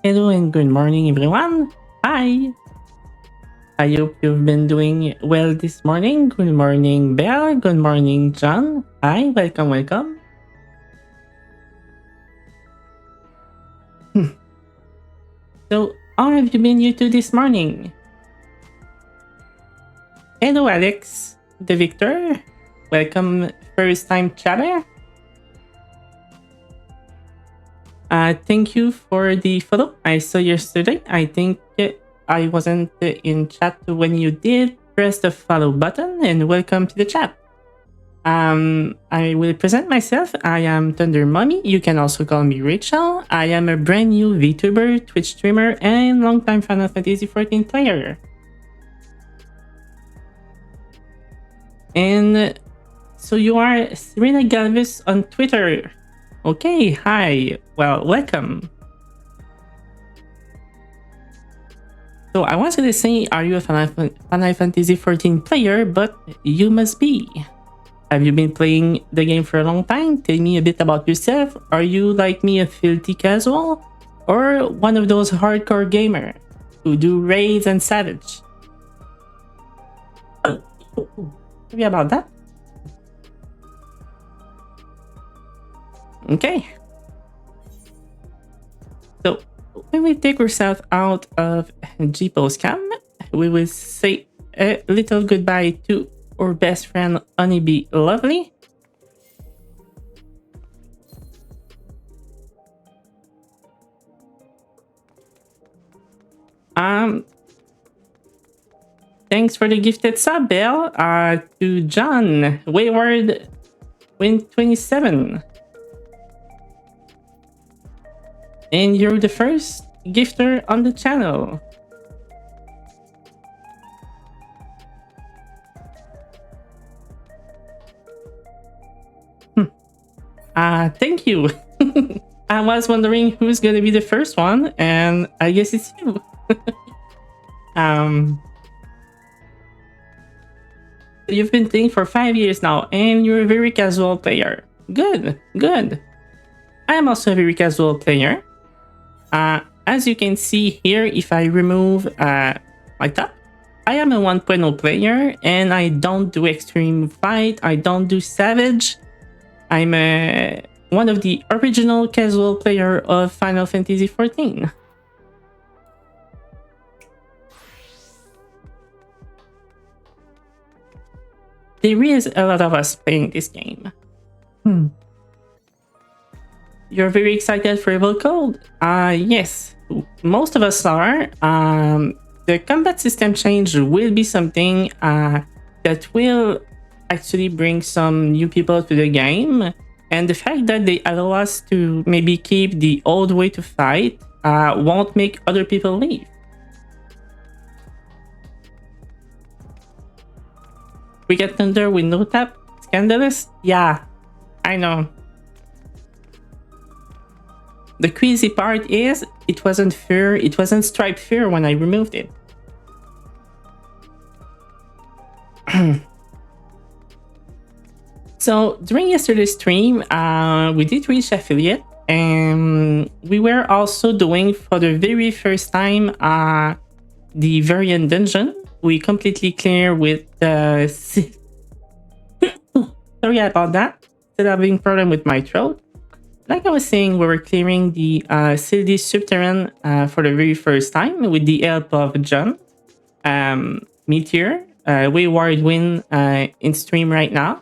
Hello and good morning, everyone. Hi. I hope you've been doing well this morning. Good morning, Belle. Good morning, John. Hi, welcome. So, how have you been you two this morning? Hello, Alex, the Victor. Welcome, first time chatter. Thank you for the follow. I saw yesterday. I think I wasn't in chat when you did. Press the follow button and welcome to the chat. I will present myself. I am Thunder Mommy. You can also call me Rachel. I am a brand new VTuber, Twitch streamer, and longtime Final Fantasy XIV player. And so you are Serena Galvis on Twitter. Okay, hi. Well, welcome. So I wanted to say, are you a Final Fantasy XIV player? But you must be. Have you been playing the game for a long time? Tell me a bit about yourself. Are you like me, a filthy casual? Or one of those hardcore gamers who do raids and savage? Sorry about that. Okay. So when we take ourselves out of Jeepo's cam, we will say a little goodbye to our best friend Honeybee Lovely. Thanks for the gifted sub, Bell. To John Wayward Win 27. And you're the first gifter on the channel. Thank you. I was wondering who's gonna be the first one, and I guess it's you. You've been playing for 5 years now, and you're a very casual player. Good. I am also a very casual player. As you can see here, if I remove my top, I am a 1.0 player, and I don't do extreme fight. I don't do savage. I'm one of the original casual player of Final Fantasy XIV. There is a lot of us playing this game. You're very excited for Evil Code? Yes, most of us are. The combat system change will be something that will actually bring some new people to the game. And the fact that they allow us to maybe keep the old way to fight won't make other people leave. We get Thunder with no tap? Scandalous? Yeah, I know. The crazy part is, it wasn't fair, it wasn't striped fair when I removed it. So during yesterday's stream, we did reach affiliate, and we were also doing for the very first time the variant dungeon. We completely clear with the... Sorry about that. Still having problem with my throat. Like I was saying, we were clearing the Sildy Subterrane for the very first time with the help of John, Meteor, Wayward Win in stream right now.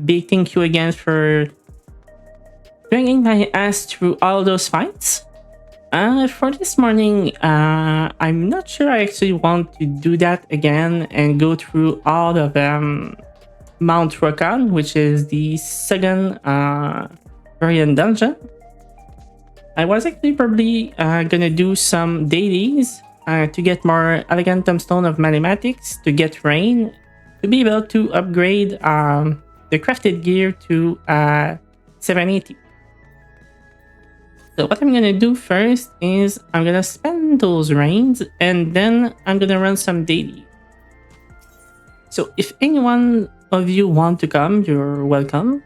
Big thank you again for bringing my ass through all those fights. For this morning, I'm not sure I actually want to do that again and go through all of Mount Rokan, which is the second variant dungeon. I was actually probably gonna do some dailies to get more elegant tombstone of mathematics, to get rain, to be able to upgrade the crafted gear to 780. So what I'm gonna do first is I'm gonna spend those rains, and then I'm gonna run some daily. So if anyone of you want to come, you're welcome.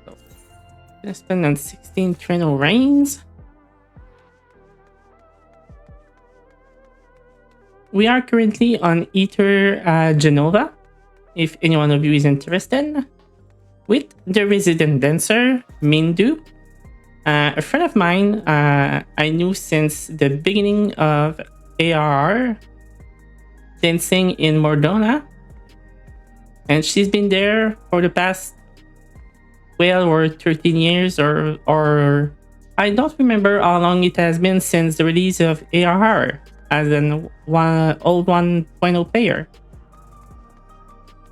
So, I'm gonna spend on 16 Trino rains. We are currently on Ether Genova, if anyone of you is interested, with the resident dancer, Mindu. A friend of mine I knew since the beginning of ARR, dancing in Mordona, and she's been there for the past 12 or 13 years, or I don't remember how long it has been since the release of ARR as an old 1.0 player.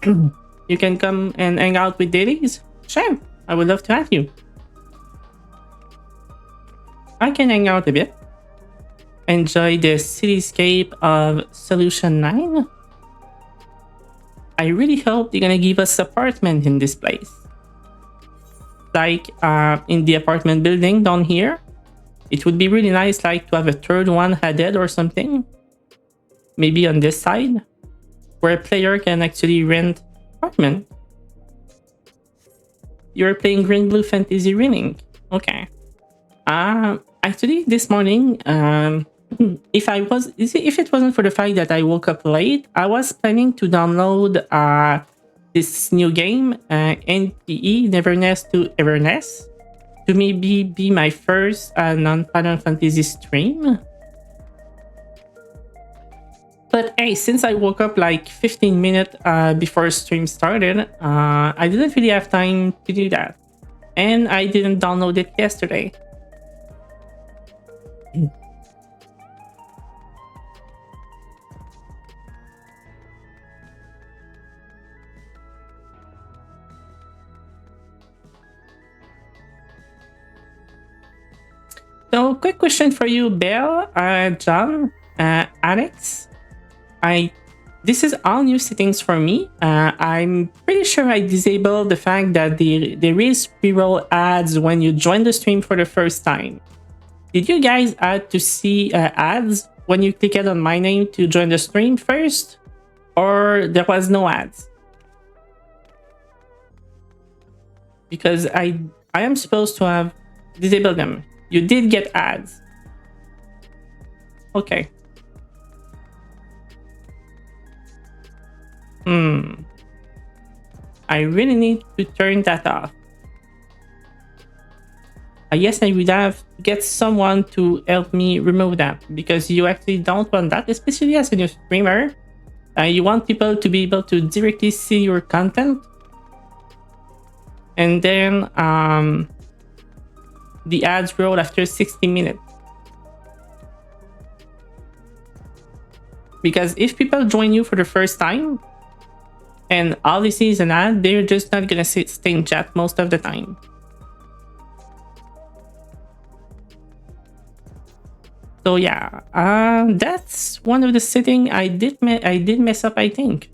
You can come and hang out with Dailies? Sure, I would love to have you. I can hang out a bit. Enjoy the cityscape of Solution 9. I really hope they're gonna give us apartment in this place. Like in the apartment building down here. It would be really nice like to have a third one added or something. Maybe on this side. Where a player can actually rent apartment. You're playing Green Blue Fantasy Remake. Okay. Actually this morning, if it wasn't for the fact that I woke up late, I was planning to download this new game, NPE Neverness to Everness, to maybe be my first non-Final Fantasy stream. But hey, since I woke up like 15 minutes before stream started, I didn't really have time to do that. And I didn't download it yesterday. So, quick question for you, Belle, John, Alex. This is all new settings for me. I'm pretty sure I disabled the fact that there is pre-roll ads when you join the stream for the first time. Did you guys add to see ads when you click it on my name to join the stream first? Or there was no ads? Because I am supposed to have disabled them. You did get ads. Okay. I really need to turn that off. I guess I would have to get someone to help me remove that, because you actually don't want that, especially as a new streamer. You want people to be able to directly see your content. And then the ads roll after 60 minutes. Because if people join you for the first time and all they see is an ad, they're just not gonna stay in chat most of the time. So yeah, that's one of the settings I did mess up, I think.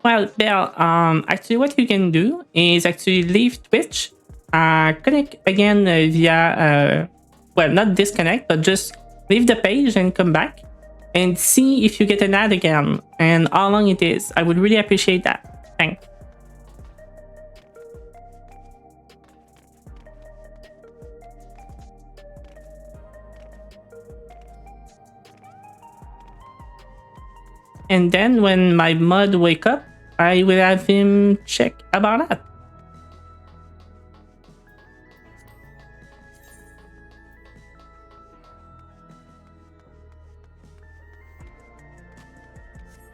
Well, Belle, actually what you can do is actually leave Twitch, connect again via, well, not disconnect, but just leave the page and come back and see if you get an ad again and how long it is. I would really appreciate that. Thanks. And then when my mod wake up, I will have him check about that.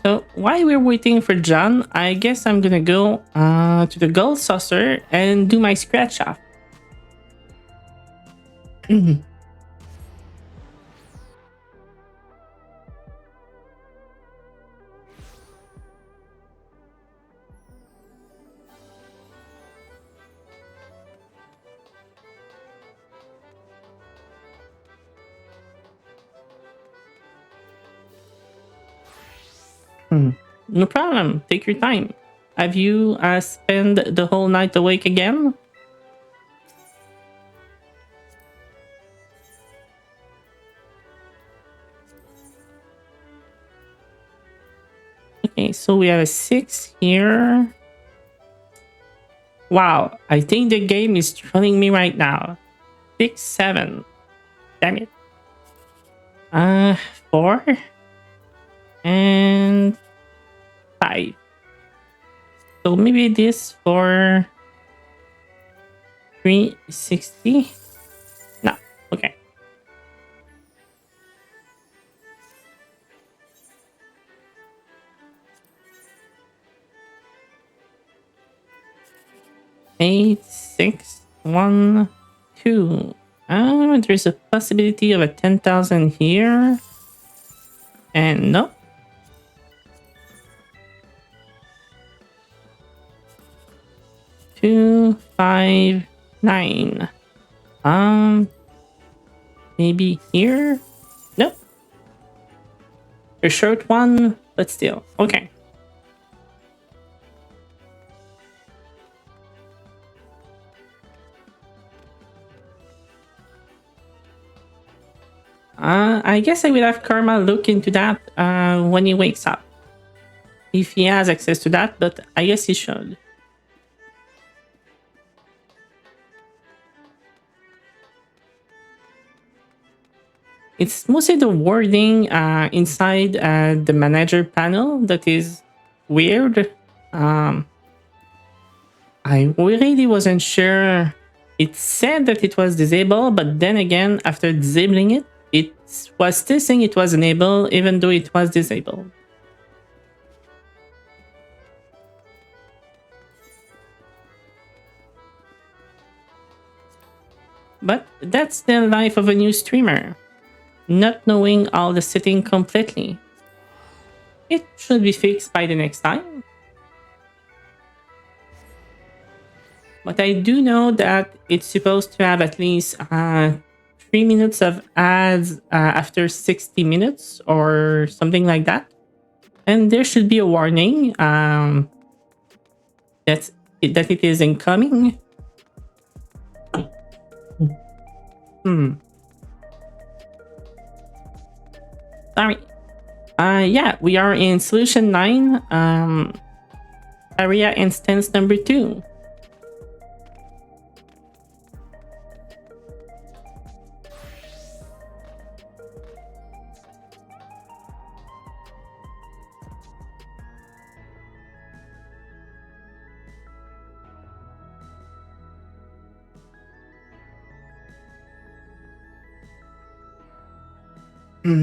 So while we're waiting for John, I guess I'm gonna go to the gold saucer and do my scratch off. No problem. Take your time. Have you spent the whole night awake again? So we have a 6 here. Wow, I think the game is trolling me right now. 6, 7. Damn it. 4 and 5. So maybe this for 360. No, okay. Eight, 6, 1, 2. There's a possibility of a 10,000 here. And no. 2, 5, 9. Maybe here? Nope. A short one, but still. Okay. I guess I will have Karma look into that when he wakes up. If he has access to that, but I guess he should. It's mostly the wording inside the manager panel that is weird. I really wasn't sure. It said that it was disabled, but then again, after disabling it, it was still saying it was enabled, even though it was disabled. But that's the life of a new streamer. Not knowing all the setting completely. It should be fixed by the next time. But I do know that it's supposed to have at least 3 minutes of ads after 60 minutes or something like that. And there should be a warning that it is incoming. Sorry. Yeah, we are in solution 9, area instance number 2.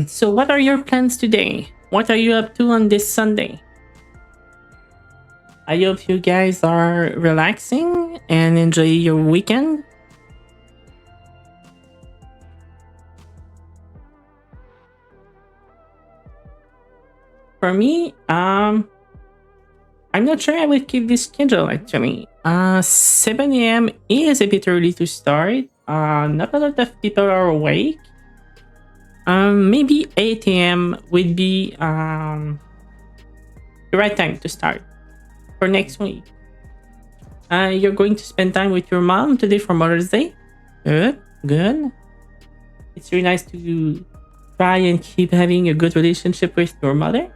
So what are your plans today? What are you up to on this Sunday? I hope you guys are relaxing and enjoy your weekend. For me, I'm not sure I will keep this schedule actually. 7 a.m. is a bit early to start. Not a lot of people are awake. Maybe 8 a.m. would be the right time to start for next week. You're going to spend time with your mom today for Mother's Day? Good, good. It's really nice to try and keep having a good relationship with your mother.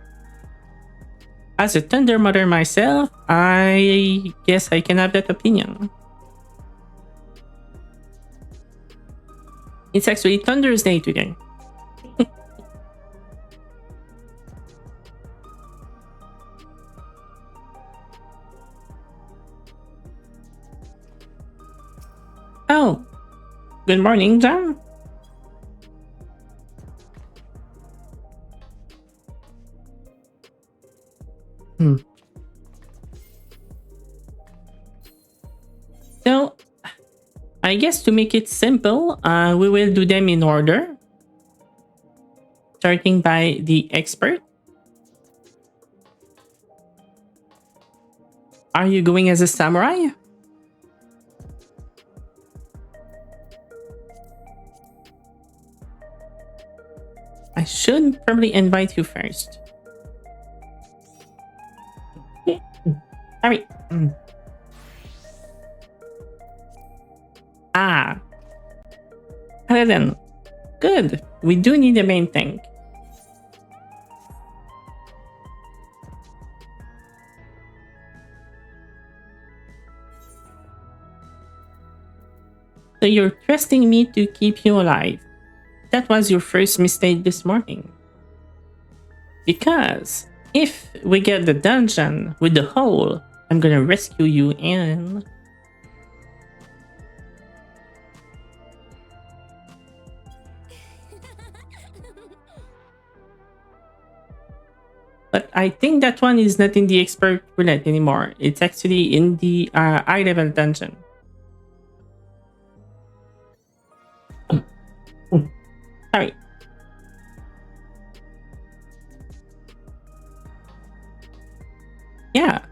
As a Thunder mother myself, I guess I can have that opinion. It's actually Thunder's Day today. Oh, good morning, John. So, I guess to make it simple, we will do them in order. Starting by the expert. Are you going as a samurai? I should probably invite you first. Sorry. Ah. Then. Good. We do need a main tank. So you're trusting me to keep you alive. That was your first mistake this morning. Because if we get the dungeon with the hole, I'm gonna rescue you and... But I think that one is not in the expert roulette anymore. It's actually in the high level dungeon. Sorry. Yeah.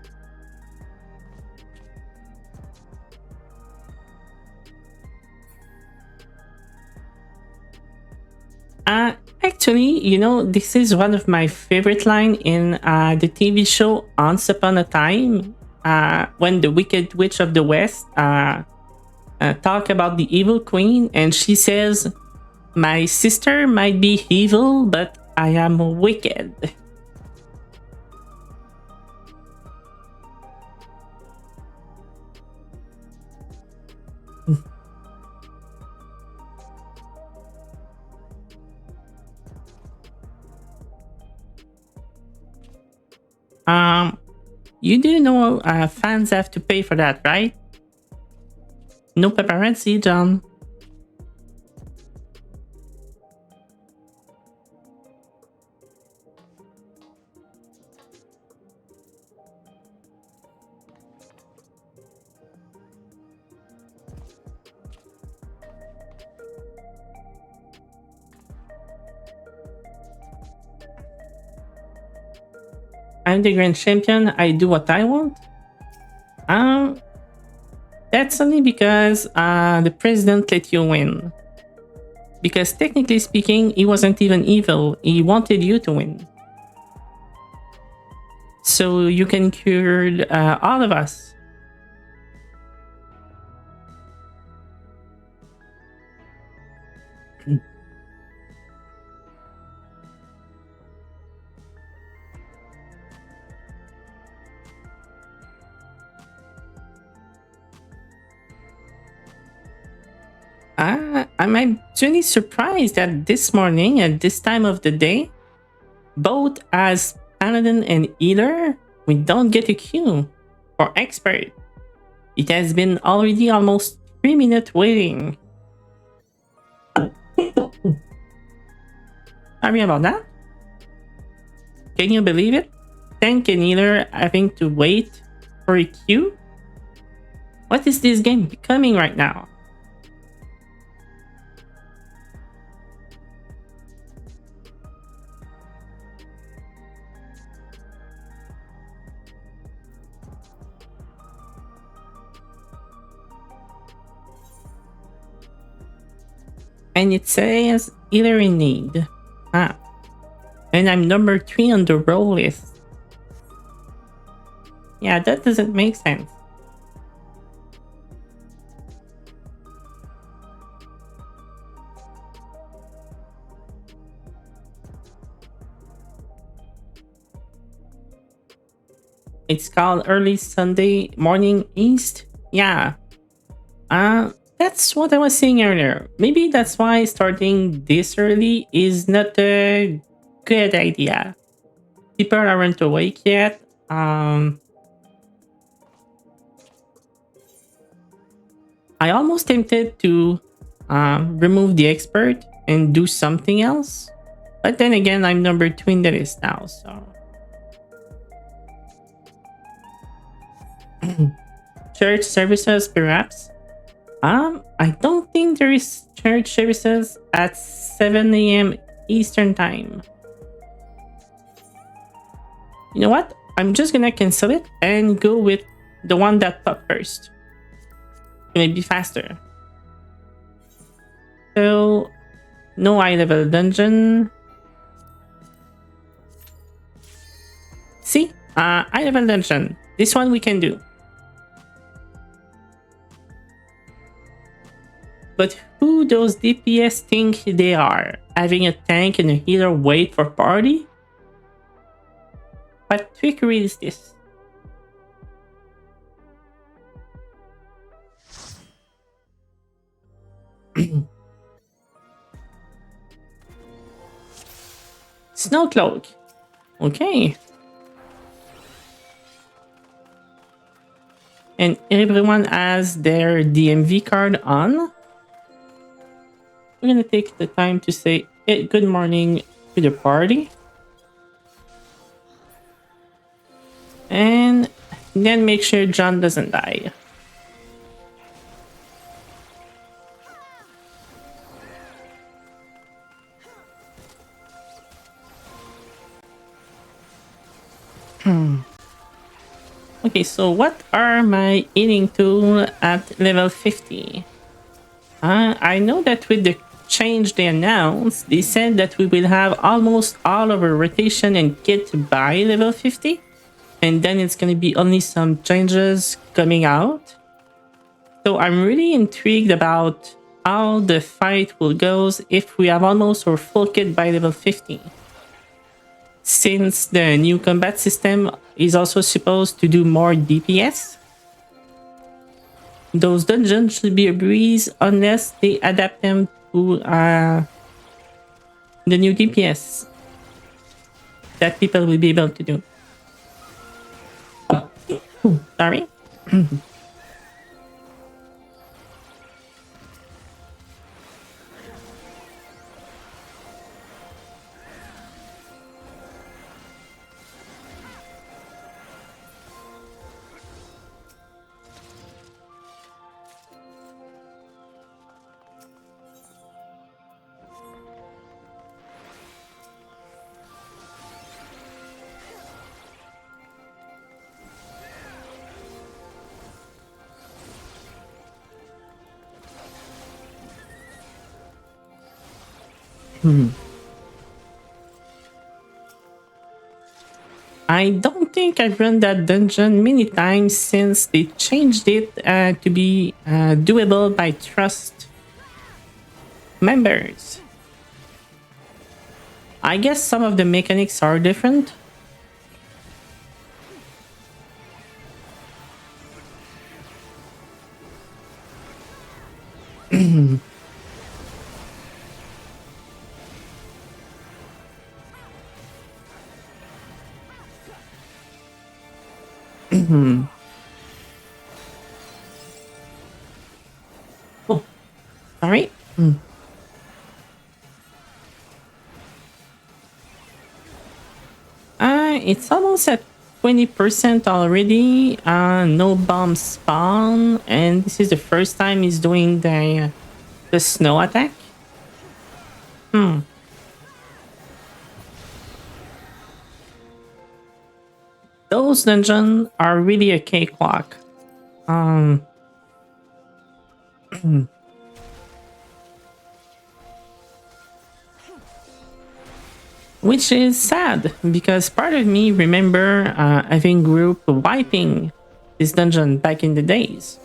Actually, this is one of my favorite line in the TV show Once Upon a Time, when the Wicked Witch of the West talk about the evil queen, and she says, "My sister might be evil, but I am wicked." um, you do know fans have to pay for that, right? No paparazzi, John. I'm the grand champion. I do what I want. Um, that's only because the president let you win. Because technically speaking, he wasn't even evil. He wanted you to win. So you can cure all of us. I'm actually surprised that this morning at this time of the day, both as paladin and healer, we don't get a queue for expert. It has been already almost 3 minutes waiting. Sorry about that. Can you believe it? Tank and healer having to wait for a queue? What is this game becoming right now? And it says healer in need. Ah. And I'm number 3 on the roll list. Yeah, that doesn't make sense. It's called Early Sunday Morning East. Yeah. That's what I was saying earlier. Maybe that's why starting this early is not a good idea. People aren't awake yet. I almost tempted to remove the expert and do something else. But then again, I'm number 2 in the list now, so. Church services, perhaps? I don't think there is church services at 7 a.m. Eastern Time. You know what? I'm just gonna cancel it and go with the one that popped first. Maybe faster. So, no high level dungeon. See? High level dungeon. This one we can do. But who those DPS think they are? Having a tank and a healer wait for party? What trickery is this? Snow cloak. Okay. And everyone has their DMV card on. We're gonna take the time to say good morning to the party. And then make sure John doesn't die. Okay, so what are my eating tool at level 50? I know that with the change they announced, they said that we will have almost all of our rotation and kit by level 50. And then it's going to be only some changes coming out. So I'm really intrigued about how the fight will go if we have almost our full kit by level 50. Since the new combat system is also supposed to do more DPS, those dungeons should be a breeze unless they adapt them to the new DPS that people will be able to do. Sorry. I don't think I've run that dungeon many times since they changed it to be doable by trust members. I guess some of the mechanics are different. Oh, sorry. It's almost at 20% already. No bomb spawn, and this is the first time he's doing the snow attack. Those dungeons are really a cakewalk. Which is sad because part of me remember having group wiping this dungeon back in the days.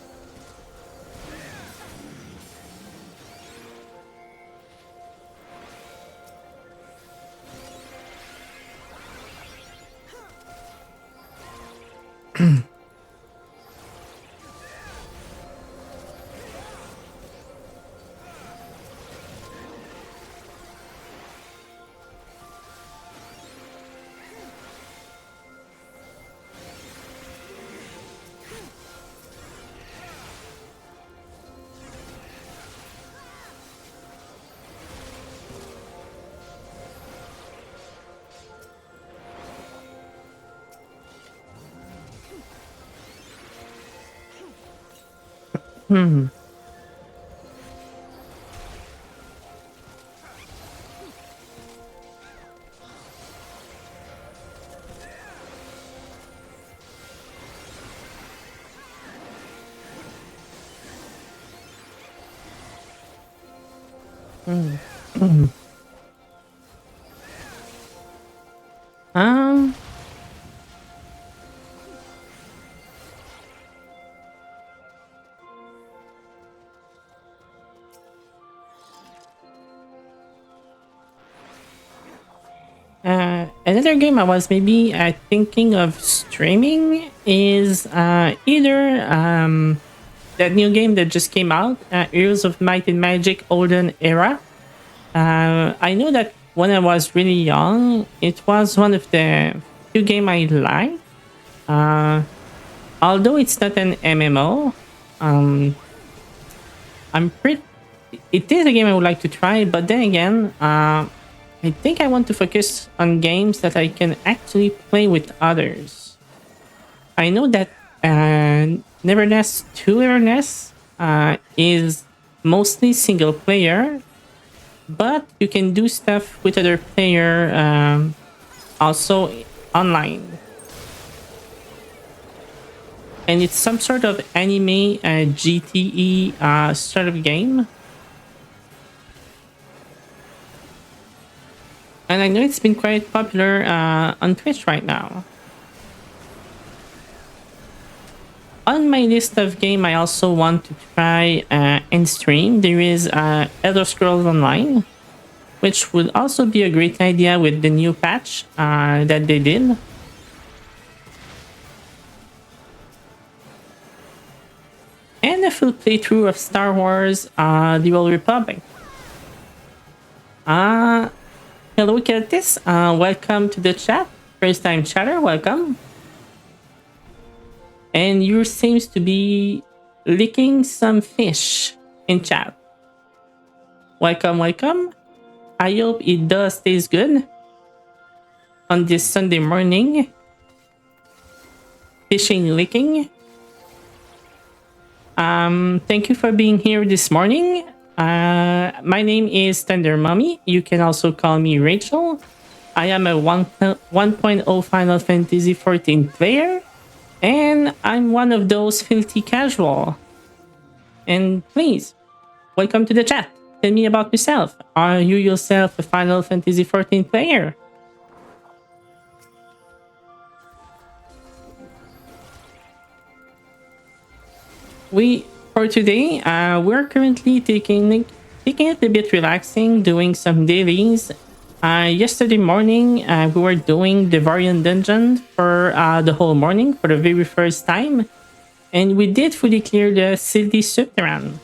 Um, Another game I was maybe thinking of streaming is either that new game that just came out, Heroes of Might and Magic Olden Era. I know that when I was really young, it was one of the few game I liked. Uh, Although it's not an MMO, um, I'm pretty. It is a game I would like to try, but then again, I think I want to focus on games that I can actually play with others. I know that Neverness 2 Everness is mostly single player, but you can do stuff with other player also online. And it's some sort of anime GTE sort of game. And I know it's been quite popular on Twitch right now. On my list of game, I also want to try and stream. There is Elder Scrolls Online, which would also be a great idea with the new patch that they did. And a full playthrough of Star Wars The Old Republic. Hello, Curtis. Welcome to the chat. First time chatter, welcome. And you seems to be licking some fish in chat. Welcome, welcome. I hope it does taste good on this Sunday morning. Fishing licking. Thank you for being here this morning. My name is Tender Mummy. You can also call me Rachel. I am a 1.0 Final Fantasy 14 player. And I'm one of those filthy casual. And please, welcome to the chat. Tell me about yourself. Are you yourself a Final Fantasy 14 player? For today, we're currently taking it a bit relaxing, doing some dailies. Yesterday morning, we were doing the Varian Dungeon for the whole morning for the very first time. And we did fully clear the city subterranean.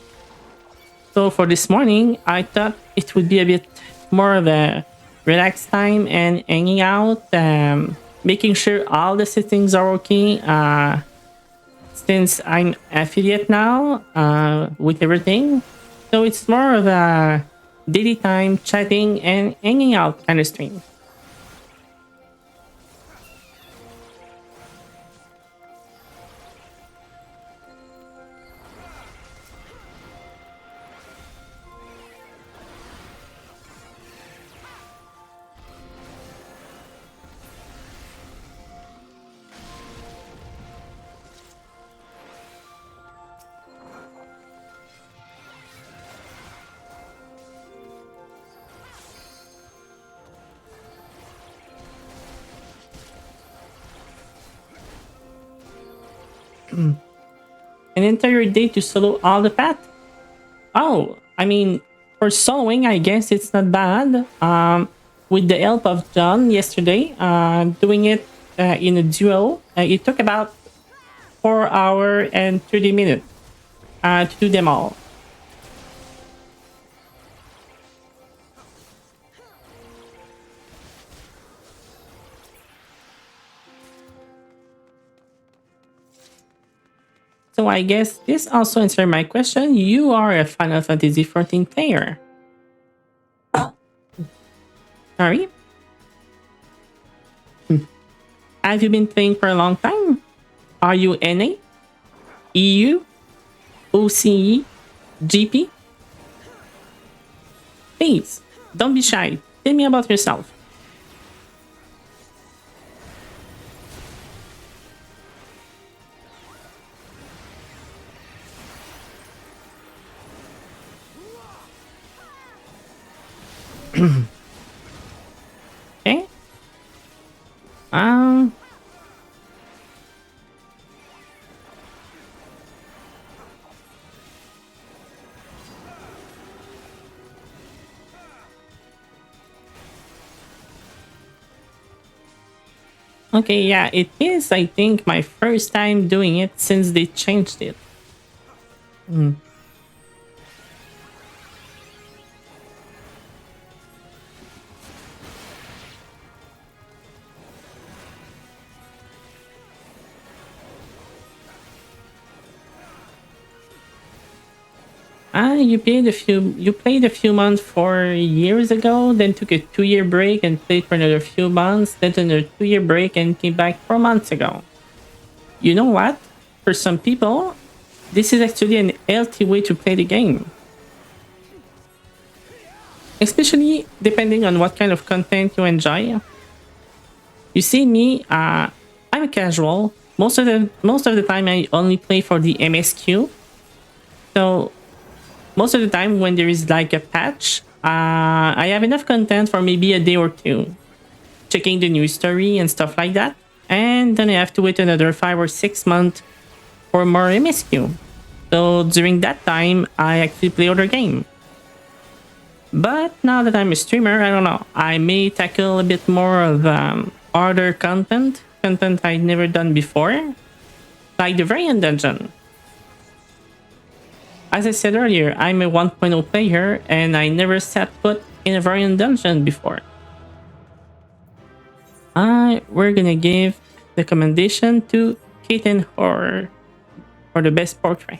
So for this morning, I thought it would be a bit more of a relaxed time and hanging out, making sure all the settings are okay. Since I'm affiliate now with everything, so it's more of a daily time chatting and hanging out kind of stream. An entire day to solo all the path? Oh, I mean, for soloing, I guess it's not bad. With the help of John yesterday, doing it in a duo, it took about 4 hours and 30 minutes to do them all. So I guess this also answers my question. You are a Final Fantasy 14 player. Sorry? Have you been playing for a long time? Are you NA? EU? OCE? GP? Please, don't be shy. Tell me about yourself. Okay. Okay, yeah, it is, I think, my first time doing it since they changed it. Mm. You played a few months 4 years ago, then took a 2 year break and played for another few months, then another 2 year break and came back 4 months ago. You know what? For some people, this is actually an healthy way to play the game. Especially depending on what kind of content you enjoy. You see me, I'm a casual. Most of the time I only play for the MSQ. So most of the time when there is like a patch, I have enough content for maybe a day or two, checking the news story and stuff like that. And then I have to wait another 5 or 6 months for more MSQ. So during that time, I actually play other game. But now that I'm a streamer, I don't know. I may tackle a bit more of other content I've never done before, like the variant dungeon. As I said earlier, I'm a 1.0 player and I never set foot in a variant dungeon before. We're gonna give the commendation to Kate Horror for the best portrait.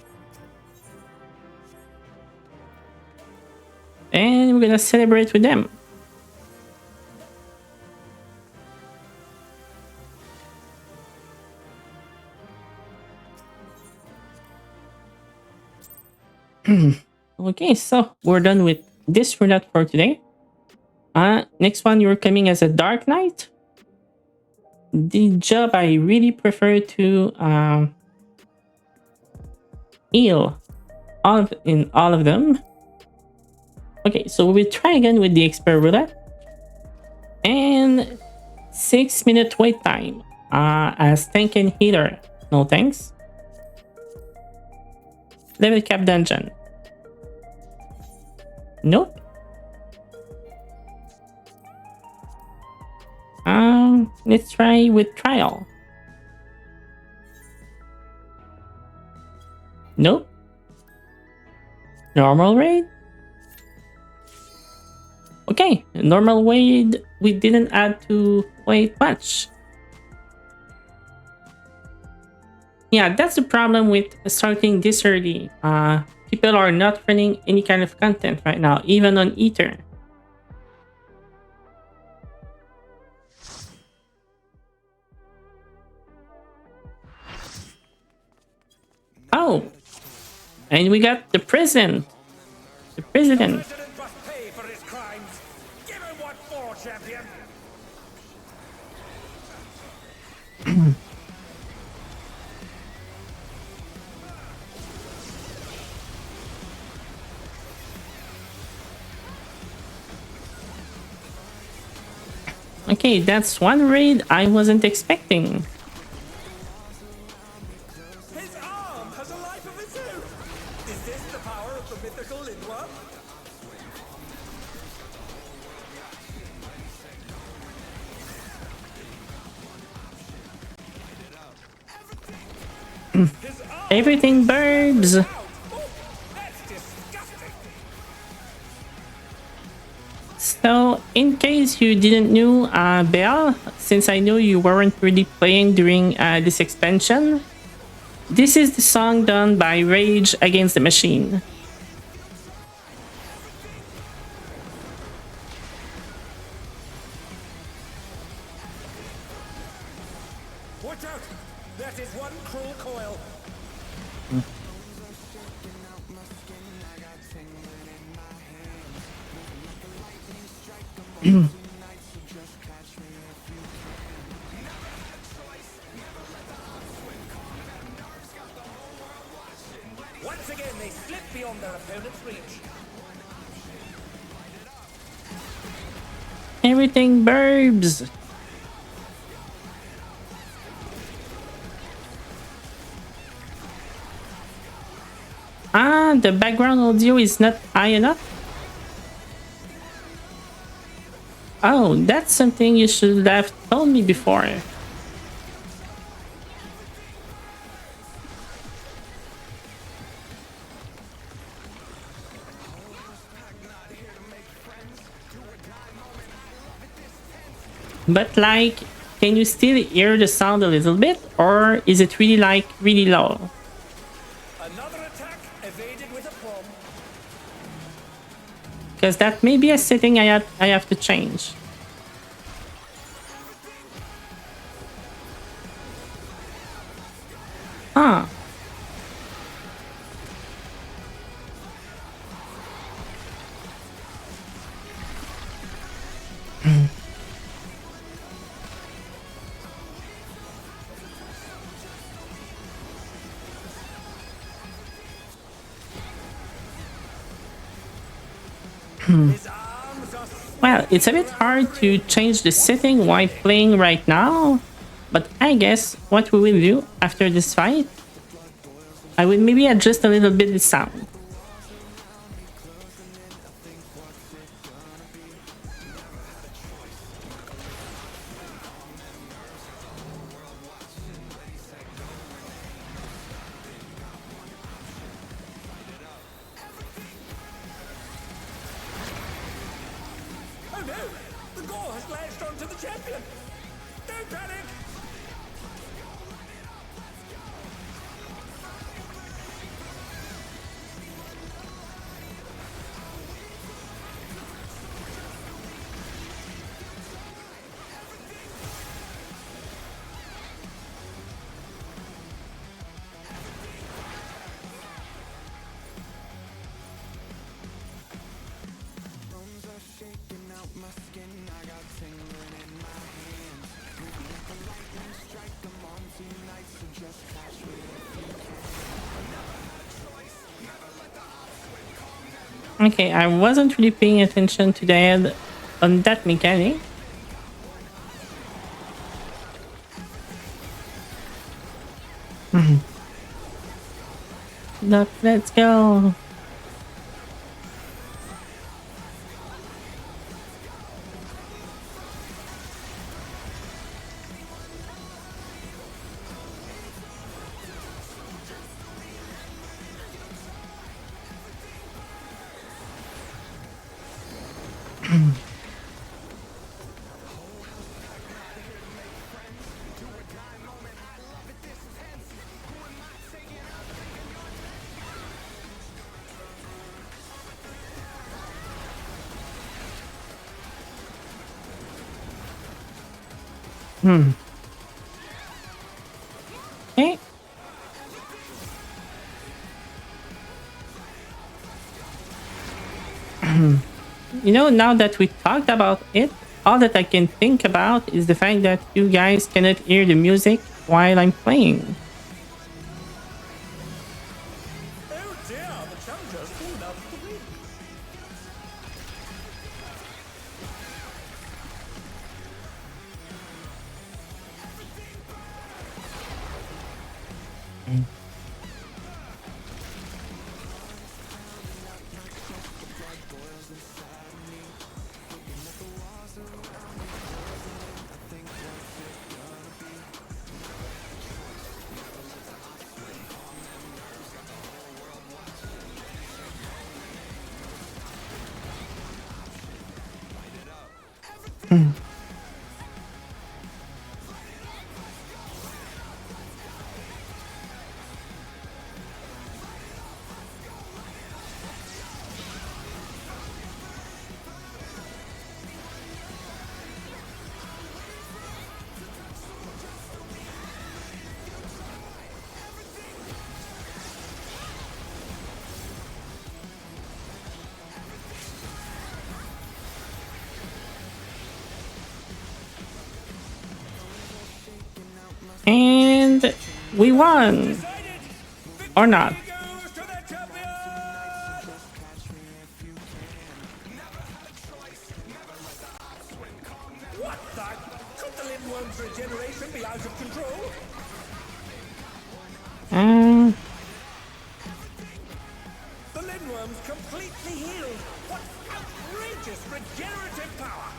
And we're gonna celebrate with them. Okay, so we're done with this roulette for today. Next one, you're coming as a Dark Knight. The job I really prefer to heal in all of them. Okay, so we'll try again with the expert roulette. And 6 minute wait time as tank and healer. No thanks. Level cap dungeon. Nope. Let's try with trial. Nope. Normal raid. Okay, normal raid. We didn't add to wait much. Yeah, that's the problem with starting this early. People are not running any kind of content right now, even on Ether. Oh, and we got the president. The president. The president must pay for his crimes. Give him what for, champion. Okay, that's one raid I wasn't expecting. His arm has a life of its own. Is this the power of the mythical Lindworm? Everything burbs. Oh, that's disgusting. So, in case you didn't know, Belle, since I know you weren't really playing during this expansion, this is the song done by Rage Against the Machine. Watch out! That is one cruel coil. Once again, they slip beyond their opponent's reach. Everything burbs. The background audio is not high enough. Oh, that's something you should have told me before. But like, can you still hear the sound a little bit, or is it really like really low? Another attack evaded with aplomb. Because that may be a setting I have to change. Huh. His arms are Well, it's a bit hard to change the setting while playing right now, but I guess what we will do after this fight, I will maybe adjust a little bit the sound. Oh no! The gore has latched onto the champion! Don't panic! Okay, I wasn't really paying attention to that on that mechanic. Look, let's go. Okay. You know, now that we talked about it, all that I can think about is the fact that you guys cannot hear the music while I'm playing. Oh dear, the challenger's fallen out of the ring. And we won! Decided! Or not. Victory goes to the champion! What the? Could the Lindworm's regeneration be out of control? Uh, The Lindworm's completely healed! What outrageous regenerative power!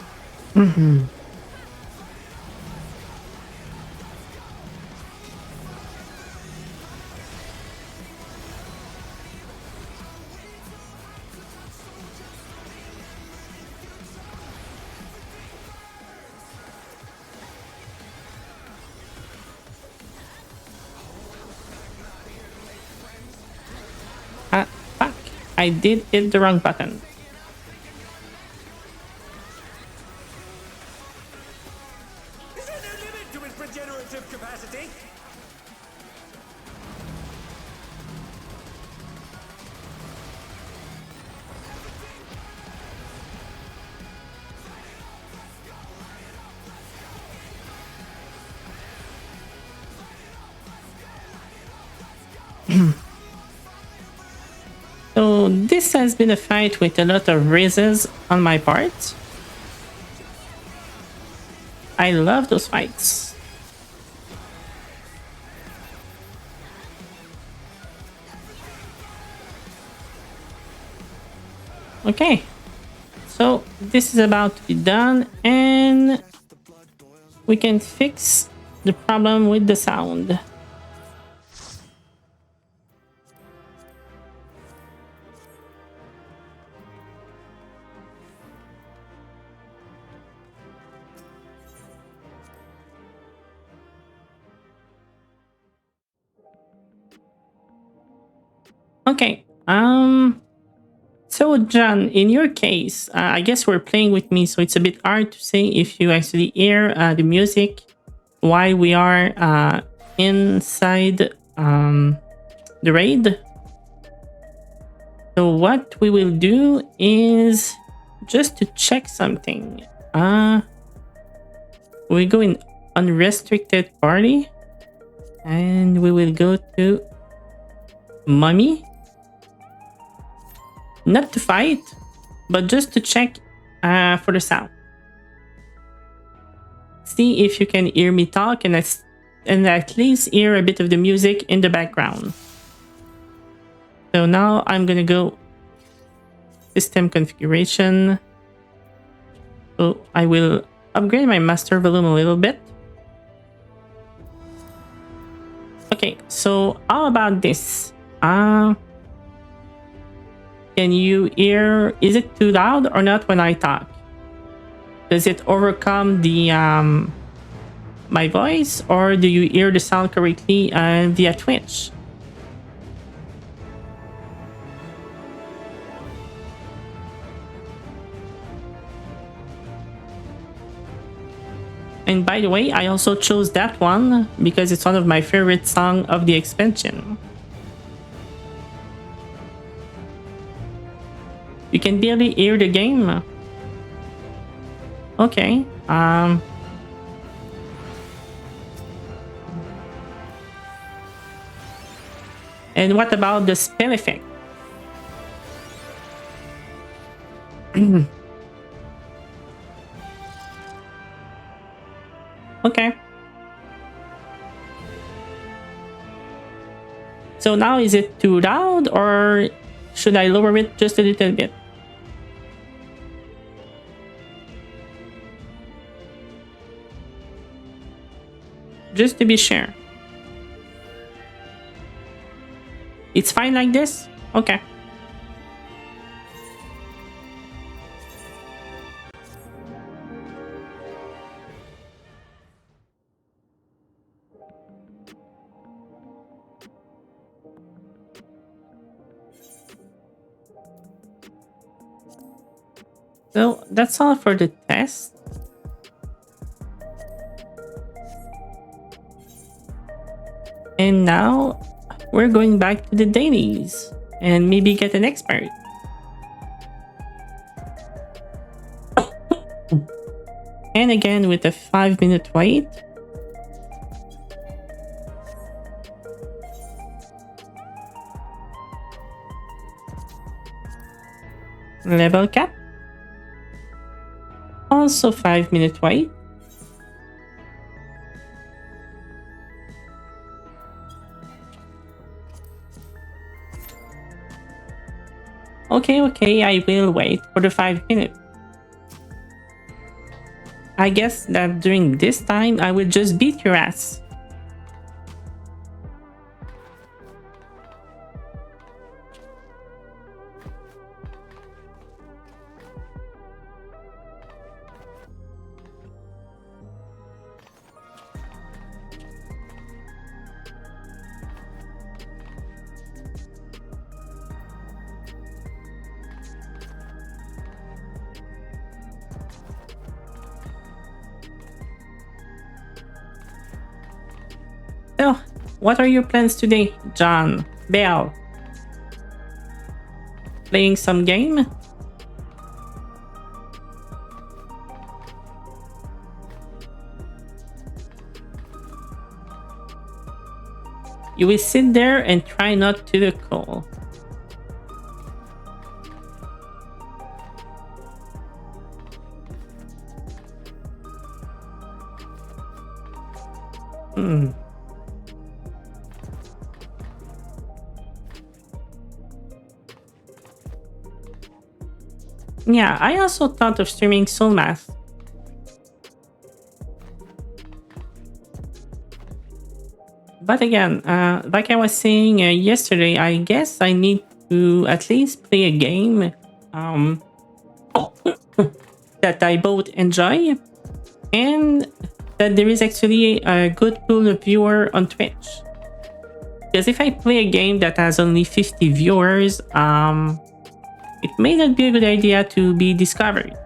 I did hit the wrong button. Is there no limit to its regenerative capacity? So this has been a fight with a lot of raises on my part. I love those fights. Okay, so this is about to be done and we can fix the problem with the sound. Okay, so John, in your case, I guess we're playing with me, so it's a bit hard to say if you actually hear the music while we are inside the raid. So what we will do is just to check something. We go in unrestricted party and we will go to mummy. Not to fight, but just to check for the sound. See if you can hear me talk and at least hear a bit of the music in the background. So now I'm gonna go system configuration. So I will upgrade my master volume a little bit. Okay, so how about this? Can you hear, is it too loud or not when I talk? Does it overcome the my voice, or do you hear the sound correctly via Twitch? And by the way, I also chose that one because it's one of my favorite songs of the expansion. You can barely hear the game. Okay. And what about the spell effect? Okay. So now is it too loud or should I lower it just a little bit? Just to be sure. It's fine like this? Okay. So that's all for the test. And now we're going back to the dailies and maybe get an expert. And again with a 5-minute wait. Level cap. Also 5-minute wait. Okay, I will wait for the 5 minutes. I guess that during this time, I will just beat your ass. So, what are your plans today, John? Bell? Playing some game? You will sit there and try not to look cool. Yeah, I also thought of streaming Soul Math. But again, like I was saying yesterday, I guess I need to at least play a game that I both enjoy and that there is actually a good pool of viewer on Twitch. Because if I play a game that has only 50 viewers, it may not be a good idea to be discovered.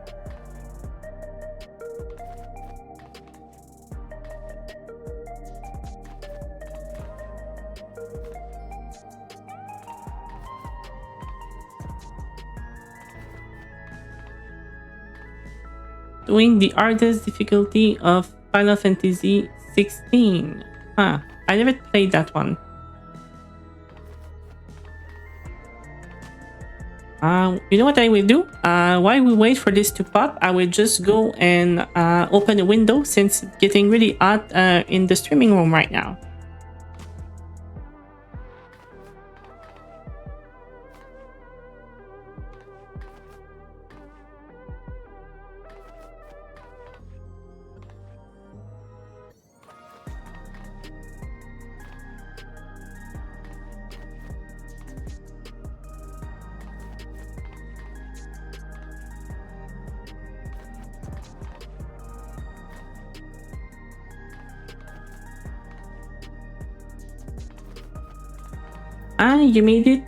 Doing the hardest difficulty of Final Fantasy 16. Huh, I never played that one. You know what I will do? While we wait for this to pop, I will just go and open a window since it's getting really hot in the streaming room right now. You made it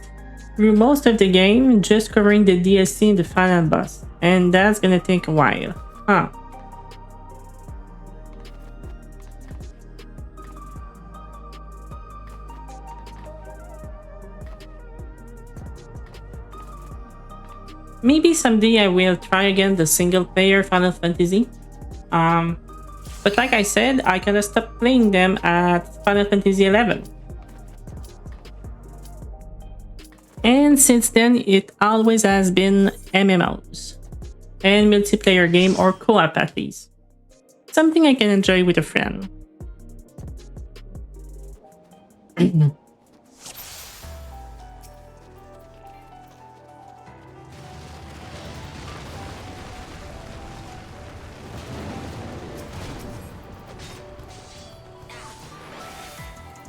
through most of the game, just covering the DLC in the final boss. And that's gonna take a while. Huh. Maybe someday I will try again the single player Final Fantasy. But like I said, I kinda stopped playing them at Final Fantasy 11. And since then, it always has been MMOs and multiplayer game or co-op at least. Something I can enjoy with a friend.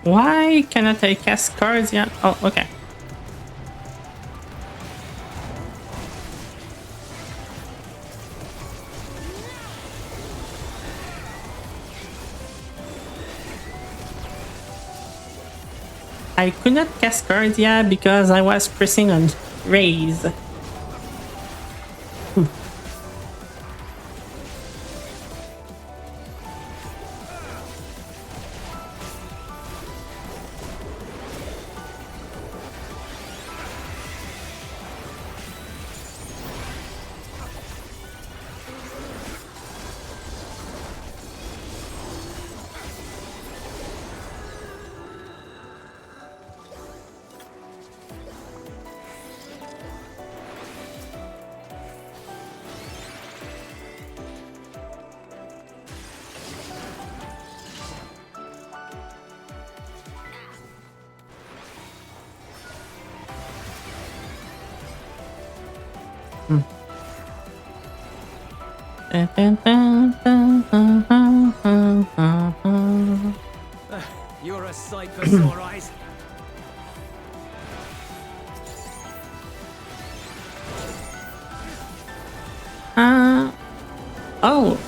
Why cannot I cast cards yet? Oh, okay. I could not cast cards yet because I was pressing on raise. You're a sight for sore eyes. Oh,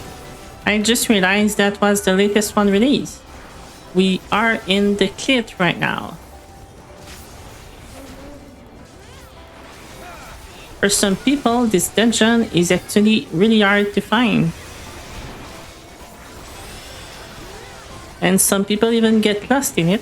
I just realized that was the latest one released. We are in the kit right now. For some people, this dungeon is actually really hard to find. And some people even get lost in it.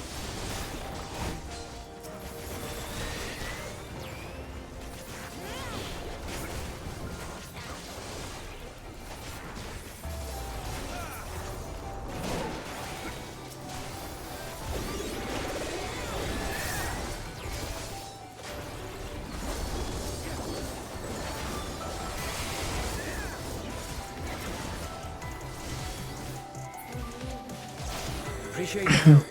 Appreciate your help.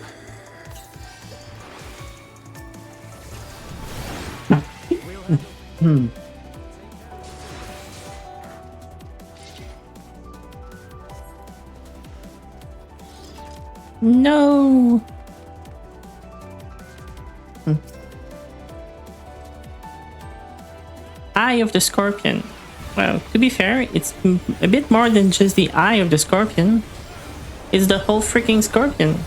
No. Eye of the Scorpion. Well, to be fair, it's a bit more than just the eye of the Scorpion. It's the whole freaking Scorpion.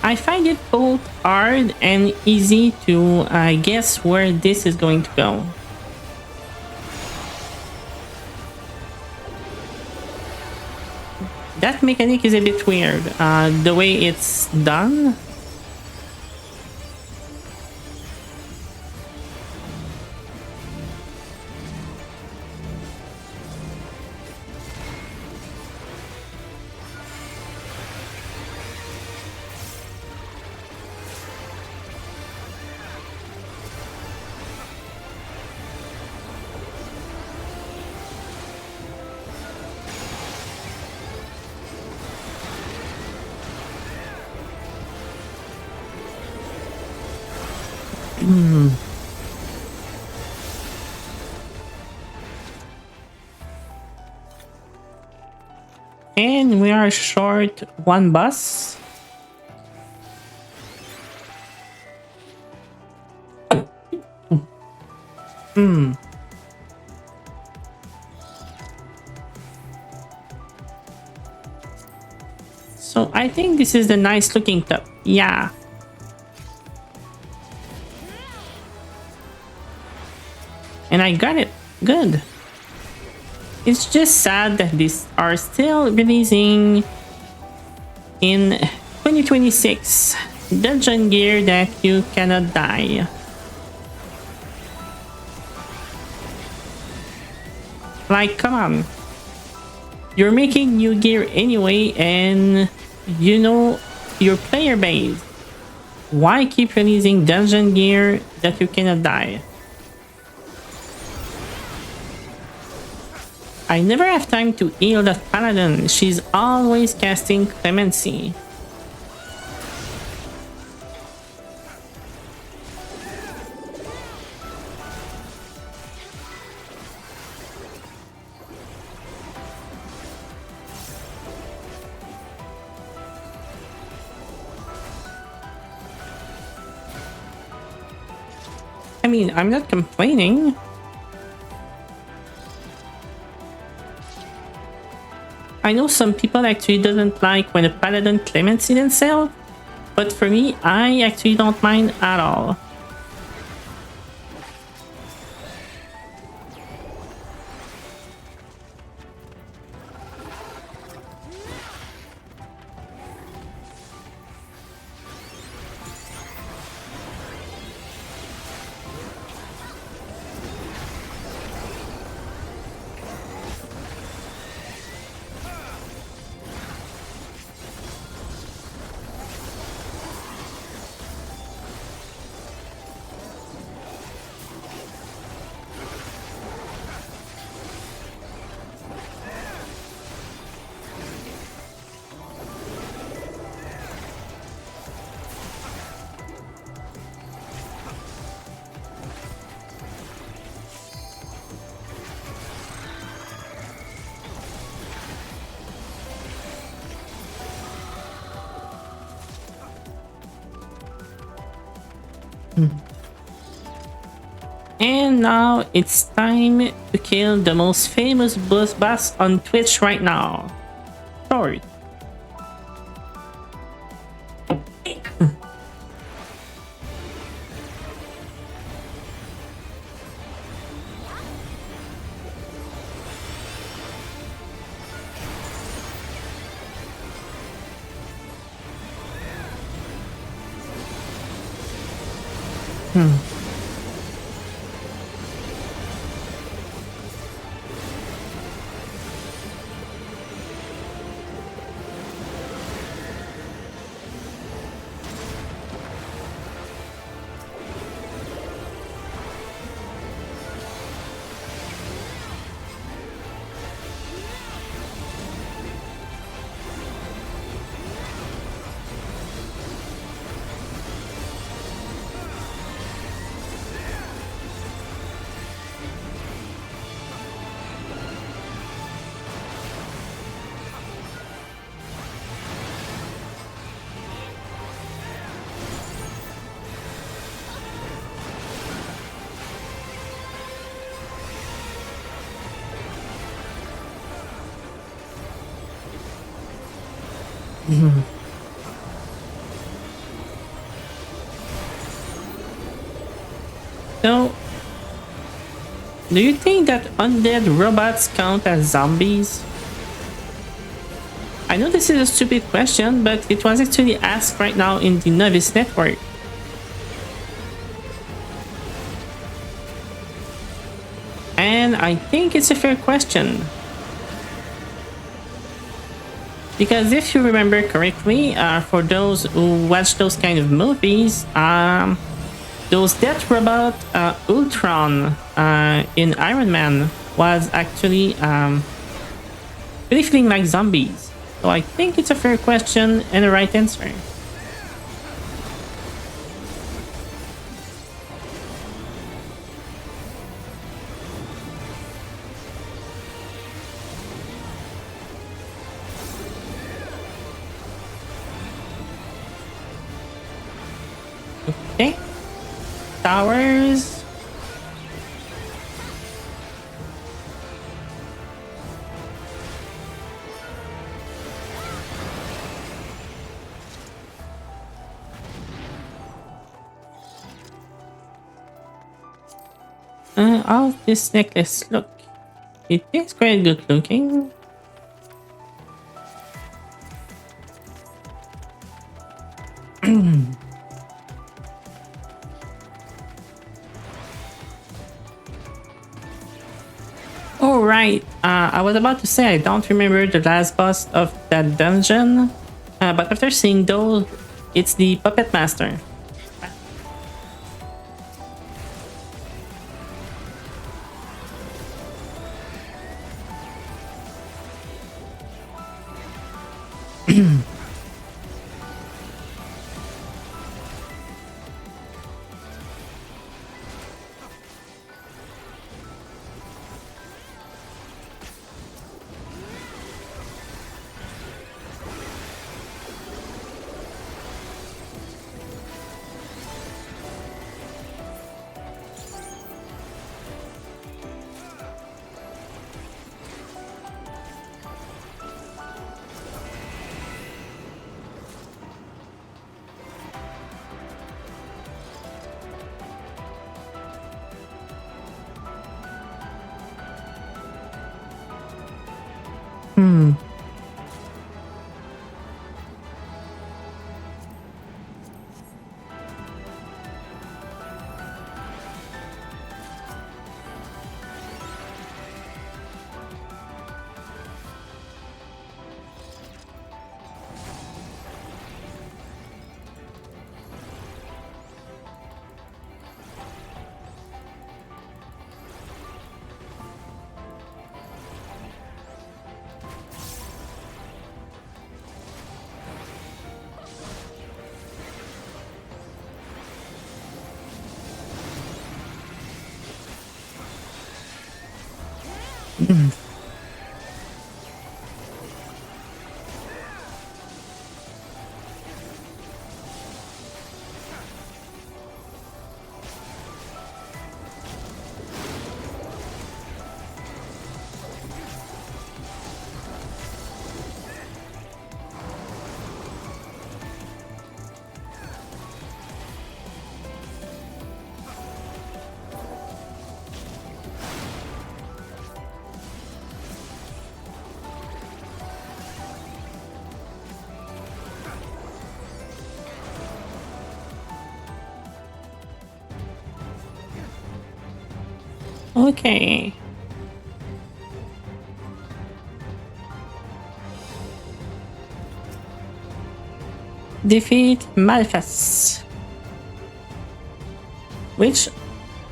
I find it both hard and easy to guess where this is going to go. That mechanic is a bit weird. The way it's done. And we are short one bus. So I think this is the nice looking top. Yeah. And I got it. Good. It's just sad that these are still releasing in 2026 dungeon gear that you cannot die. Like, come on. You're making new gear anyway, and you know your player base. Why keep releasing dungeon gear that you cannot die? I never have time to heal that paladin. She's always casting clemency. I mean, I'm not complaining. I know some people actually doesn't like when a paladin clemency themselves, but for me, I actually don't mind at all. And now it's time to kill the most famous boss on Twitch right now. Sword. So, do you think that undead robots count as zombies? I know this is a stupid question, but it was actually asked right now in the Novice Network. And I think it's a fair question. Because if you remember correctly, for those who watch those kind of movies, those death robot Ultron in Iron Man was actually really feeling like zombies. So I think it's a fair question and a right answer. Okay. Towers. How's this necklace look? It is quite good looking. Oh right, I was about to say I don't remember the last boss of that dungeon, but after seeing those, it's the Puppet Master. Okay. Defeat Malphas. Which,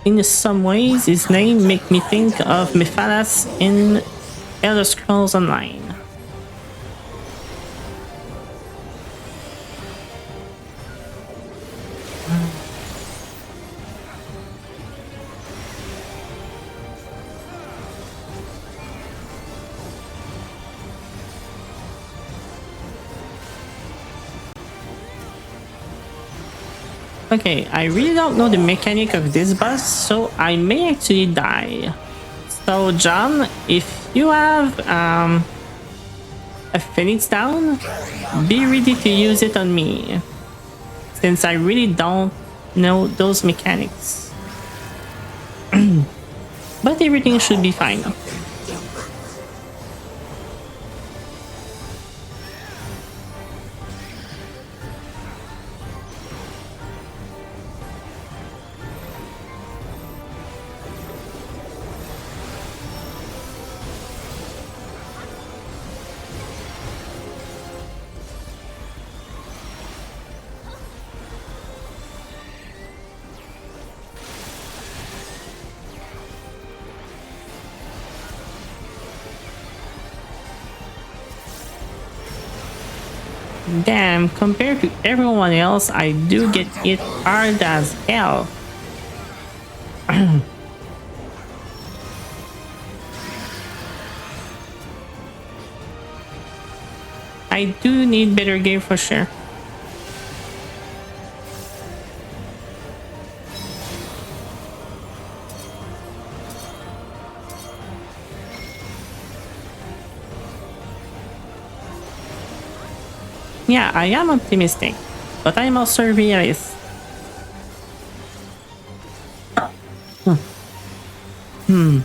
in some ways, his name make me think of Mephalas in Elder Scrolls Online. Okay, I really don't know the mechanic of this boss, so I may actually die. So, John, if you have a Phoenix down, be ready to use it on me, since I really don't know those mechanics. But everything should be fine. Damn, compared to everyone else, I do get hit hard as hell. I do need better gear for sure. Yeah, I am optimistic, but I'm also realist. Hmm.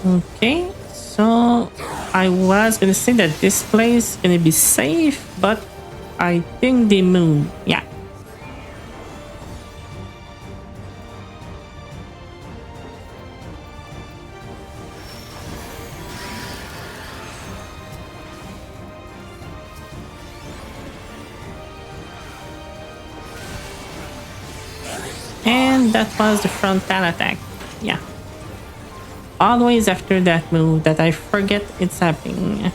Okay, so I was gonna say that this place is gonna be safe, but I think they moved. Yeah. And that was the frontal attack. Yeah. Always after that move that I forget it's happening.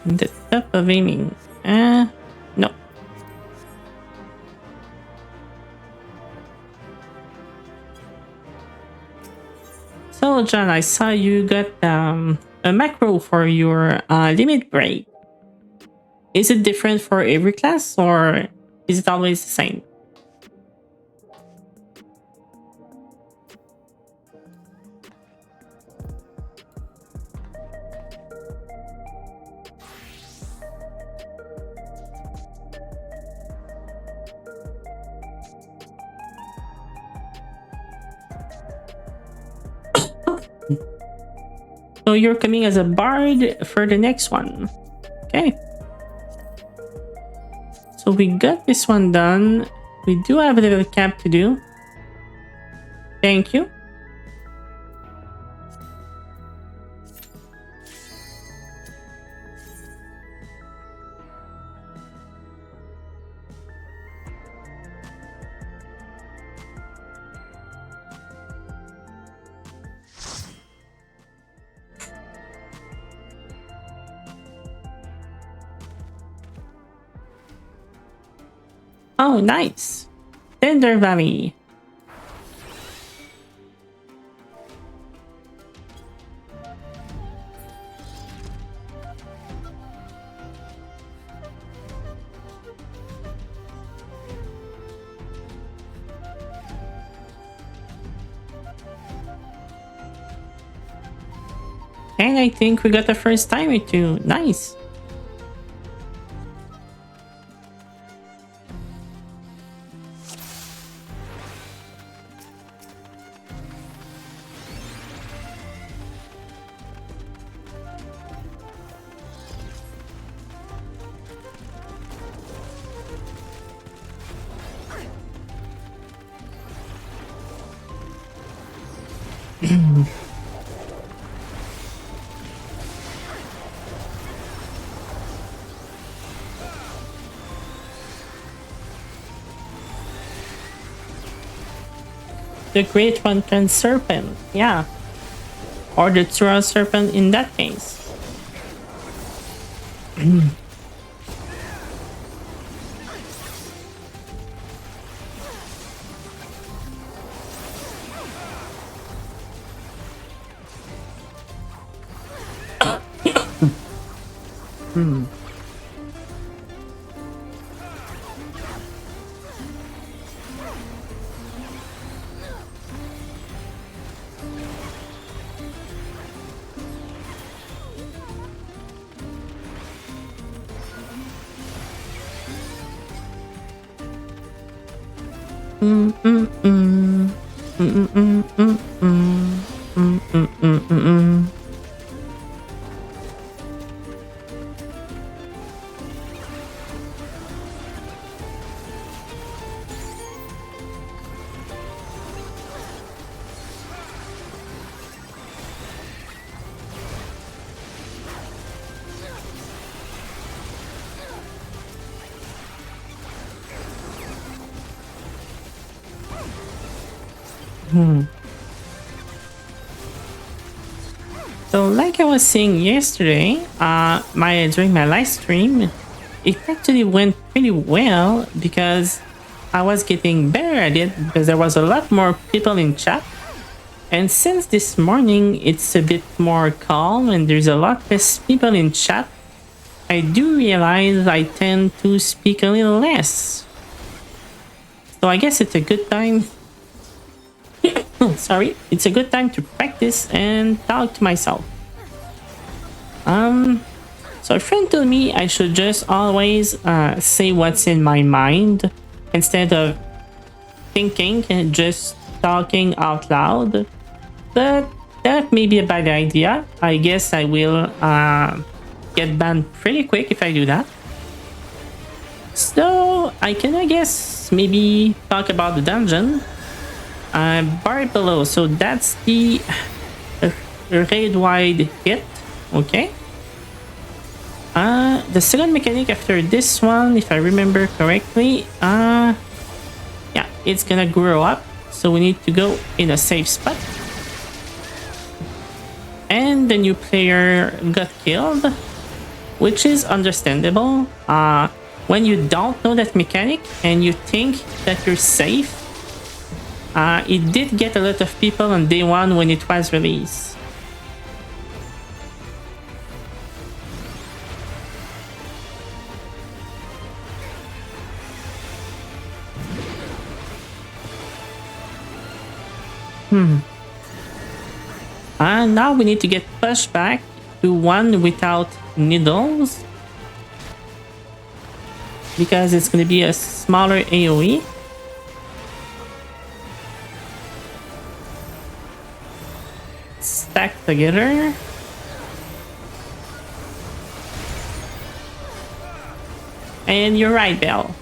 The top of aiming. No. So, John, I saw you got a macro for your limit break. Is it different for every class or is it always the same? So you're coming as a bard for the next one. Okay. So we got this one done. We do have a little camp to do. Thank you. Oh, nice. Tender Valley. And I think we got the first timer too. Nice. The Great Mountain Serpent, yeah. Or the Tsura Serpent in that case. So like I was saying yesterday, during my live stream, it actually went pretty well because I was getting better at it because there was a lot more people in chat. And since this morning it's a bit more calm and there's a lot less people in chat, I do realize I tend to speak a little less. So I guess it's a good time. Sorry, it's a good time to practice and talk to myself. So a friend told me I should just always say what's in my mind instead of thinking and just talking out loud. But that may be a bad idea. I guess I will get banned pretty quick if I do that. So I can, I guess, maybe talk about the dungeon. Bar below, so that's the raid wide hit. Okay. The second mechanic after this one, if I remember correctly, yeah, it's gonna grow up, so we need to go in a safe spot. And the new player got killed, which is understandable. When you don't know that mechanic and you think that you're safe, it did get a lot of people on day one when it was released. And now we need to get pushed back to one without needles, because it's going to be a smaller AoE. Stacked together. And you're right, Belle.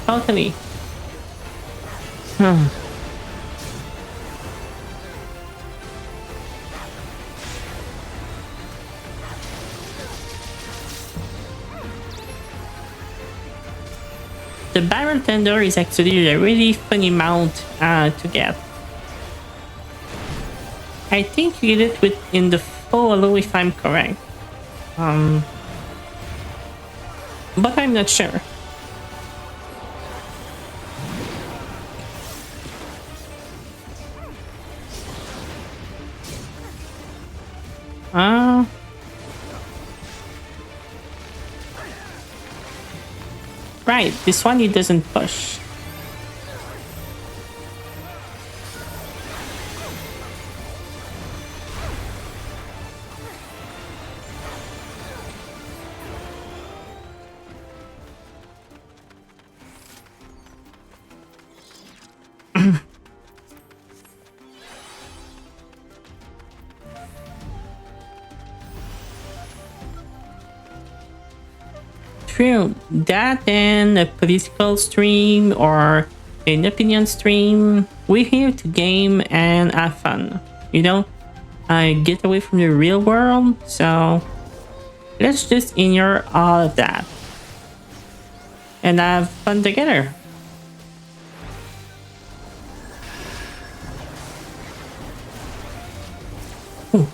Totally. Hmm. The barrel tender is actually a really funny mount to get. I think you get it within the follow if I'm correct. Um, but I'm not sure. Uh, right, this one it doesn't push. True. That and a political stream or an opinion stream. We're here to game and have fun. You know, I get away from the real world, so let's just ignore all of that and have fun together. Ooh.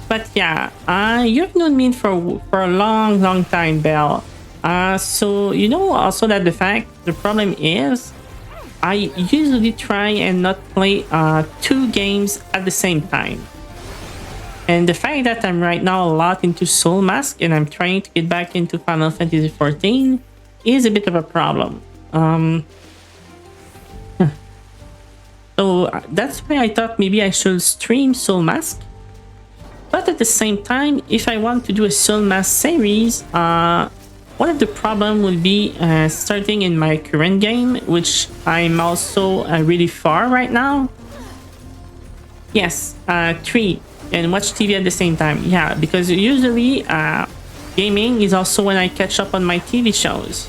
But yeah, you've known me for a long time, Belle. So you know also that the problem is I usually try and not play two games at the same time. And the fact that I'm right now a lot into Soul Mask and I'm trying to get back into Final Fantasy XIV is a bit of a problem. So that's why I thought maybe I should stream Soul Mask. But at the same time, if I want to do a Soul Mask series, one of the problem will be starting in my current game, which I'm also really far right now. Yes, 3 and watch TV at the same time. Yeah, because usually gaming is also when I catch up on my TV shows.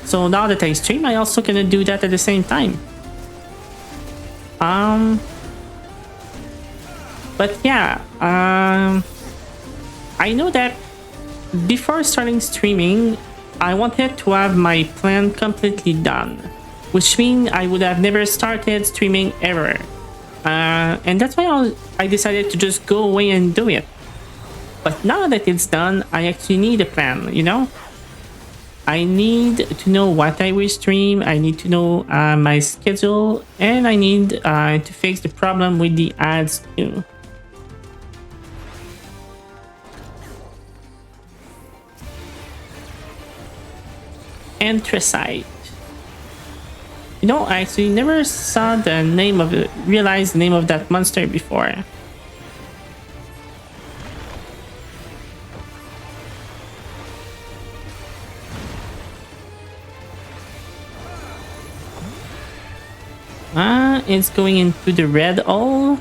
So now that I stream, I also gonna do that at the same time. But yeah, I know that before starting streaming, I wanted to have my plan completely done, which means I would have never started streaming ever. And that's why I decided to just go away and do it. But now that it's done, I actually need a plan, you know? I need to know what I will stream, I need to know my schedule, and I need to fix the problem with the ads too. Anthracite. You know, I actually never saw the name of it, realized the name of that monster before. It's going into the red hole.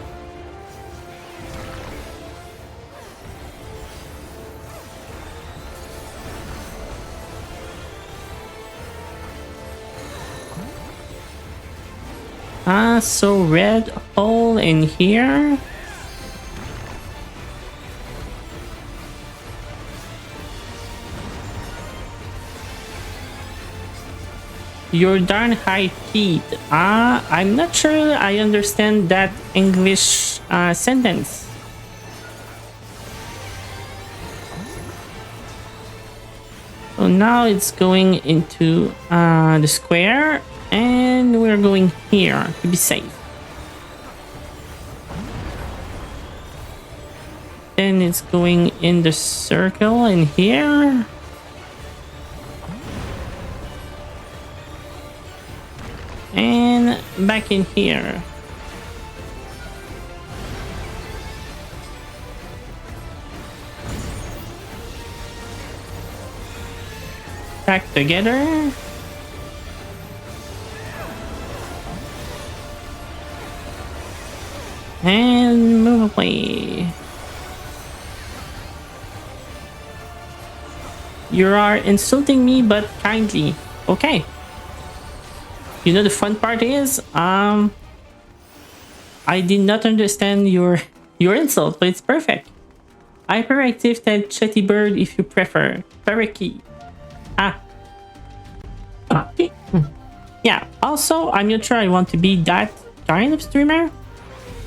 So red hole in here. Your darn high teeth. I'm not sure I understand that English sentence. So now it's going into the square, and we're going here to be safe. Then it's going in the circle in here. And back in here. back together. And move away. You are insulting me, but kindly. Okay. You know the fun part is, I did not understand your insult, but it's perfect. Hyperactive Ted Chetty Bird if you prefer. Periki. Ah. Okay. Yeah. Also, I'm not sure I want to be that kind of streamer.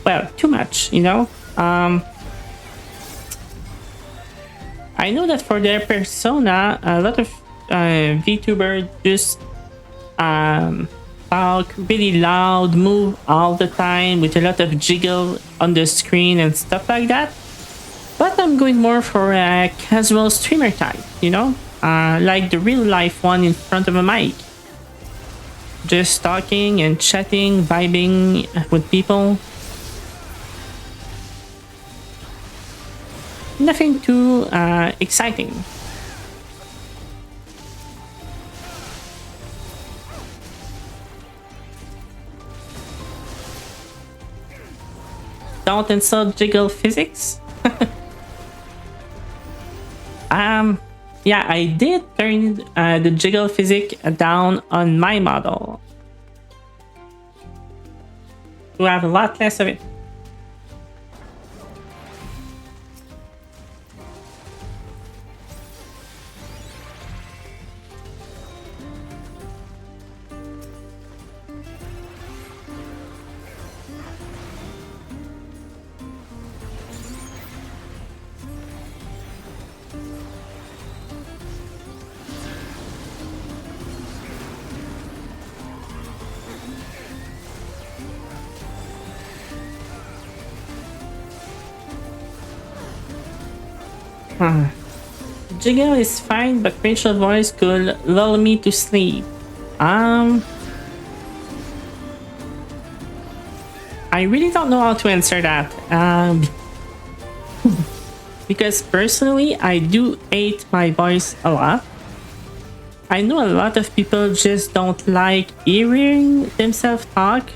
Well, too much, you know. I know that for their persona, a lot of VTubers just talk really loud, move all the time with a lot of jiggle on the screen and stuff like that. But I'm going more for a casual streamer type, you know, like the real life one in front of a mic. Just talking and chatting, vibing with people. Nothing too exciting. Don't insult jiggle physics. Yeah, I did turn the jiggle physics down on my model to have a lot less of it. Jiggle is fine, but Rachel voice could lull me to sleep. I really don't know how to answer that. Because personally, I do hate my voice a lot. I know a lot of people just don't like hearing themselves talk.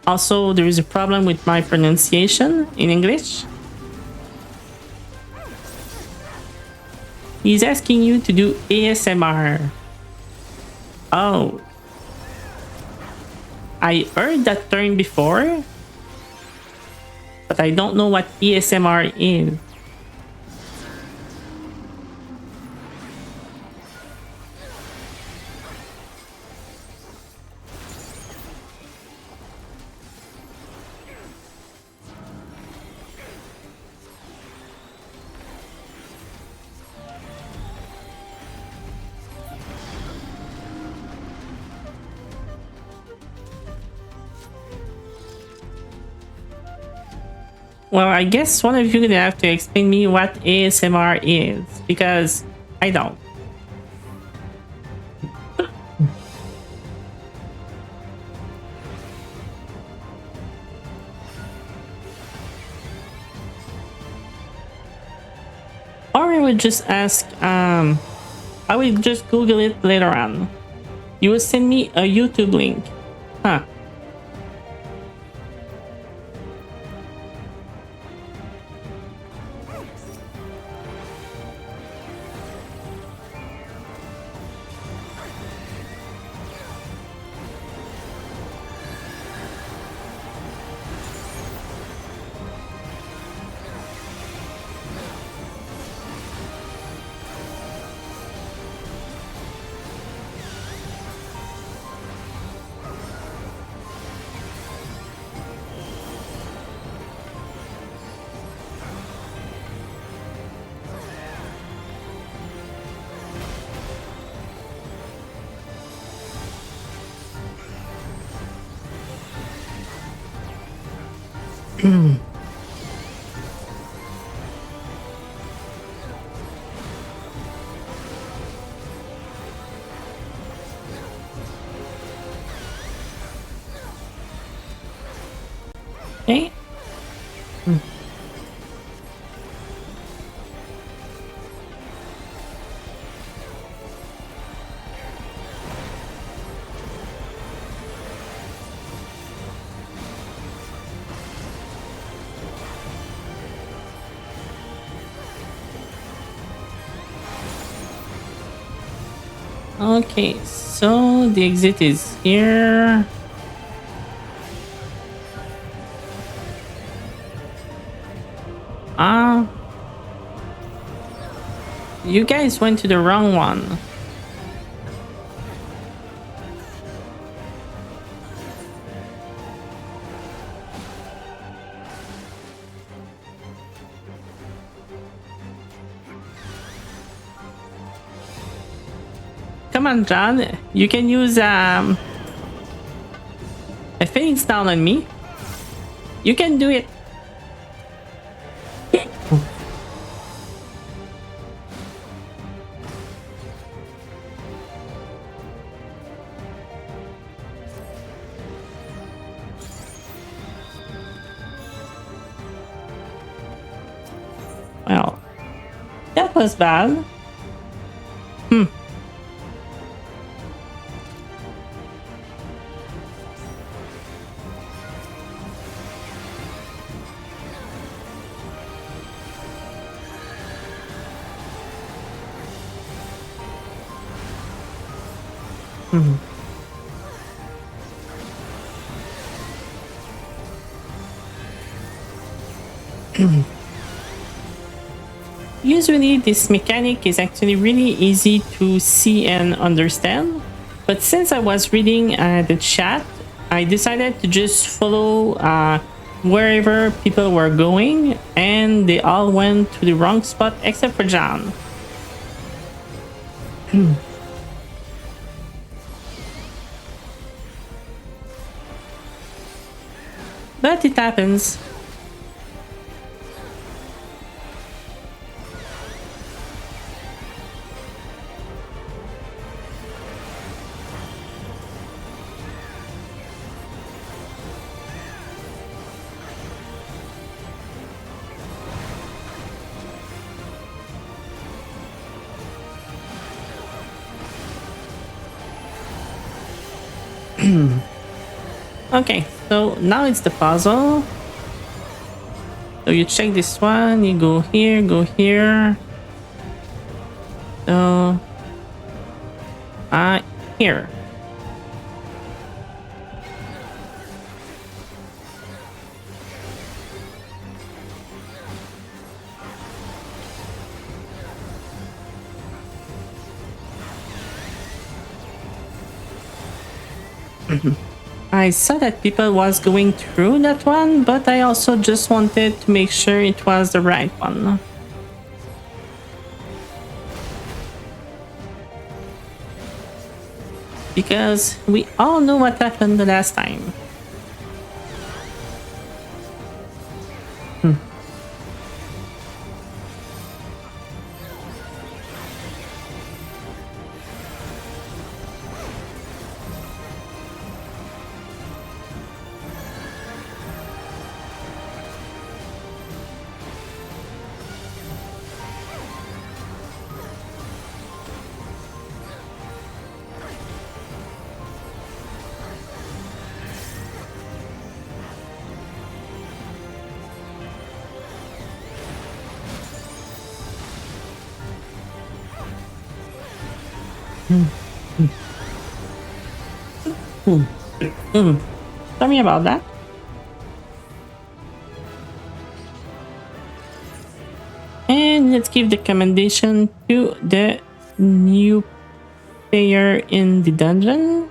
Also, there is a problem with my pronunciation in English. He's asking you to do ASMR. Oh. I heard that term before, but I don't know what ASMR is. Well, I guess one of you gonna have to explain me what ASMR is, because I don't. Or I would just ask, I will just Google it later on. You will send me a YouTube link. Huh. Okay. Okay, so the exit is here. Ah, you guys went to the wrong one. Come on, John. You can use a Phoenix down on me. You can do it. Well, that was bad. Hmm. Hmm. Usually, this mechanic is actually really easy to see and understand. But since I was reading the chat, I decided to just follow wherever people were going, and they all went to the wrong spot except for John. But it happens. Okay, so now it's the puzzle. So you check this one, you go here, go here. So, here. I saw that people was going through that one, but I also just wanted to make sure it was the right one. Because we all know what happened the last time. Hmm. Hmm. Hmm. Tell me about that. And let's give the commendation to the new player in the dungeon.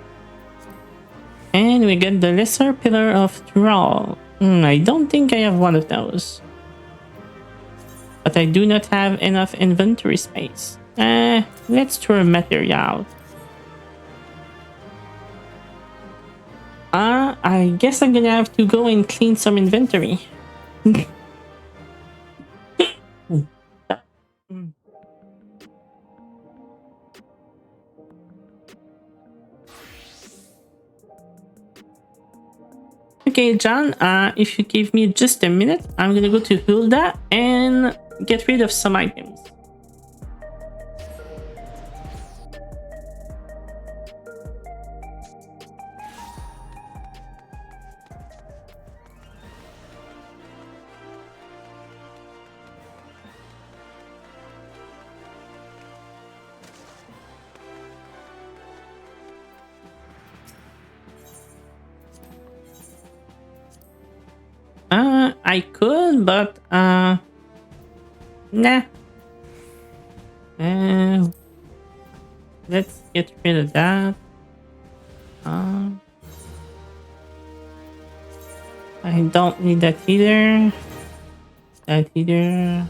And we get the lesser pillar of Thrall. I don't think I have one of those. But I do not have enough inventory space. Let's throw a material. I guess I'm gonna have to go and clean some inventory. Okay, John, if you give me just a minute, I'm gonna go to Hulda and get rid of some items. I could, but nah. Let's get rid of that. I don't need that either. That either.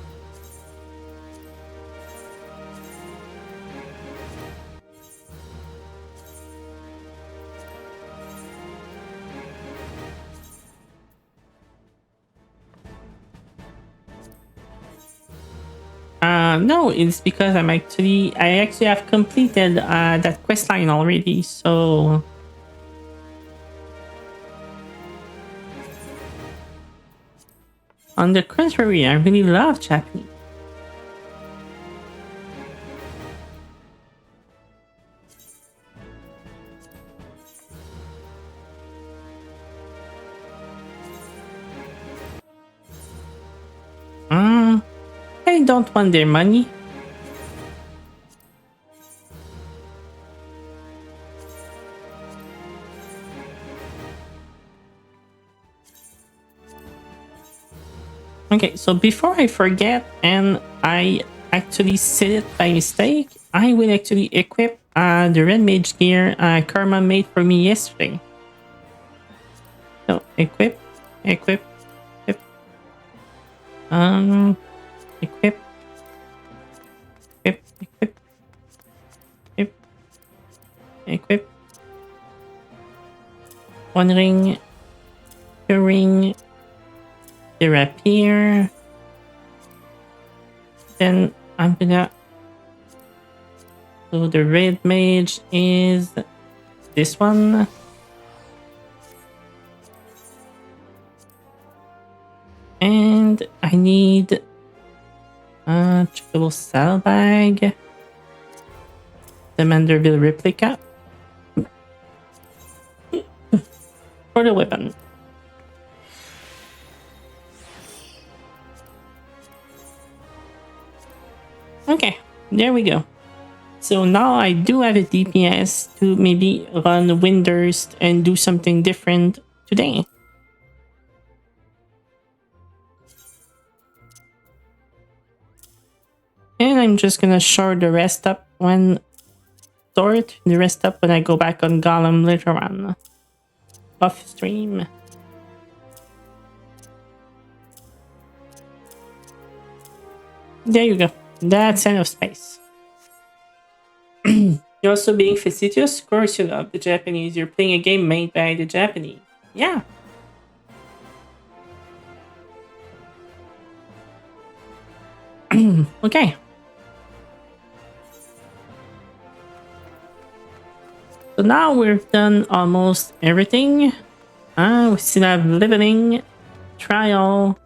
No, it's because I actually have completed that quest line already. So on the contrary, I really love Japanese. I don't want their money. Okay, so before I forget and I actually said it by mistake, I will actually equip the red mage gear Karma made for me yesterday. So equip, equip, equip, equip, equip, equip, equip, equip. One ring, two ring, disappear. Then I'm gonna. So the red mage is this one. And I need a checkable saddlebag. The Manderville replica. For the weapon. Okay, there we go. So now I do have a DPS to maybe run Windurst and do something different today. And I'm just gonna shore the rest up when I go back on Golem later on. Off stream. There you go. That's enough space. You're also being facetious? Of course you love the Japanese. You're playing a game made by the Japanese. Yeah. Okay. So now we've done almost everything. We still have leveling, trial.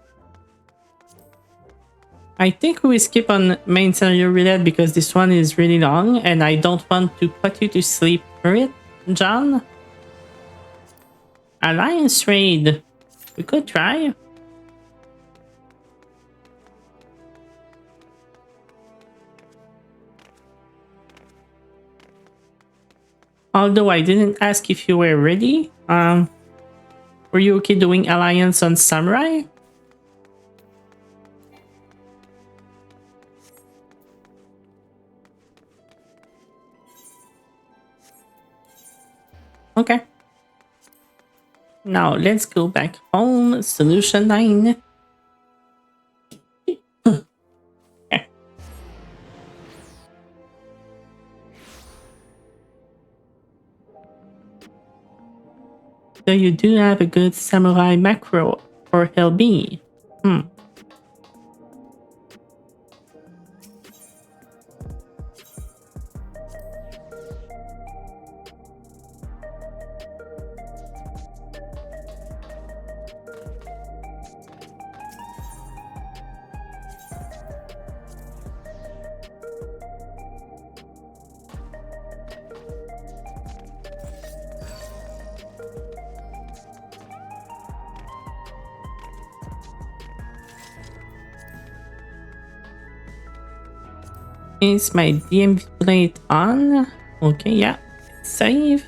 I think we skip on main scenario roulette because this one is really long and I don't want to put you to sleep for it, John. Alliance raid. We could try. Although I didn't ask if you were ready. Were you okay doing alliance on Samurai? Okay. Now let's go back home. Solution 9. Okay. So you do have a good samurai macro for LB. Is my DMV plate on? Okay, yeah. Save.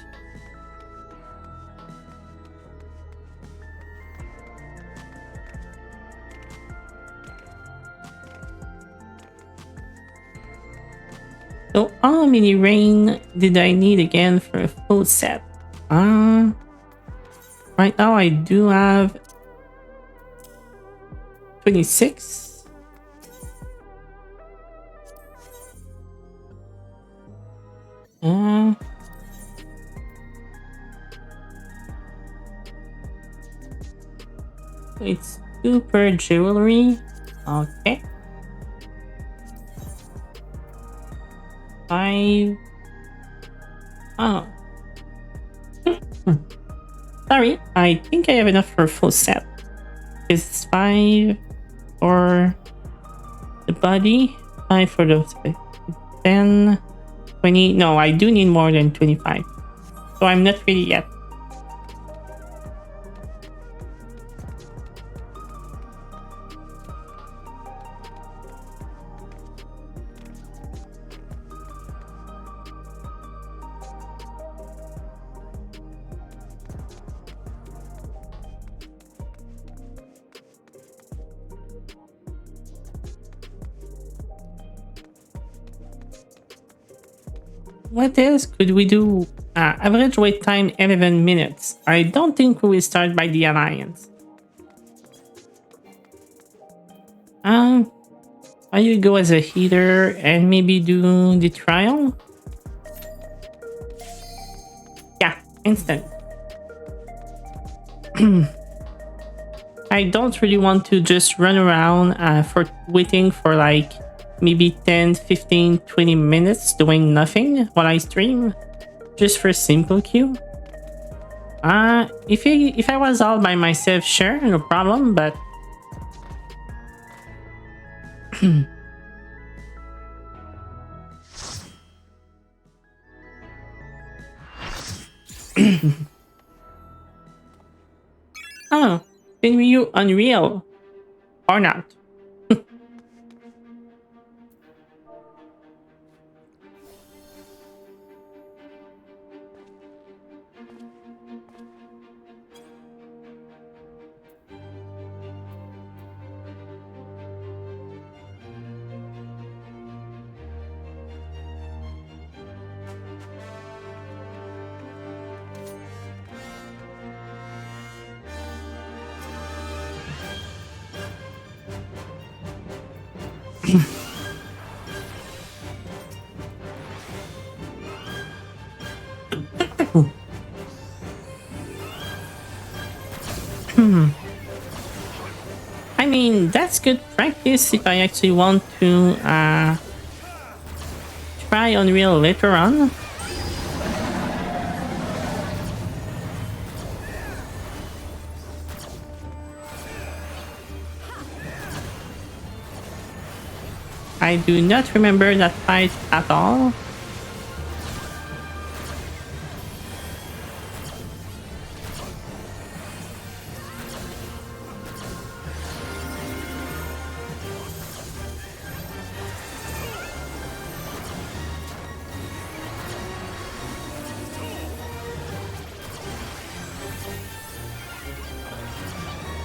So how many rain did I need again for a full set? Uh, right now I do have 26. Uh, it's super jewelry. Okay. 5. Oh. Sorry, I think I have enough for a full set. It's 5 for the body, 5 for the 10, 20. No, I do need more than 25. So I'm not ready yet. What else could we do? Average wait time 11 minutes. I don't think we will start by the alliance. I will go as a healer and maybe do the trial. Yeah, instant. I don't really want to just run around for waiting for like maybe 10, 15, 20 minutes doing nothing while I stream just for simple queue. If I was all by myself, sure, no problem, but oh, then were you Unreal or not? I mean, that's good practice if I actually want to try Unreal later on. I do not remember that fight at all.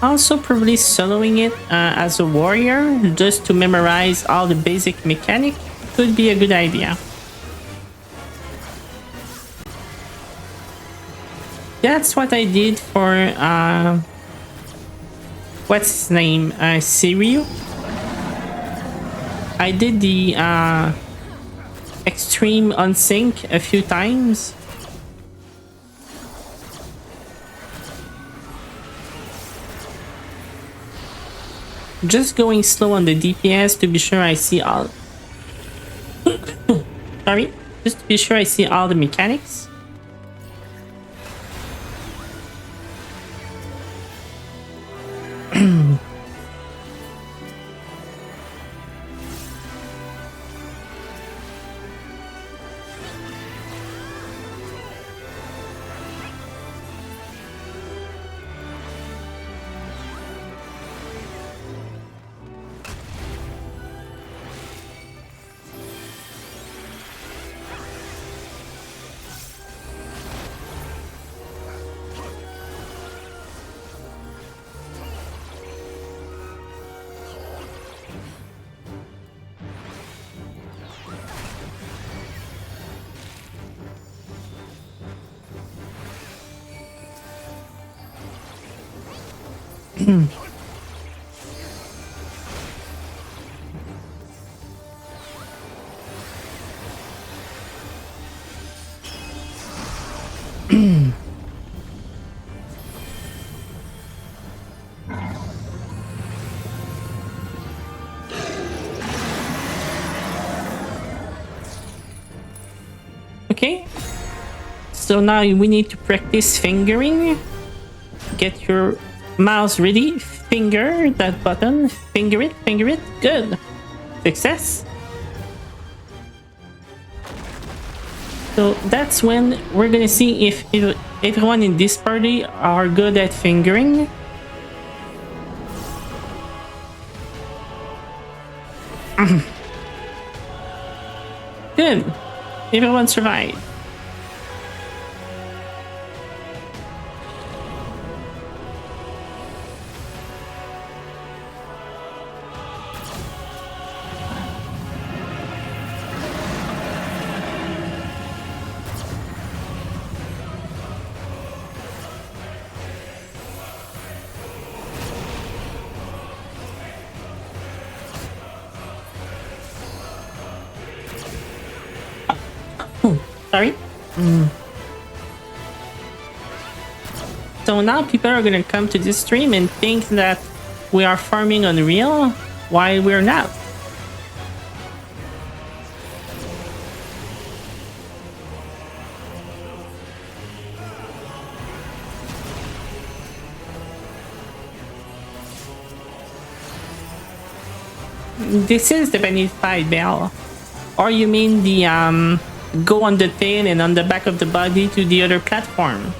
Also, probably soloing it as a warrior just to memorize all the basic mechanic could be a good idea. That's what I did for what's his name, Siryu. I did the extreme unsync a few times. Just going slow on the DPS to be sure I see all. Sorry, just to be sure I see all the mechanics. Okay. So now we need to practice fingering. Get your mouse ready. Finger that button. Finger it. Finger it. Good. Success. So that's when we're gonna see if everyone in this party are good at fingering. Good. Everyone survived. Sorry. So now people are gonna come to this stream and think that we are farming Unreal while we're not. This is the Benefied Bell. Or you mean the go on the tail and on the back of the body to the other platform?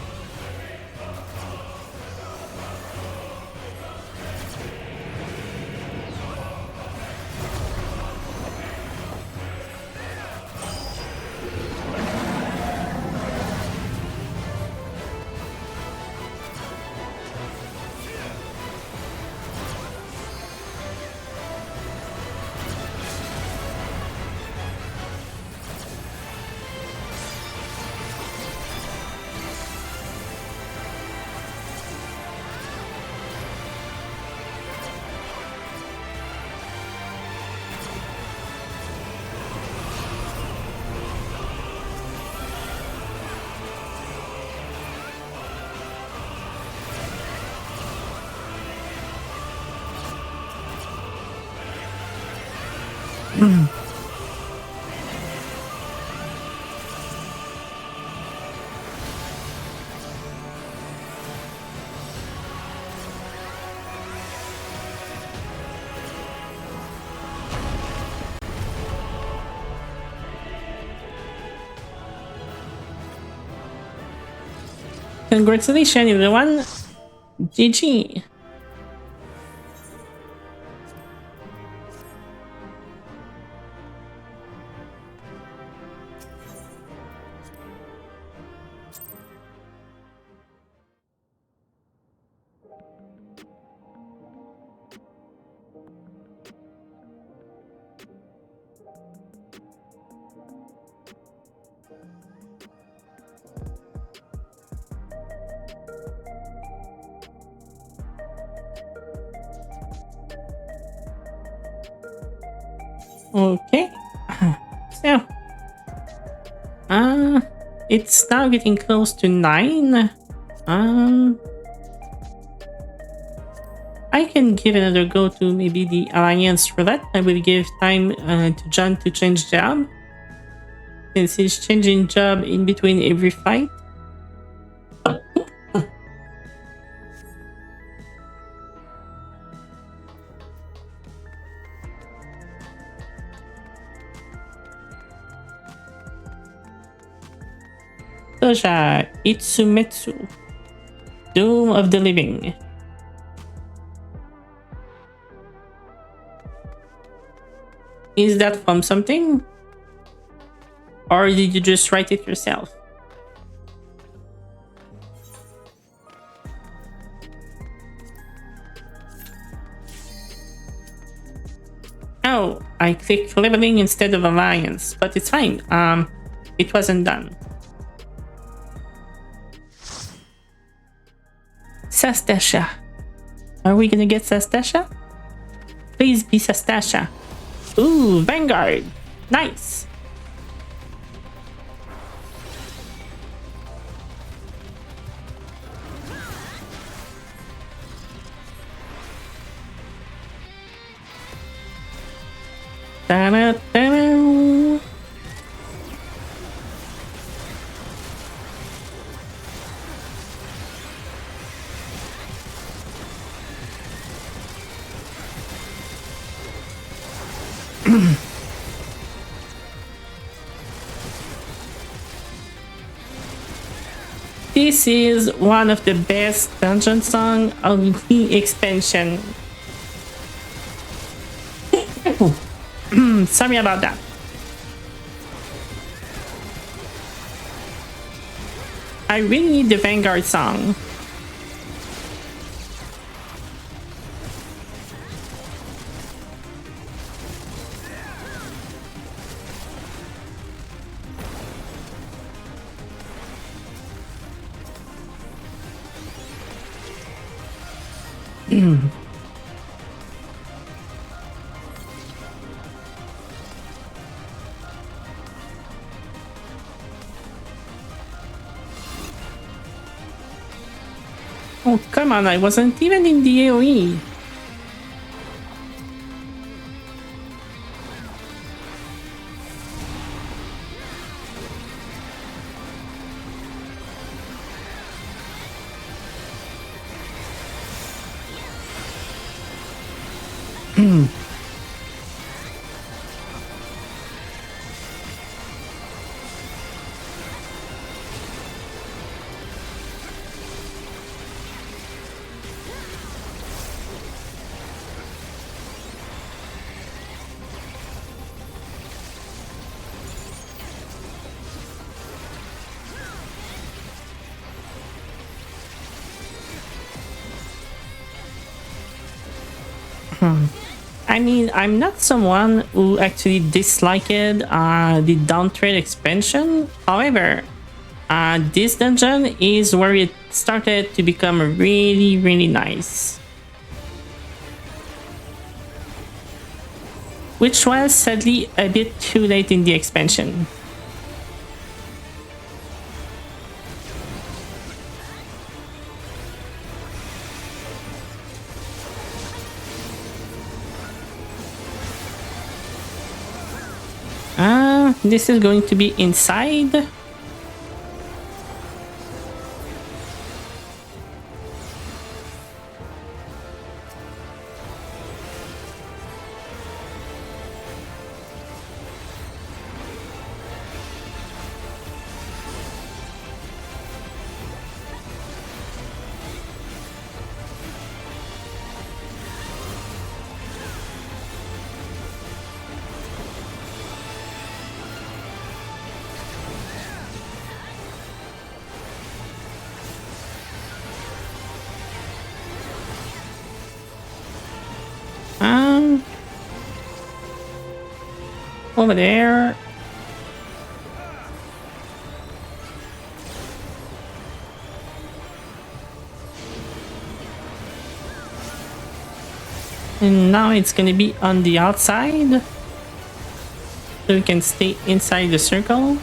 Congratulations, everyone. GG. Okay. So, it's now getting close to 9. I can give another go to maybe the Alliance Roulette. I will give time to John to change job, since he's changing job in between every fight. Toja Itsumetsu, Doom of the Living. Is that from something? Or did you just write it yourself? Oh, I clicked leveling instead of alliance, but it's fine. It wasn't done. Sastasha. Are we gonna get Sastasha? Please be Sastasha. Ooh, Vanguard. Nice. Ta-da-ta-da. This is one of the best dungeon song of the expansion. Sorry about that. I really need the Vanguard song. Oh, come on, I wasn't even in the AoE. I mean, I'm not someone who actually disliked the down trade expansion. However, this dungeon is where it started to become really, really nice. Which was sadly a bit too late in the expansion. This is going to be inside. Over there. And now it's gonna be on the outside. So we can stay inside the circle.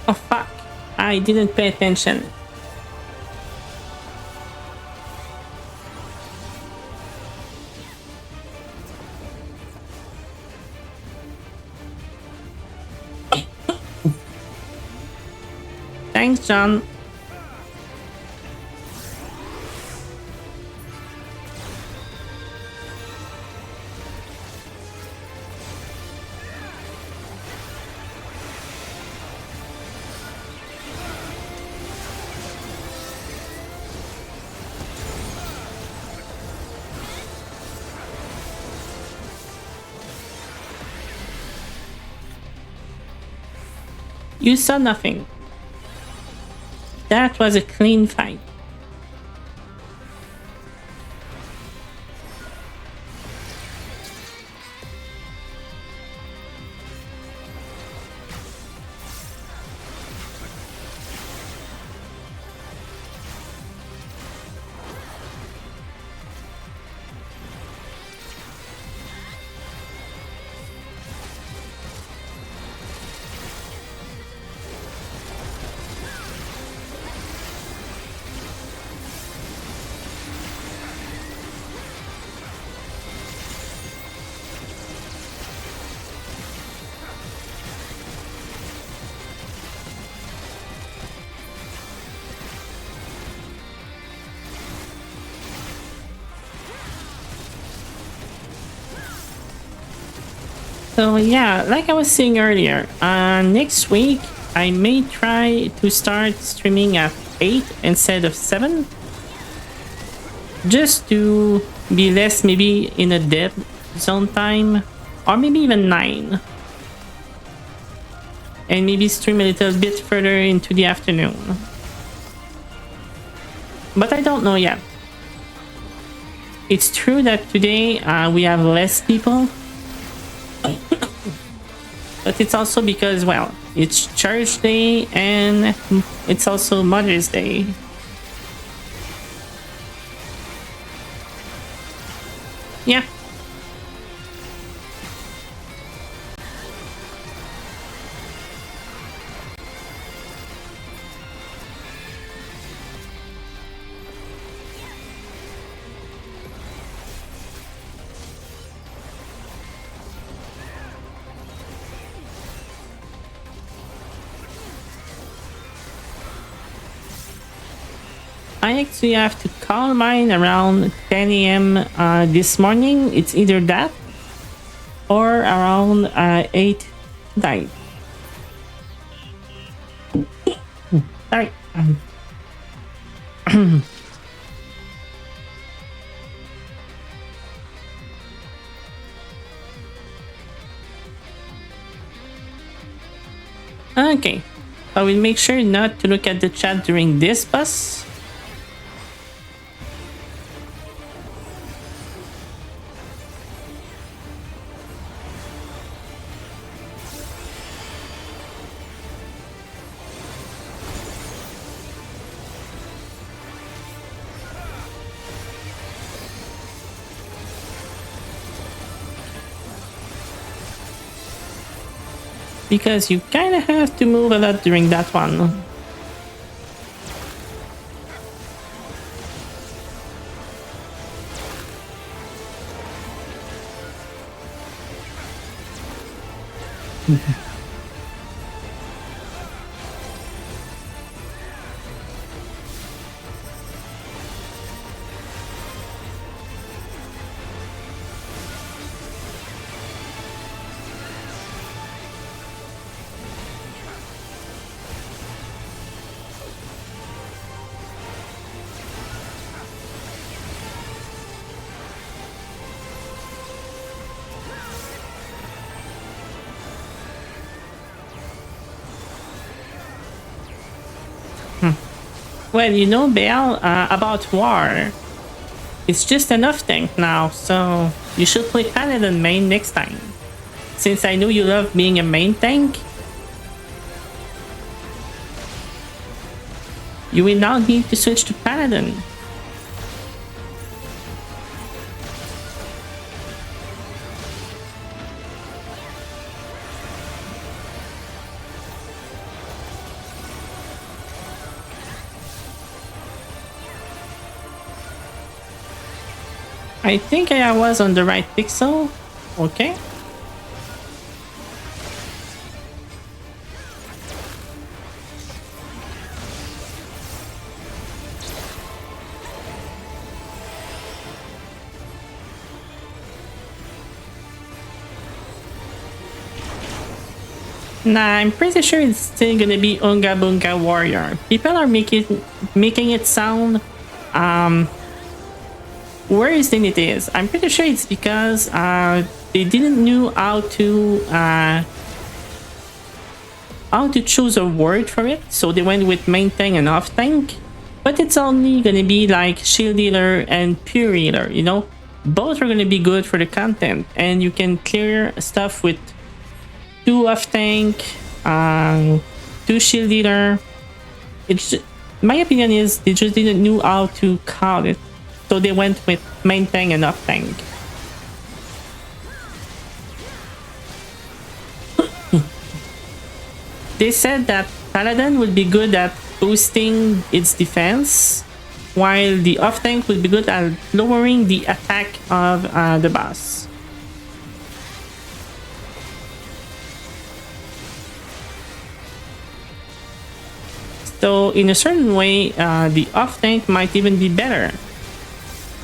Oh fuck, I didn't pay attention. Thanks, John. You saw nothing. that was a clean fight. So yeah, like I was saying earlier, next week I may try to start streaming at 8 instead of 7. Just to be less maybe in a dead zone time. Or maybe even 9. And maybe stream a little bit further into the afternoon. But I don't know yet. It's true that today we have less people. But it's also because, well, it's Church Day and it's also Mother's Day. Yeah. I actually have to call mine around 10 a.m. This morning. It's either that or around 8 9. Sorry. Okay. I will make sure not to look at the chat during this bus. Because you kind of have to move a lot during that one. Well, you know, Belle, about war. It's just enough tank now, so you should play Paladin main next time. Since I know you love being a main tank, you will now need to switch to Paladin. I think I was on the right pixel. Okay. Nah, I'm pretty sure it's still gonna be Unga Bunga Warrior. People are making it sound worse than it is. I'm pretty sure it's because they didn't know how how to choose a word for it, so they went with main tank and off tank. But it's only gonna be like shield healer and pure healer, you know? Both are gonna be good for the content, and you can clear stuff with 2 off tank, 2 shield healer. It's my opinion is they just didn't know how to call it, so they went with main tank and off tank. They said that Paladin would be good at boosting its defense, while the off tank would be good at lowering the attack of the boss. So in a certain way, the off tank might even be better,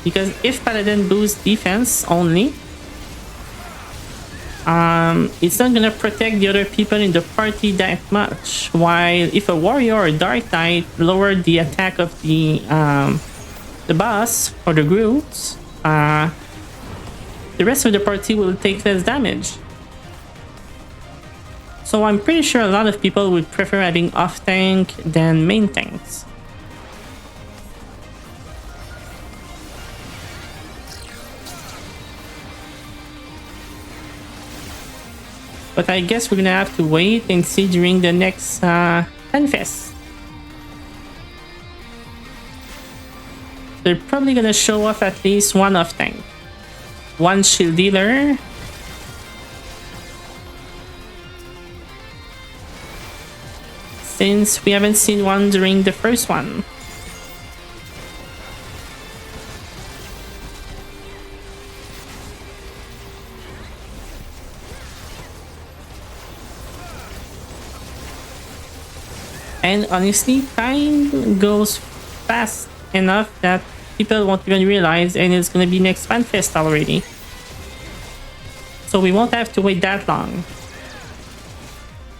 because if Paladin boosts defense only, it's not gonna protect the other people in the party that much. While if a warrior or dark knight lower the attack of the boss or the groups, the rest of the party will take less damage. So I'm pretty sure a lot of people would prefer having off tank than main tanks. But I guess we're gonna have to wait and see during the next FanFest. They're probably gonna show off at least one off tank, one shield dealer, since we haven't seen one during the first one. And honestly, time goes fast enough that people won't even realize, and it's gonna be next FanFest already. So we won't have to wait that long.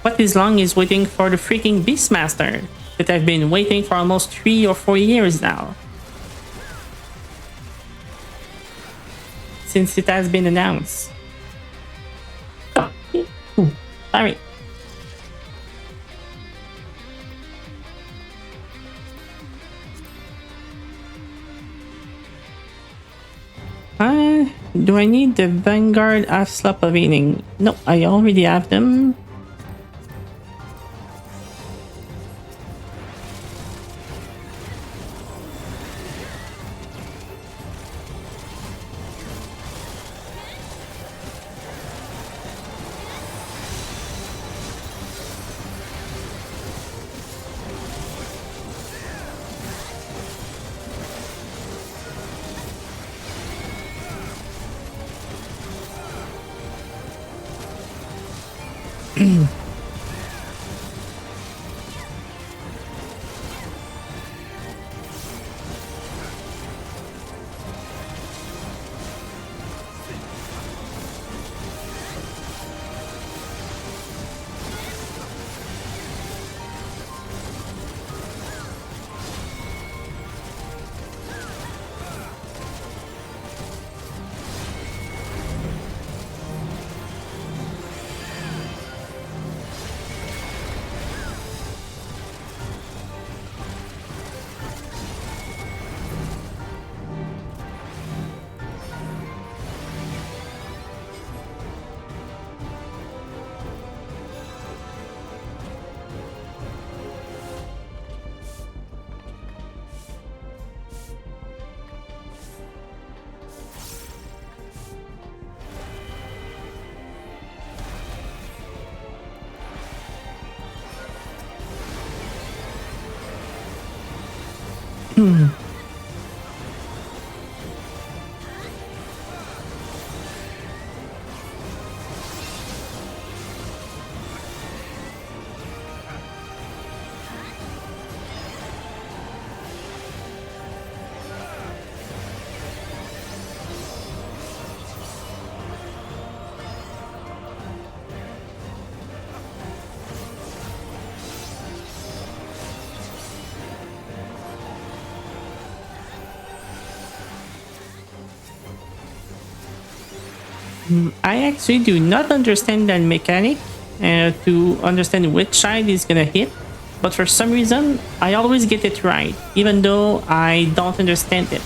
What is long is waiting for the freaking Beastmaster that I've been waiting for almost 3 or 4 years now, since it has been announced. Sorry. Do I need the Vanguard half slap of healing? No, I already have them. I actually do not understand that mechanic, to understand which side is gonna hit. But for some reason, I always get it right, even though I don't understand it.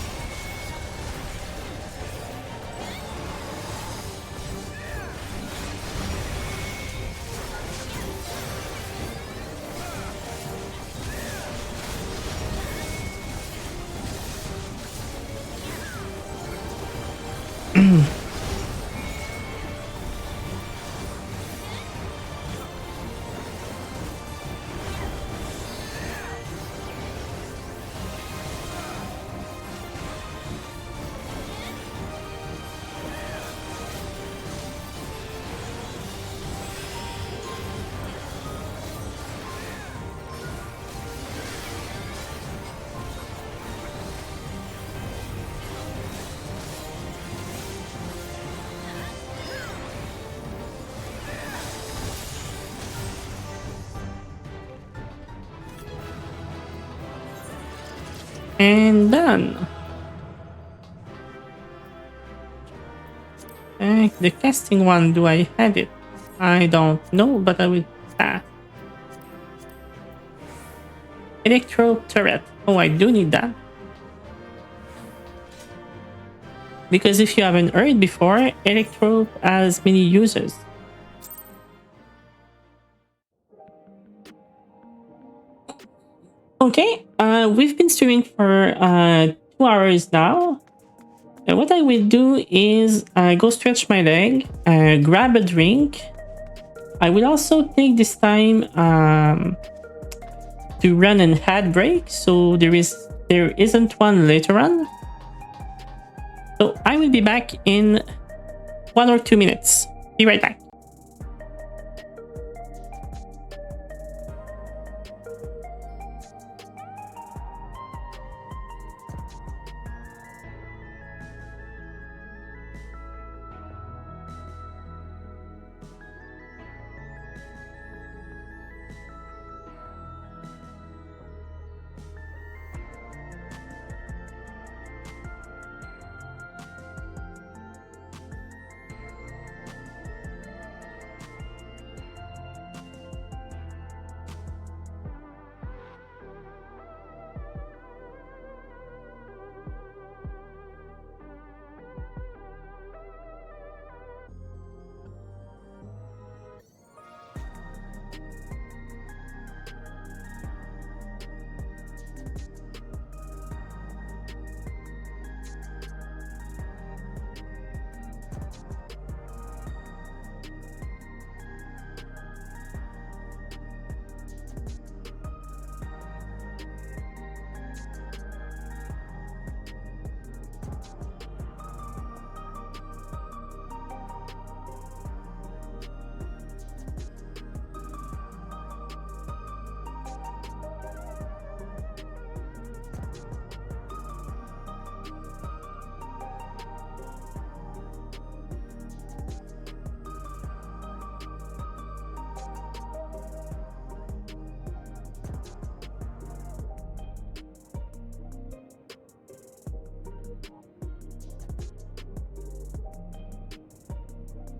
And done. The casting one, do I have it? I don't know, but I will pass. Electro turret. Oh, I do need that. Because if you haven't heard before, Electro has many users. Okay, we've been streaming for 2 hours now. What I will do is go stretch my leg, grab a drink. I will also take this time to run an ad break, so there isn't one later on. So I will be back in 1 or 2 minutes. Be right back.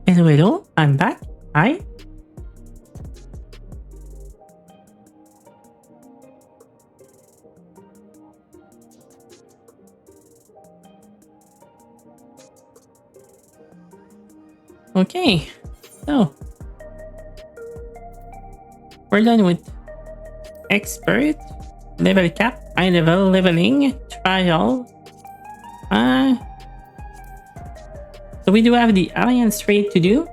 Hello, hello, I'm back. Hi. Okay, so we're done with expert, level cap, high level, leveling, trial. So we do have the alliance trade to do.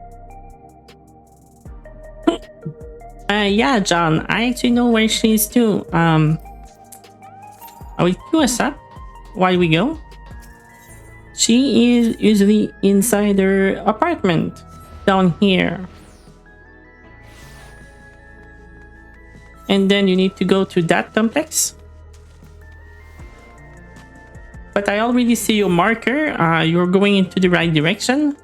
Yeah, John, I actually know where she is too. I will queue us up while we go. She is usually inside her apartment down here. And then you need to go to that complex. But I already see your marker. You're going into the right direction.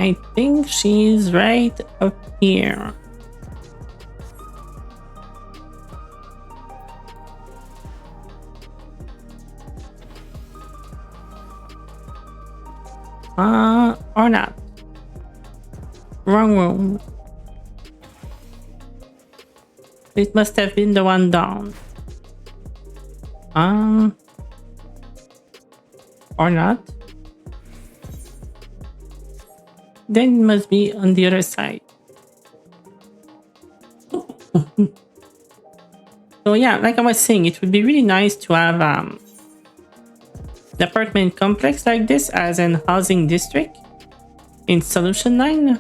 I think she's right up here. Or not. Wrong room. It must have been the one down. Or not. Then it must be on the other side. So yeah, like I was saying, it would be really nice to have an apartment complex like this as an housing district in Solution 9.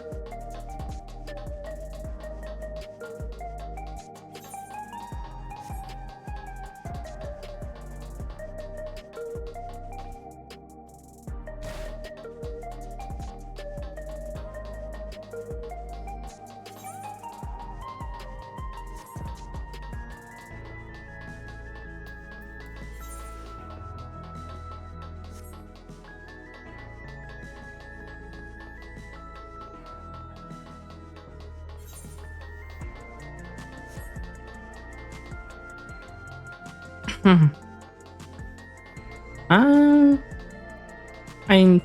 I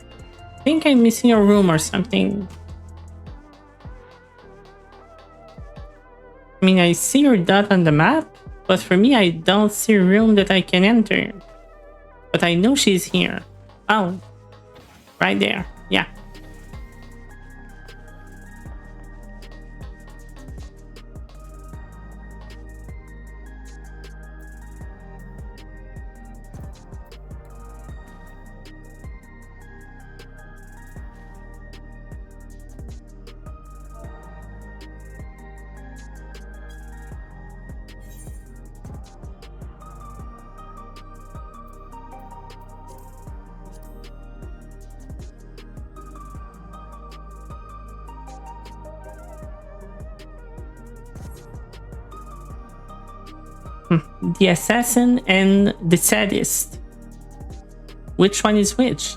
think I'm missing a room or something. I mean, I see your dot on the map, but for me, I don't see a room that I can enter. But I know she's here. Oh, right there. Yeah. The assassin and the sadist. Which one is which?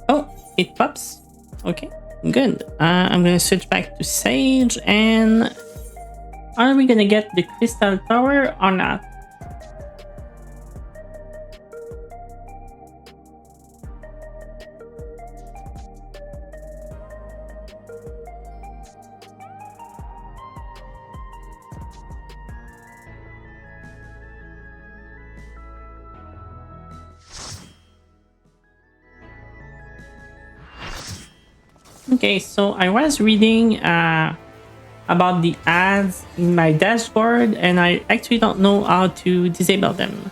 Oh, it pops. Okay, good. I'm gonna switch back to Sage, and are we gonna get the Crystal Tower or not? Okay, so I was reading about the ads in my dashboard, and I actually don't know how to disable them.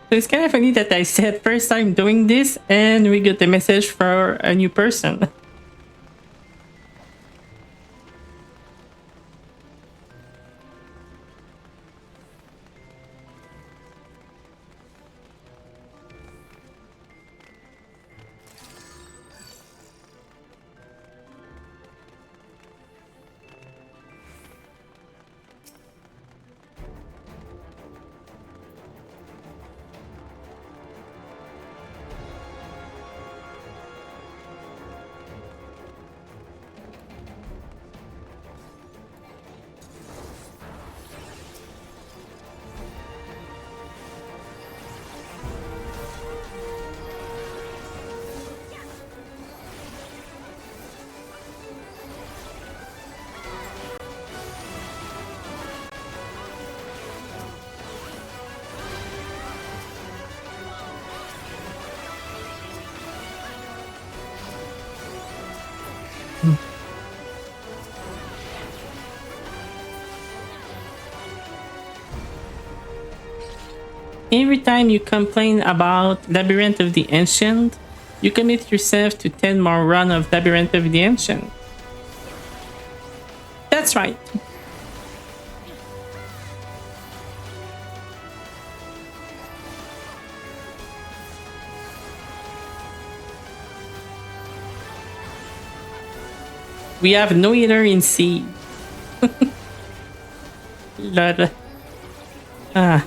So it's kind of funny that I said first time doing this and we get the message for a new person. Every time you complain about Labyrinth of the Ancient, you commit yourself to 10 more run of Labyrinth of the Ancient. That's right. We have no healer in C. Lol. Ah.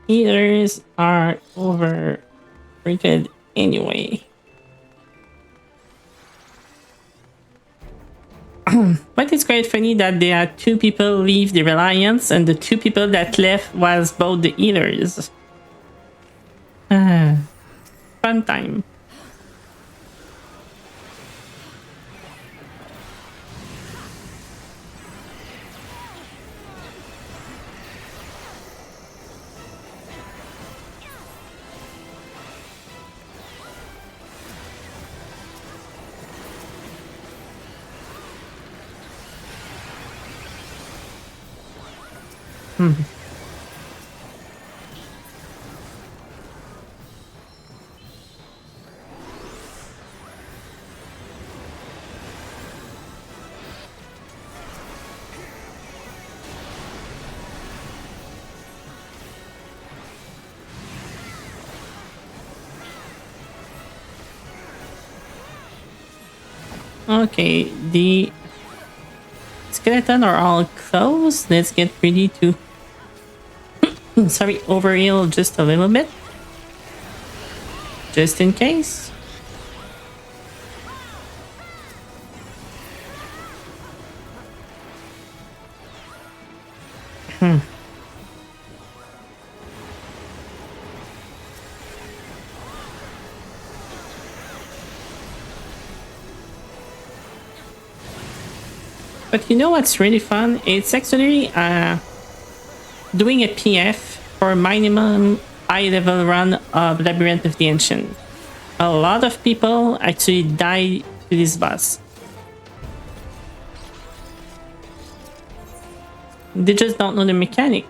Healers are overrated anyway. But it's quite funny that there are two people leave the Reliance, and the two people that left was both the healers. Fun time. Okay, the skeleton are all closed. Let's get ready to sorry, overheal just a little bit. Just in case. But you know what's really fun? It's actually doing a PF for minimum high level run of Labyrinth of the Ancient. A lot of people actually die to this boss. They just don't know the mechanic.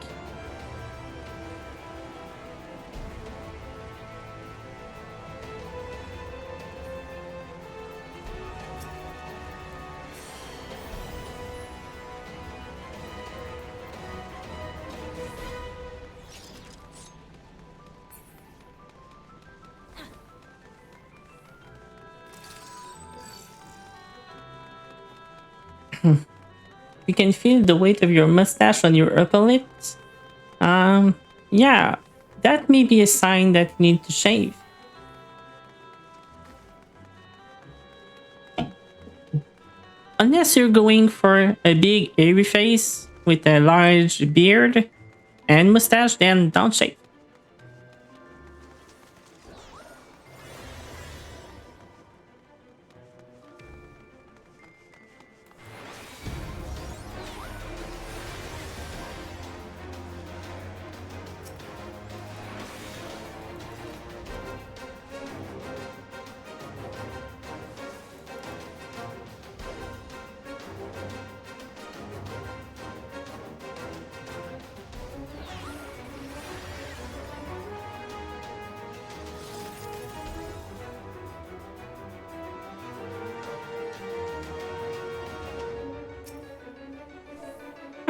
You can feel the weight of your mustache on your upper lips. Yeah, that may be a sign that you need to shave. Unless you're going for a big airy face with a large beard and mustache, then don't shave.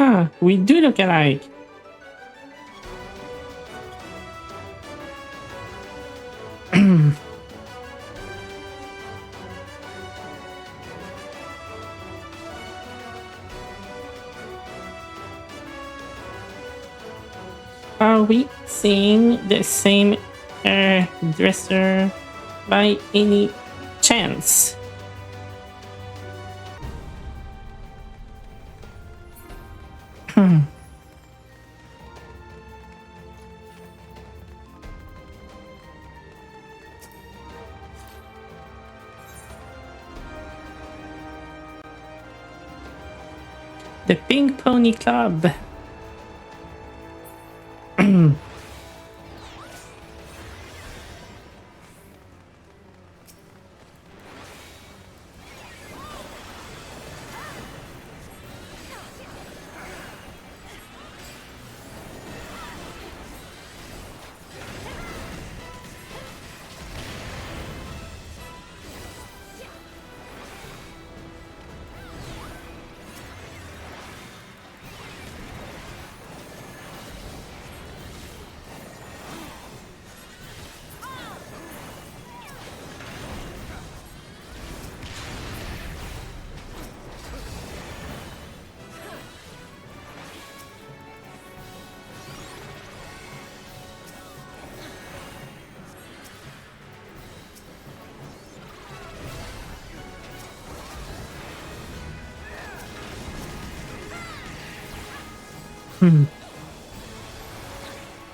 Ah, we do look alike. Are we seeing the same dresser by any chance? The Pink Pony Club.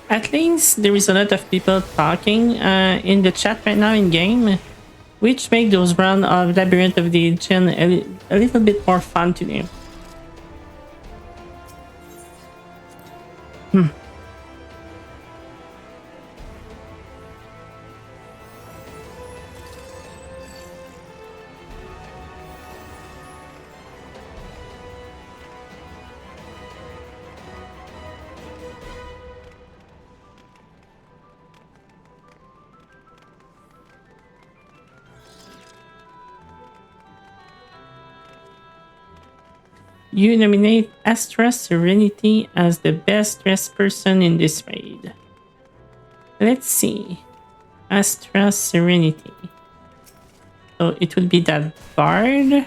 At least there is a lot of people talking in the chat right now in game, which make those run of Labyrinth of the Ancient a little bit more fun to do. You nominate Astra Serenity as the best dressed person in this raid. Let's see. Astra Serenity. So it would be that bard.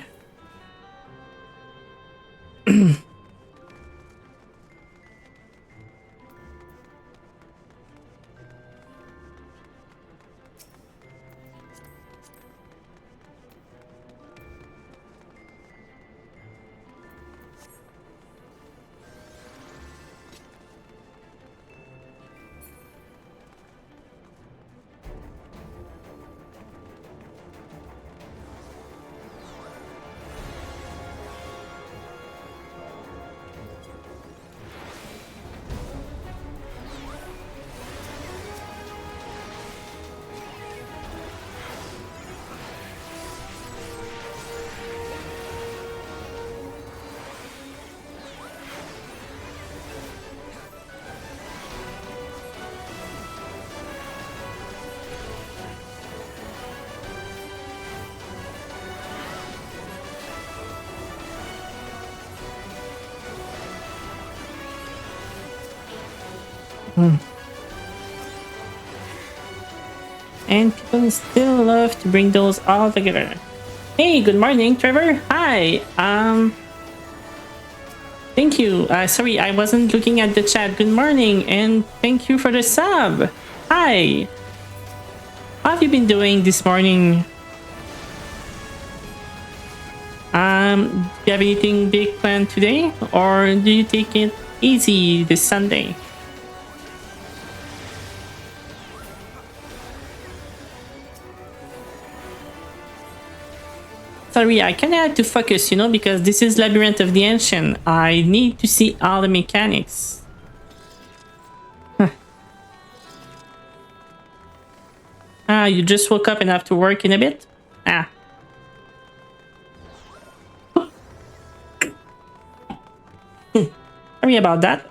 And people still love to bring those all together. Hey, good morning, Trevor. Hi. Thank you. Sorry, I wasn't looking at the chat. Good morning, and thank you for the sub. Hi. How have you been doing this morning? Do you have anything big planned today, or do you take it easy this Sunday? Sorry, I kinda had to focus, because this is Labyrinth of the Ancient. I need to see all the mechanics. You just woke up and have to work in a bit? Sorry about that.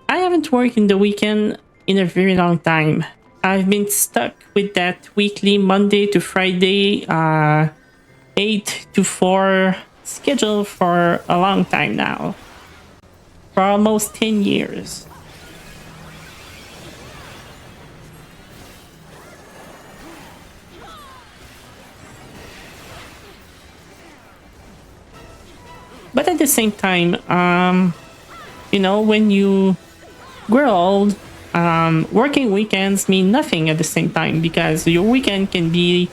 I haven't worked in the weekend in a very long time. I've been stuck with that weekly Monday to Friday 8 to 4 schedule for a long time now. For almost 10 years. But at the same time, You know, when you grow old, working weekends mean nothing at the same time because your weekend can be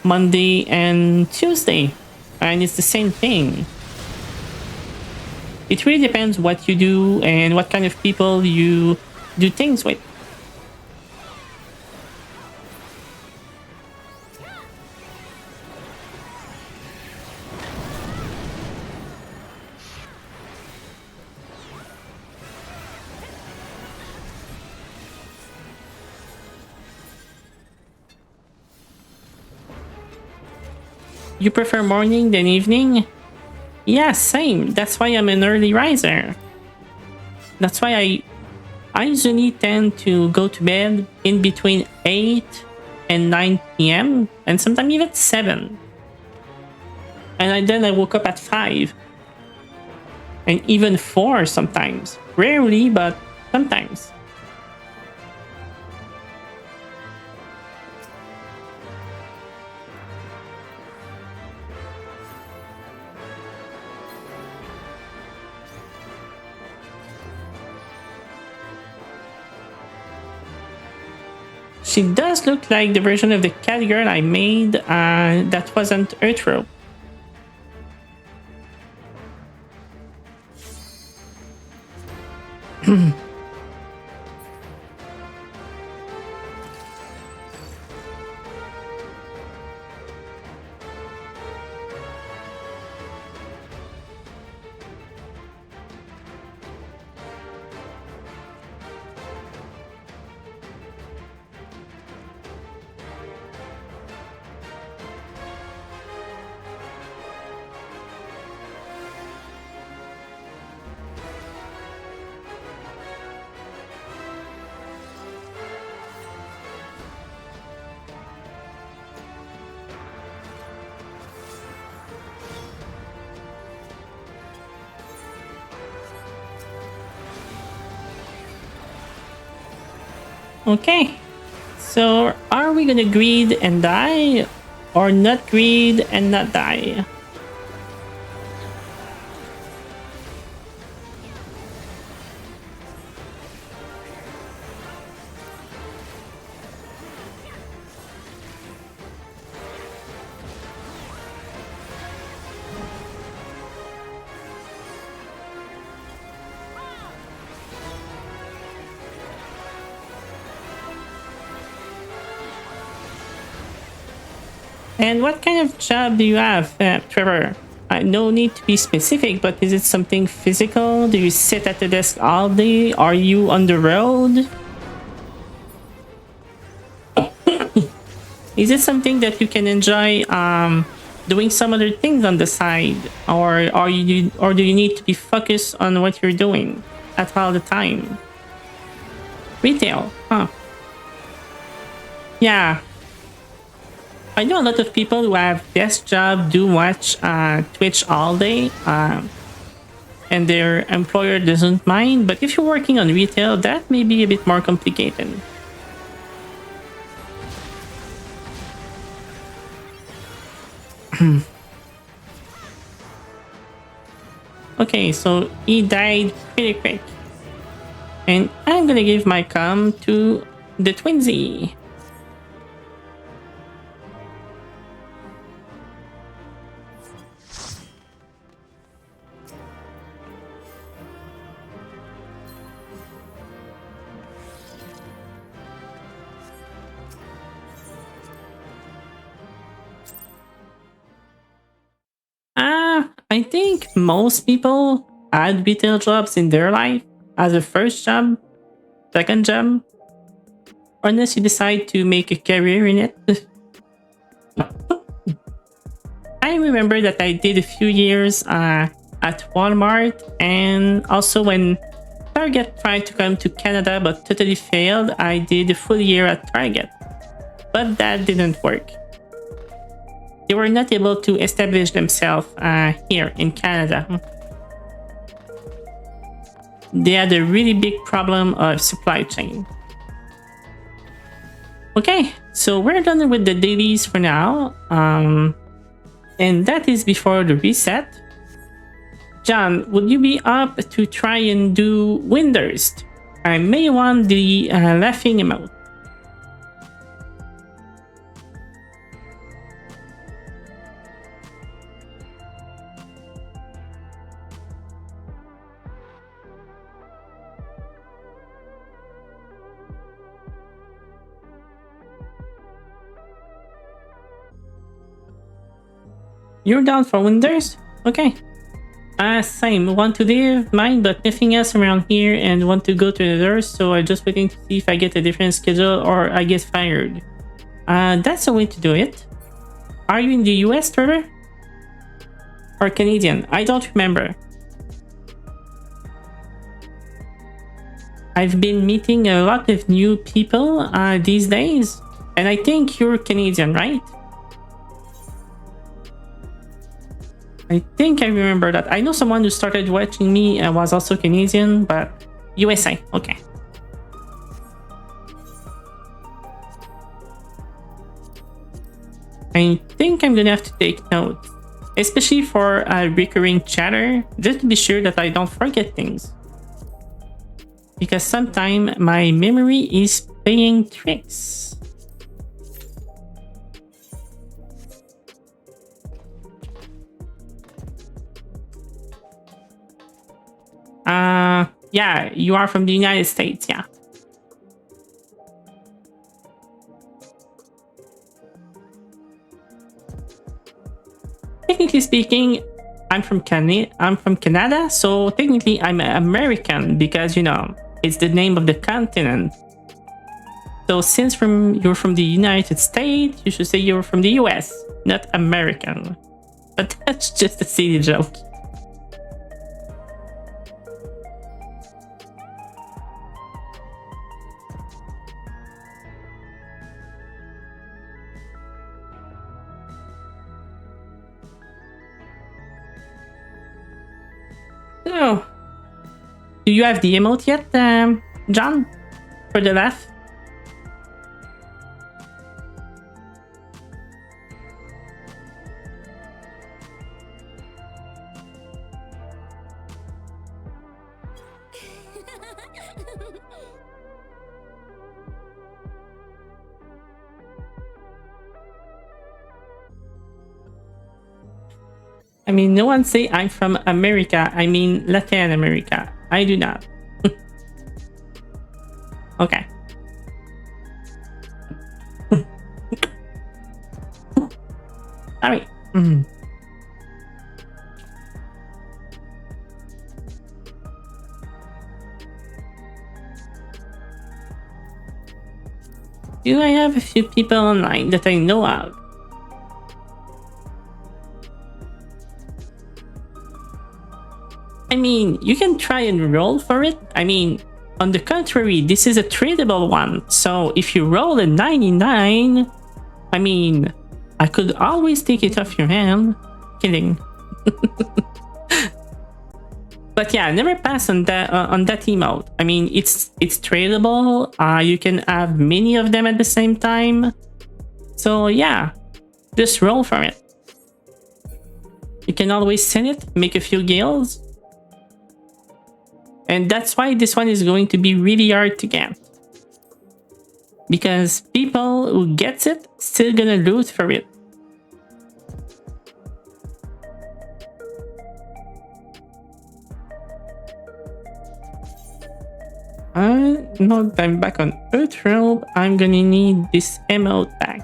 Monday and Tuesday, and it's the same thing. It really depends what you do and what kind of people you do things with. You prefer morning than evening? Yeah, same. That's why I'm an early riser. That's why I usually tend to go to bed in between 8 and 9 p.m. and sometimes even 7. And then I woke up at 5 and even 4 sometimes. Rarely, but sometimes. She does look like the version of the cat girl I made that wasn't Earthrow. Okay, so are we gonna greed and die, or not greed and not die? And what kind of job do you have, Trevor? No need to be specific, but is it something physical? Do you sit at the desk all day? Are you on the road? Is it something that you can enjoy doing some other things on the side, or do you need to be focused on what you're doing at all the time? Retail, huh? Yeah, I know a lot of people who have desk job do watch Twitch all day, and their employer doesn't mind. But if you're working on retail, that may be a bit more complicated. Okay, so he died pretty quick. And I'm gonna give my com to the twinsy. I think most people add retail jobs in their life as a first job, second job, unless you decide to make a career in it. I remember that I did a few years at Walmart, and also when Target tried to come to Canada but totally failed, I did a full year at Target. But that didn't work. They were not able to establish themselves here in Canada. They had a really big problem of supply chain. Okay, so we're done with the dailies for now. And that is before the reset. John, would you be up to try and do Windurst? I may want the laughing emote. You're down for Windurst? Okay. Same. Want to leave mine, but nothing else around here, and want to go to the doors, so I'm just waiting to see if I get a different schedule or I get fired. That's a way to do it. Are you in the US, Trevor? Or Canadian? I don't remember. I've been meeting a lot of new people these days, and I think you're Canadian, right? I think I remember that. I know someone who started watching me was also Canadian, but USA. Okay. I think I'm gonna have to take notes, especially for recurring chatter, just to be sure that I don't forget things. Because sometimes my memory is playing tricks. Yeah, you are from the United States, yeah. Technically speaking, I'm from Canada, so technically I'm American because it's the name of the continent. So since you're from the United States, you should say you're from the US, not American. But that's just a silly joke. So, do you have the emote yet, John? For the laugh? I mean, no one say I'm from America. I mean Latin America. I do not. Okay. Sorry. Do I have a few people online that I know of? I mean, you can try and roll for it. I mean, on the contrary, this is a tradable one. So if you roll a 99, I mean, I could always take it off your hand. Kidding. But yeah, never pass on that emote. I mean, it's tradable. You can have many of them at the same time. So yeah, just roll for it. You can always send it, make a few gills. And that's why this one is going to be really hard to get. Because people who gets it still gonna loot for it. Now that I'm back on Earthrealm, I'm gonna need this emote back.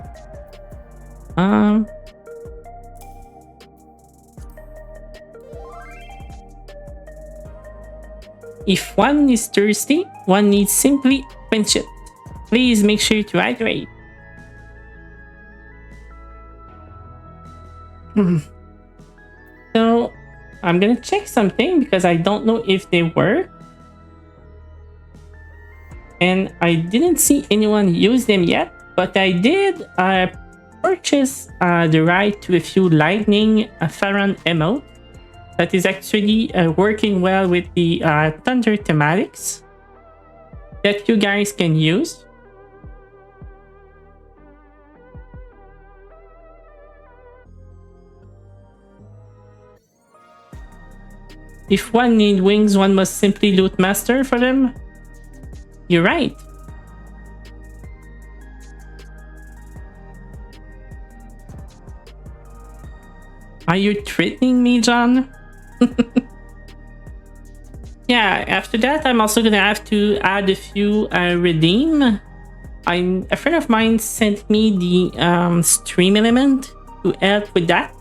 If one is thirsty, one needs simply quench it. Please make sure to hydrate. So, I'm gonna check something because I don't know if they work. And I didn't see anyone use them yet, but I did purchase the right to a few lightning Farron emote that is actually working well with the thunder thematics that you guys can use. If one need wings, one must simply loot master for them. You're right. Are you threatening me, John? Yeah, after that, I'm also gonna have to add a few redeem. A friend of mine sent me the stream element to help with that.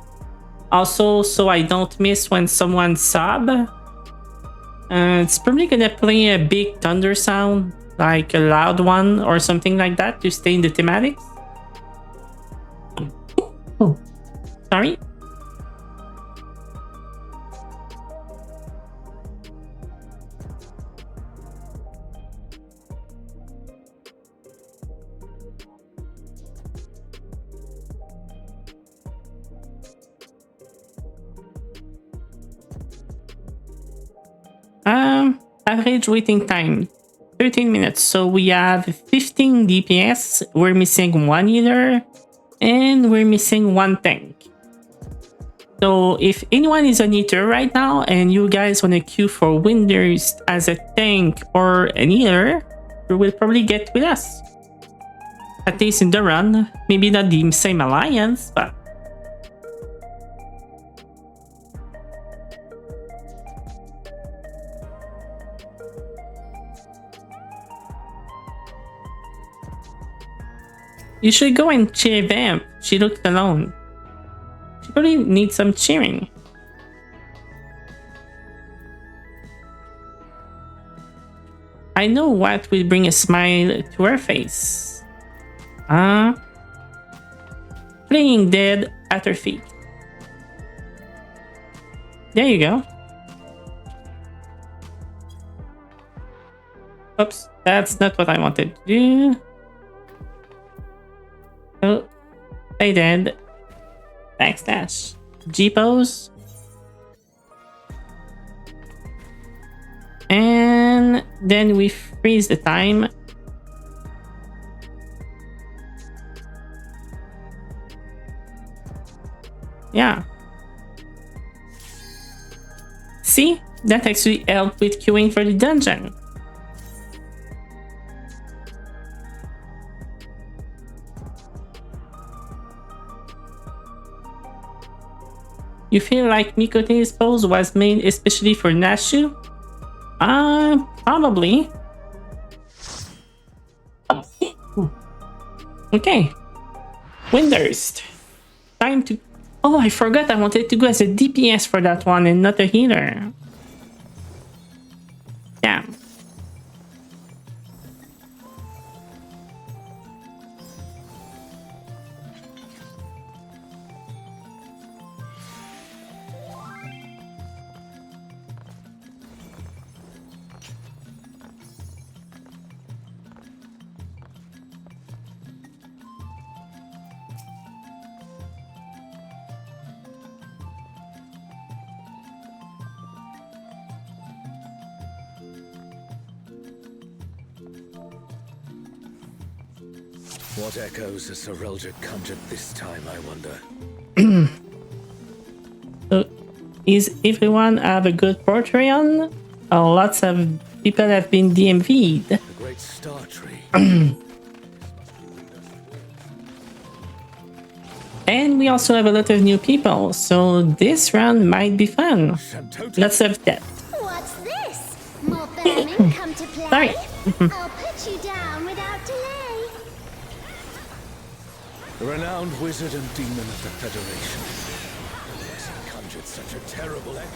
Also, so I don't miss when someone sub. It's probably gonna play a big thunder sound, like a loud one or something like that to stay in the thematics. Oh, sorry. Average waiting time 13 minutes. So we have 15 DPS. We're missing one healer and we're missing one tank. So if anyone is on eater right now and you guys want to queue for Winders as a tank or an healer, you will probably get with us. At least in the run. Maybe not the same alliance, but you should go and cheer Vamp. She looked alone. She probably needs some cheering. I know what will bring a smile to her face. Playing dead at her feet. There you go. Oops, that's not what I wanted to do. Oh, I did. Backslash. G-pose. And then we freeze the time. Yeah. See? That actually helped with queuing for the dungeon. You feel like Mikote's pose was made especially for Nashu? Probably. Okay. Windurst. Time to... Oh, I forgot I wanted to go as a DPS for that one and not a healer. Damn. What echoes has Sir Eldred conjured this time, I wonder? So, is everyone have a good Patreon? Lots of people have been DMV'd. The great star tree. And we also have a lot of new people, so this round might be fun. Lots of that. What's this? More vermin come to play? Sorry. I'll put you down without delay. The renowned wizard and demon of the Federation. Has he conjured such a terrible echo?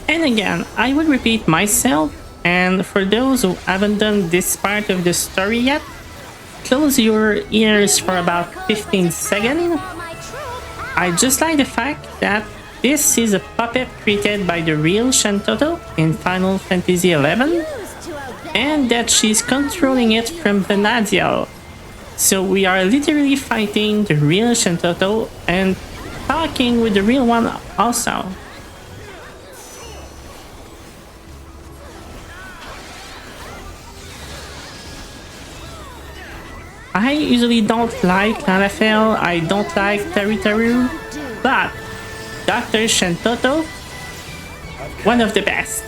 And again, I will repeat myself, and for those who haven't done this part of the story yet, close your ears for about 15 seconds. I just like the fact that this is a puppet created by the real Shantoto in Final Fantasy XI, and that she's controlling it from Vanadiel. So we are literally fighting the real Shantoto and talking with the real one also. I usually don't like Lalafell, I don't like Taritaru, but Dr. Shantoto, one of the best.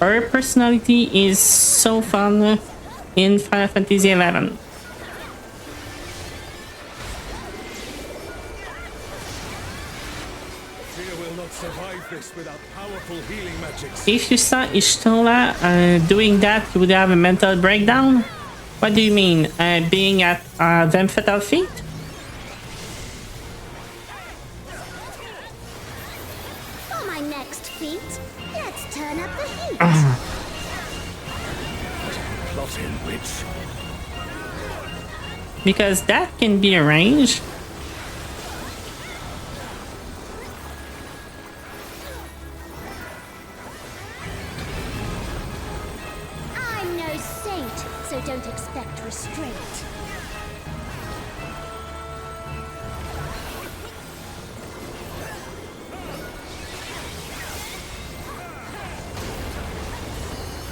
Her personality is so fun in Final Fantasy XI. Survive this without powerful healing magics. If you saw Ishtola doing that, you would have a mental breakdown? What do you mean? Being at them fatal feet? For my next feat, let's turn up the heat. Plotting witch. Because that can be arranged. I'm no saint, so don't expect restraint.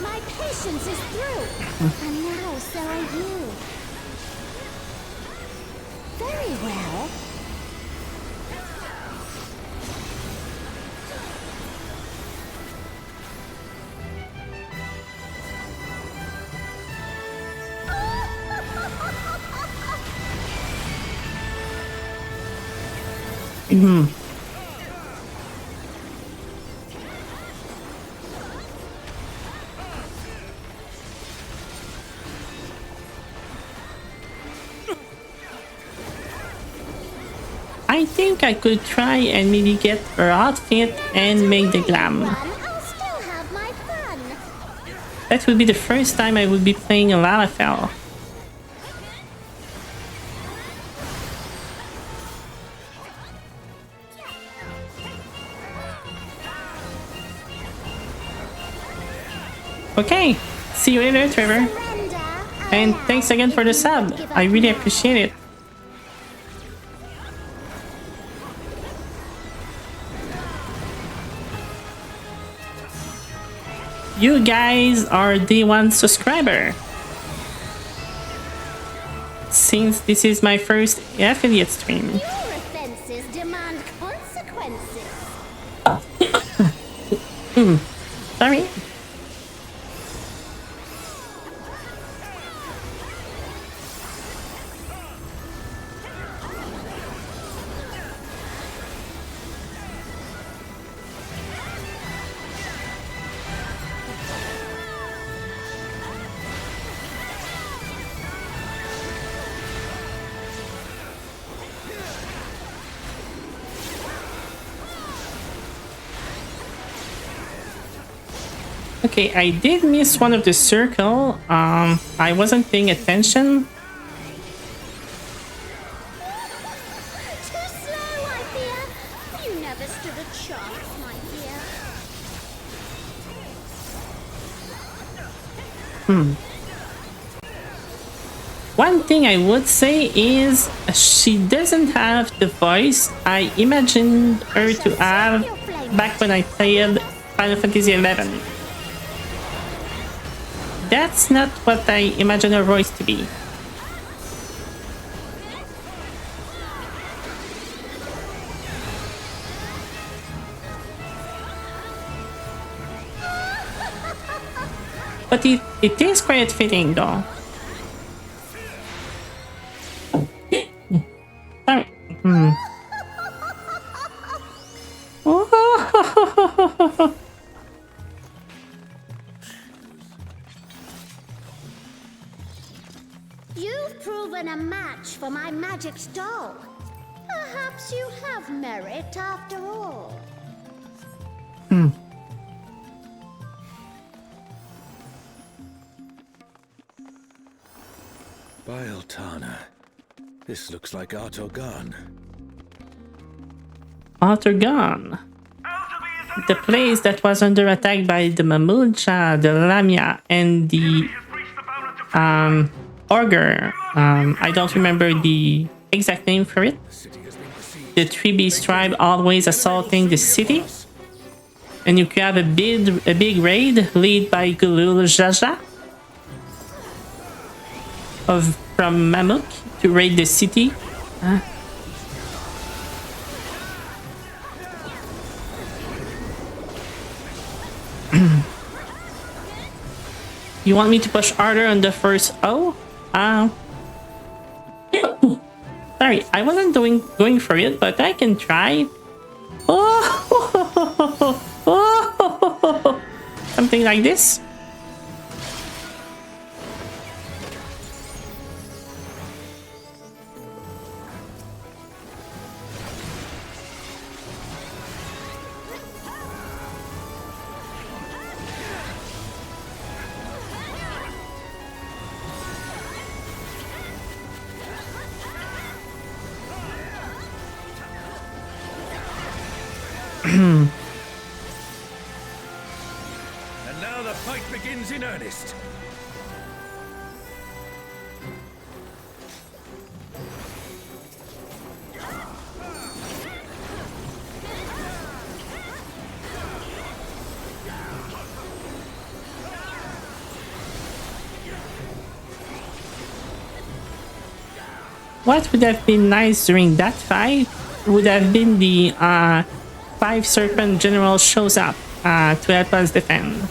My patience is through, and now so are you. Very well. I think I could try and maybe get her outfit and make the glam. I'll still have my fun. That would be the first time I would be playing a Lalafell. Okay, see you later, Trevor. Surrender. And thanks again for the sub. I really appreciate it. You guys are day one subscriber. Since this is my first affiliate stream. Your offenses demand consequences. Sorry. Okay, I did miss one of the circle. I wasn't paying attention. Too slow, I fear. You never stood a chance, my dear. One thing I would say is she doesn't have the voice I imagined her to have back when I played Final Fantasy XI. That's not what I imagine her voice to be. But it is quite fitting though. Sorry. You've proven a match for my magic doll. Perhaps you have merit after all. Bieltana. This looks like Artogan. Arthur gone. The place that was under attack by the Mamucha, the Lamia, and the Ogre. I don't remember the exact name for it. The 3B tribe always assaulting the city. And you could have a big raid led by Gulul Jaja. of from Mammoth to raid the city. You want me to push harder on the first O? Sorry, I wasn't going for it, but I can try. Oh, something like this. And now the fight begins in earnest. What would have been nice during that fight would have been the 5 Serpent General shows up to help us defend.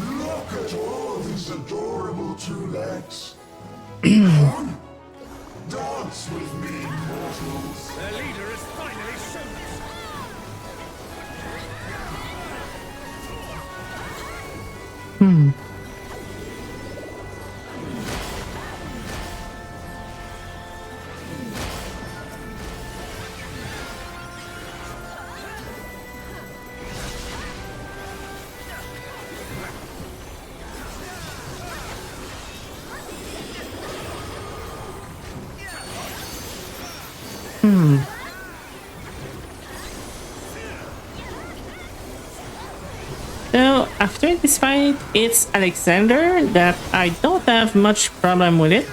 Look at all these adorable two legs. Come, dance with me, mortals. Their leader has finally shown us. So after this fight, it's Alexander that I don't have much problem with it.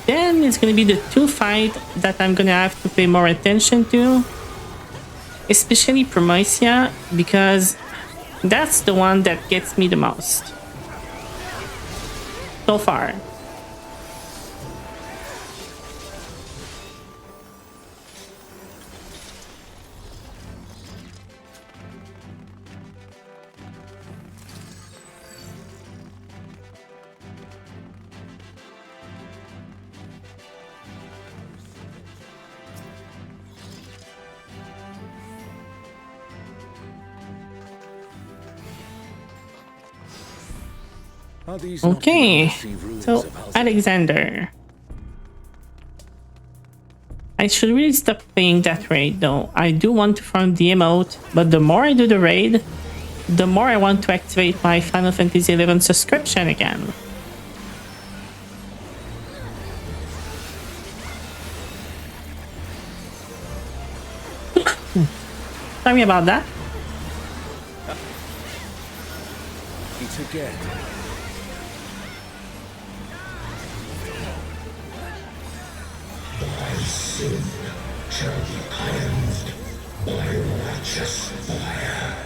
Then it's gonna be the 2 fight that I'm gonna have to pay more attention to, especially Prometheus, because that's the one that gets me the most so far. Are these not the Okay, legacy rules so of House Alexander. I should really stop playing that raid though. I do want to farm the emote, but the more I do the raid, the more I want to activate my Final Fantasy XI subscription again. Sorry about that. It's again. Thy sin shall be cleansed by righteous fire.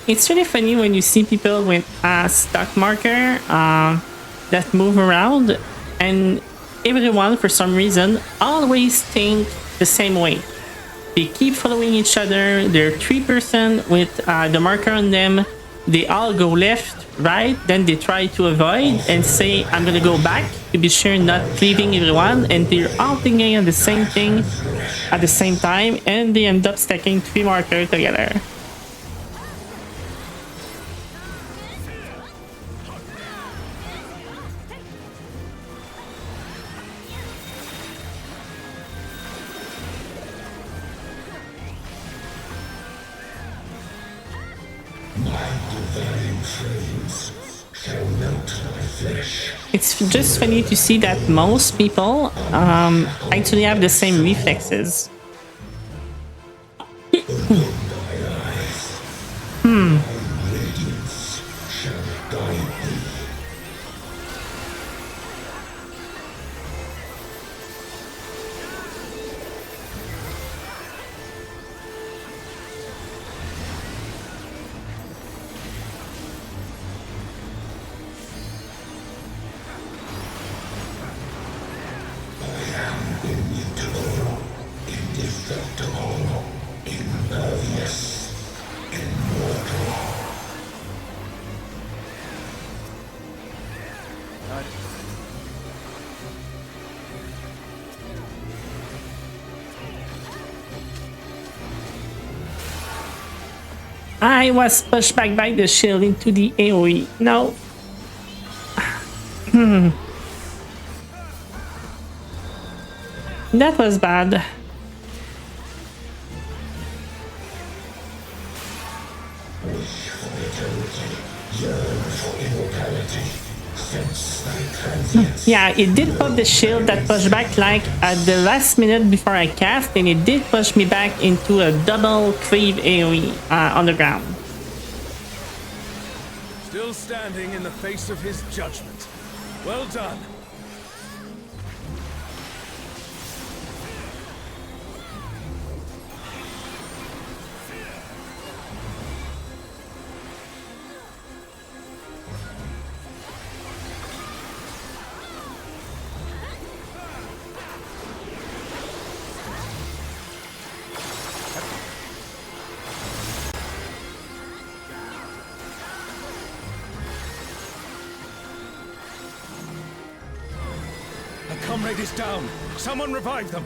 It's really funny when you see people with a stock marker that move around, and everyone, for some reason, always think the same way. They keep following each other. They're 3% with the marker on them. They all go left, right, then they try to avoid and say, I'm gonna go back to be sure not leaving everyone, and they're all thinking of the same thing at the same time, and they end up stacking 3 markers together. My devouring flames shall melt my flesh. It's just funny to see that most people actually have the same reflexes. Radiance shall guide thee. Immutable, indestructible, impervious, immortal. I was pushed back by the shield into the AoE. No. That was bad. Wish for eternity, yearn for immortality, sense thy transience. Yeah, it did pop the shield that pushed back like at the last minute before I cast, and it did push me back into a double cleave AoE on the ground. Still standing in the face of his judgment. Well done. A comrade is down. Someone revive them.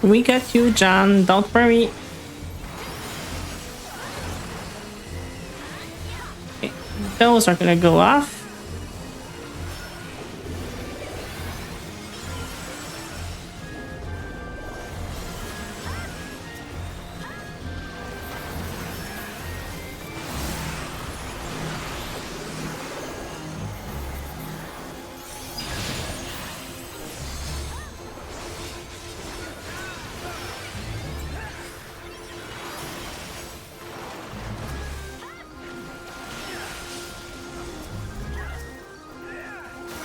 We got you, John. Don't worry. Okay, those are gonna go off.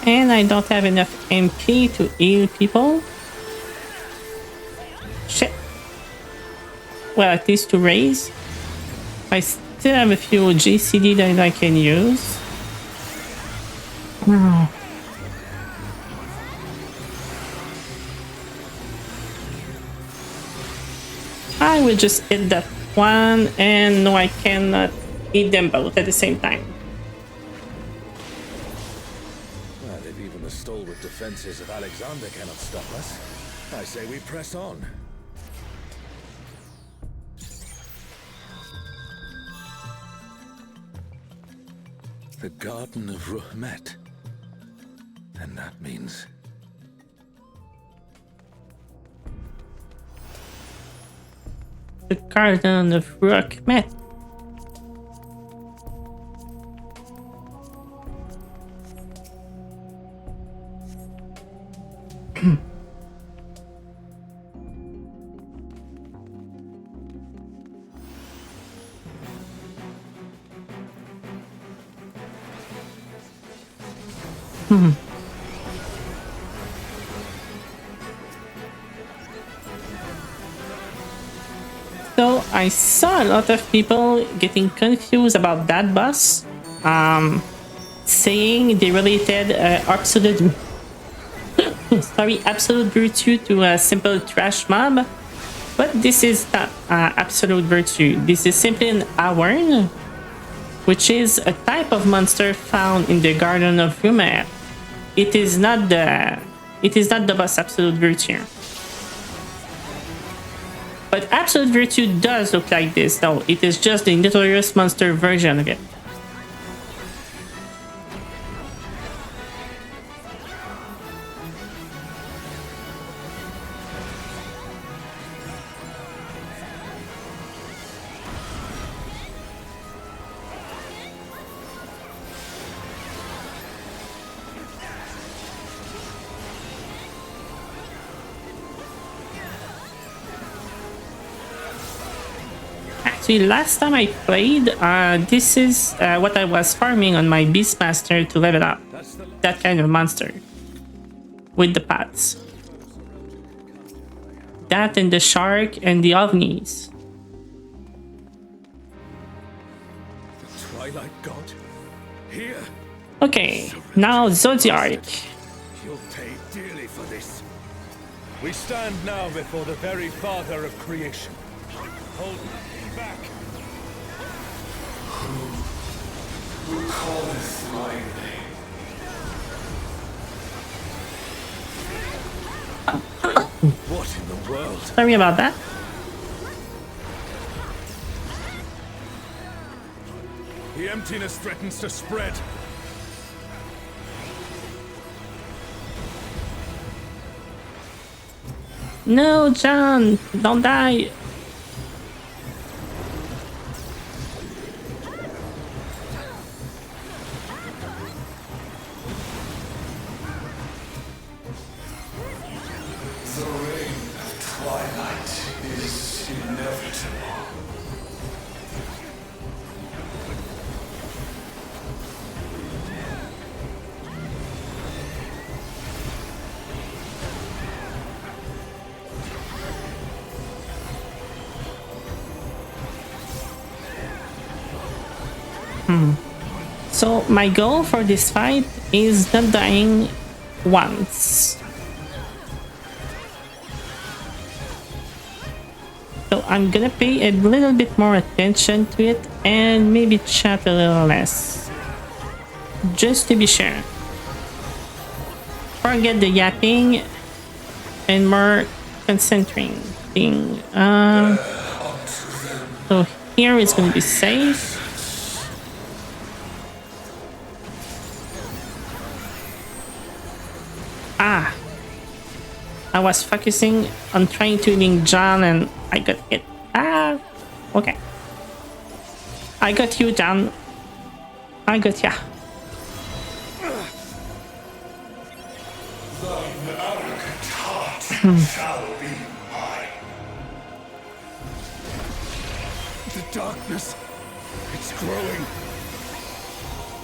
And I don't have enough MP to heal people. Shit. Well, at least to raise. I still have a few GCD that I can use. I will just hit that one, and no, I cannot hit them both at the same time. Well, if even the stalwart defenses of Alexander cannot stop us, I say we press on. The Garden of Ruhmet. And that means... The Garden of Ruhmet. So I saw a lot of people getting confused about that boss, saying they related absolute absolute virtue to a simple trash mob, but this is not absolute virtue. This is simply an Awarn, which is a type of monster found in the Garden of Ruhmet. It is not the boss absolute virtue. But absolute virtue does look like this, though. It is just the notorious monster version of it. Actually, last time I played, this is what I was farming on my Beastmaster to level up that kind of monster with the paths. That and the shark and the ovnis. The Twilight God? Here? Okay, now Zodiac. You'll pay dearly for this. We stand now before the very father of creation. Hold me back. Who calleth my name? What in the world? Sorry about that. The emptiness threatens to spread. No, John, don't die. The reign of twilight is inevitable. So my goal for this fight is not dying once. So I'm gonna pay a little bit more attention to it and maybe chat a little less. Just to be sure. Forget the yapping and more concentrating. So here is gonna be safe. Ah, I was focusing on trying to link John and I got it. Ah, okay. I got you, John. I got ya. Thine arrogant heart shall be mine. The darkness. It's growing.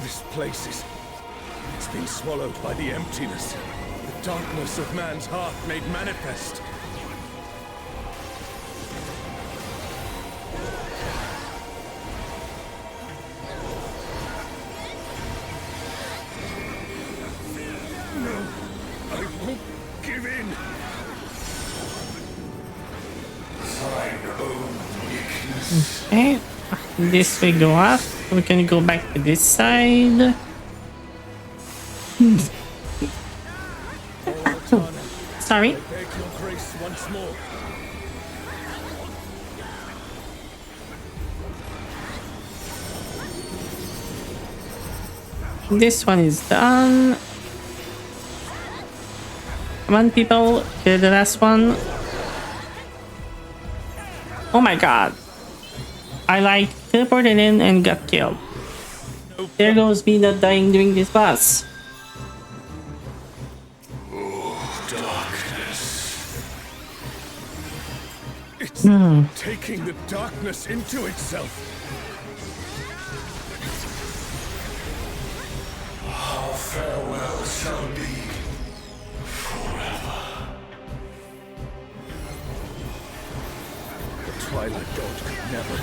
This place is... It's been swallowed by the emptiness. The darkness of man's heart made manifest. No, I won't give in. Thine own weakness. Okay, this will go up. We can go back to this side. Sorry. I beg your grace once more. This one is done. Come on, people. Kill the last one. Oh my god. I like teleported in and got killed. There goes me not dying during this boss. It's taking the darkness into itself. Our farewell shall be forever. The Twilight God could never.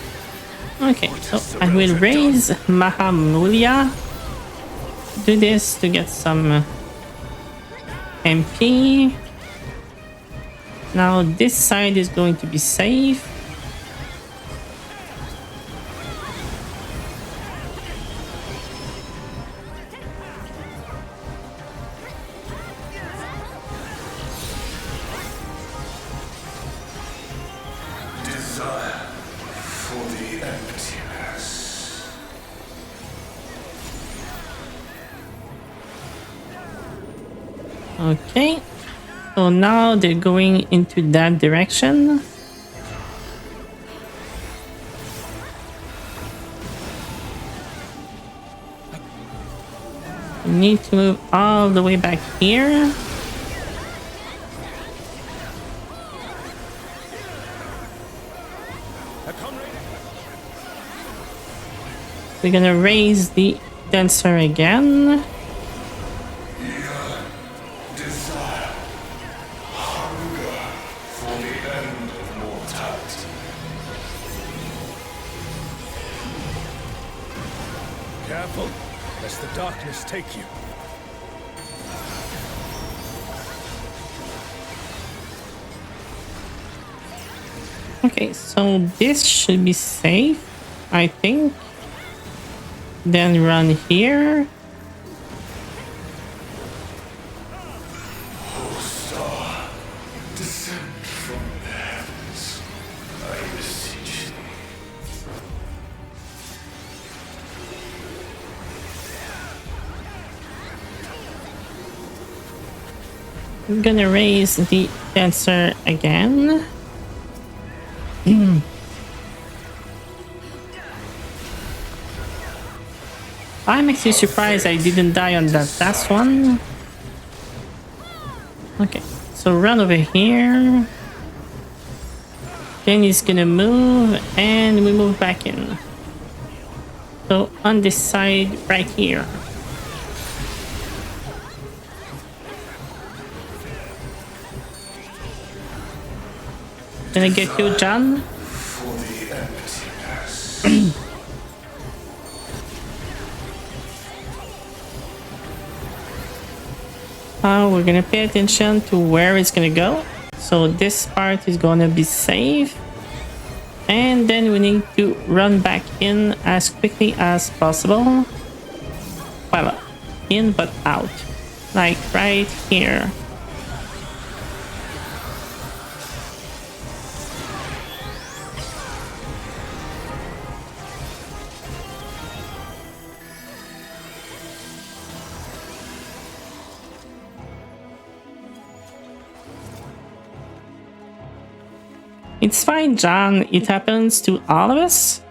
Okay, so I will raise Mahamulia. Do this to get some MP. Now this side is going to be safe. Desire for the emptiness. Okay. So now they're going into that direction. We need to move all the way back here. We're gonna raise the dancer again. Desire, hunger for the end of mortality. Careful, lest the darkness take you. Okay, so this should be safe, I think. Then run here. O star, descend from the heavens, I beseech thee. I'm gonna raise the dancer again. I'm actually surprised I didn't die on that last one. Okay, so run over here. Then he's gonna move and we move back in. So on this side right here. Can I get you, John? For the emptiness. We're gonna pay attention to where it's gonna go. So this part is gonna be safe. And then we need to run back in as quickly as possible. Well, in but out. Like right here. It's fine, John. It happens to all of us.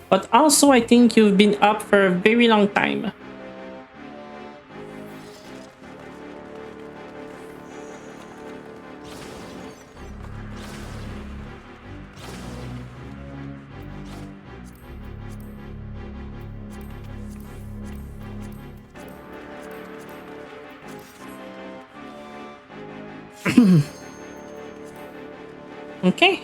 But also, I think you've been up for a very long time. Okay.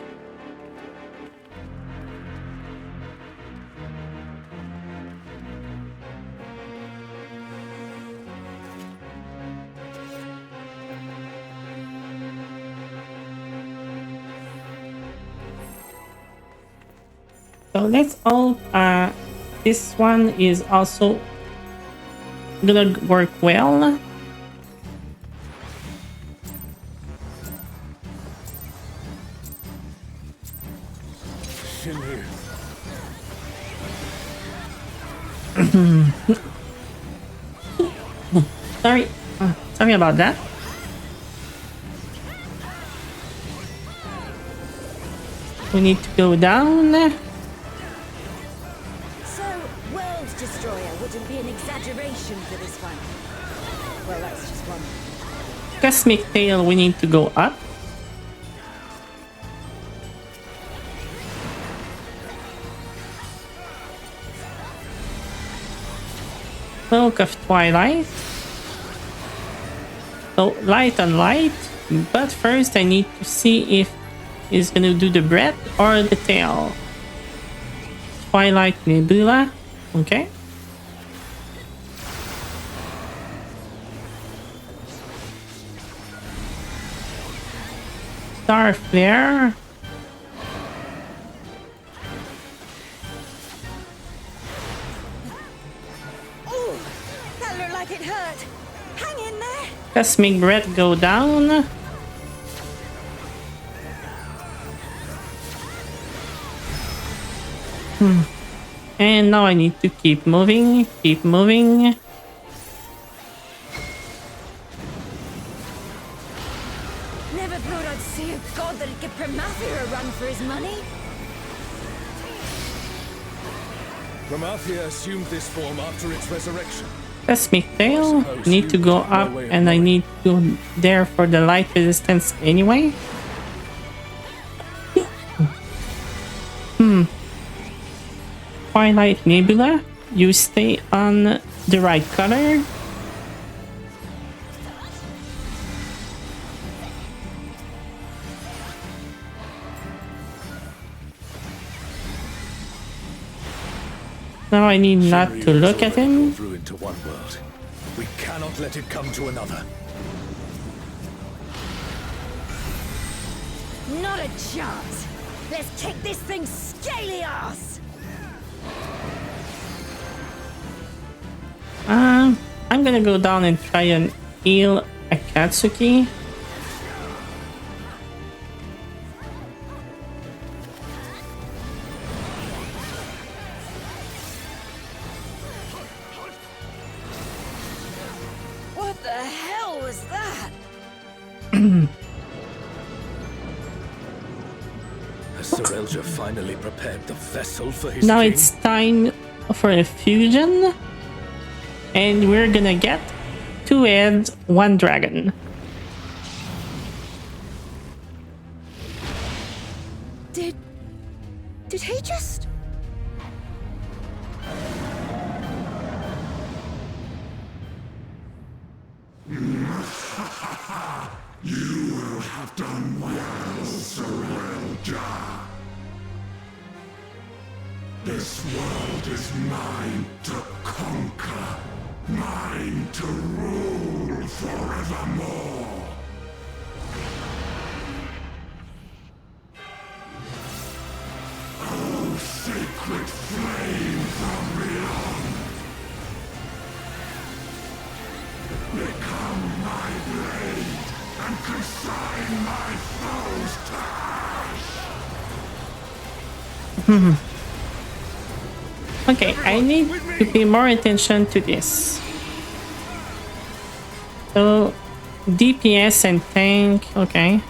So let's all this one is also gonna work well. Sorry. Sorry about that. We need to go down. So, World Destroyer wouldn't be an exaggeration for this one. Well, that's just one. Cosmic Tail, we need to go up. Cloak of Twilight. So light on light, but first I need to see if it's gonna do the breath or the tail. Twilight Nebula, okay. Star Flare. Ooh, that looked like it hurt. Hang in there. Cosmic Breath go down. And now I need to keep moving, keep moving. Never thought I'd see a god that'd give Pramathia a run for his money. Pramathia assumed this form after its resurrection. Cosmic Tail, need to go up and I need to go there for the light resistance anyway. Twilight Nebula. You stay on the right color. Now I need not to look at him. Through into one world. We cannot let it come to another. Not a chance. Let's kick this thing's scaly ass. I'm gonna go down and try and heal Akatsuki. What the hell was that? Has Sir Elger finally prepared the vessel for his Now king? it's time for a fusion. And we're gonna get 2 heads, 1 dragon. Did he just... You will have done well, Sir Elja. This world is mine to conquer, mine to rule forevermore. Oh, sacred flame from beyond, become my blade and consign my foes to ash. Okay, I need to pay more attention to this. So, DPS and tank, okay.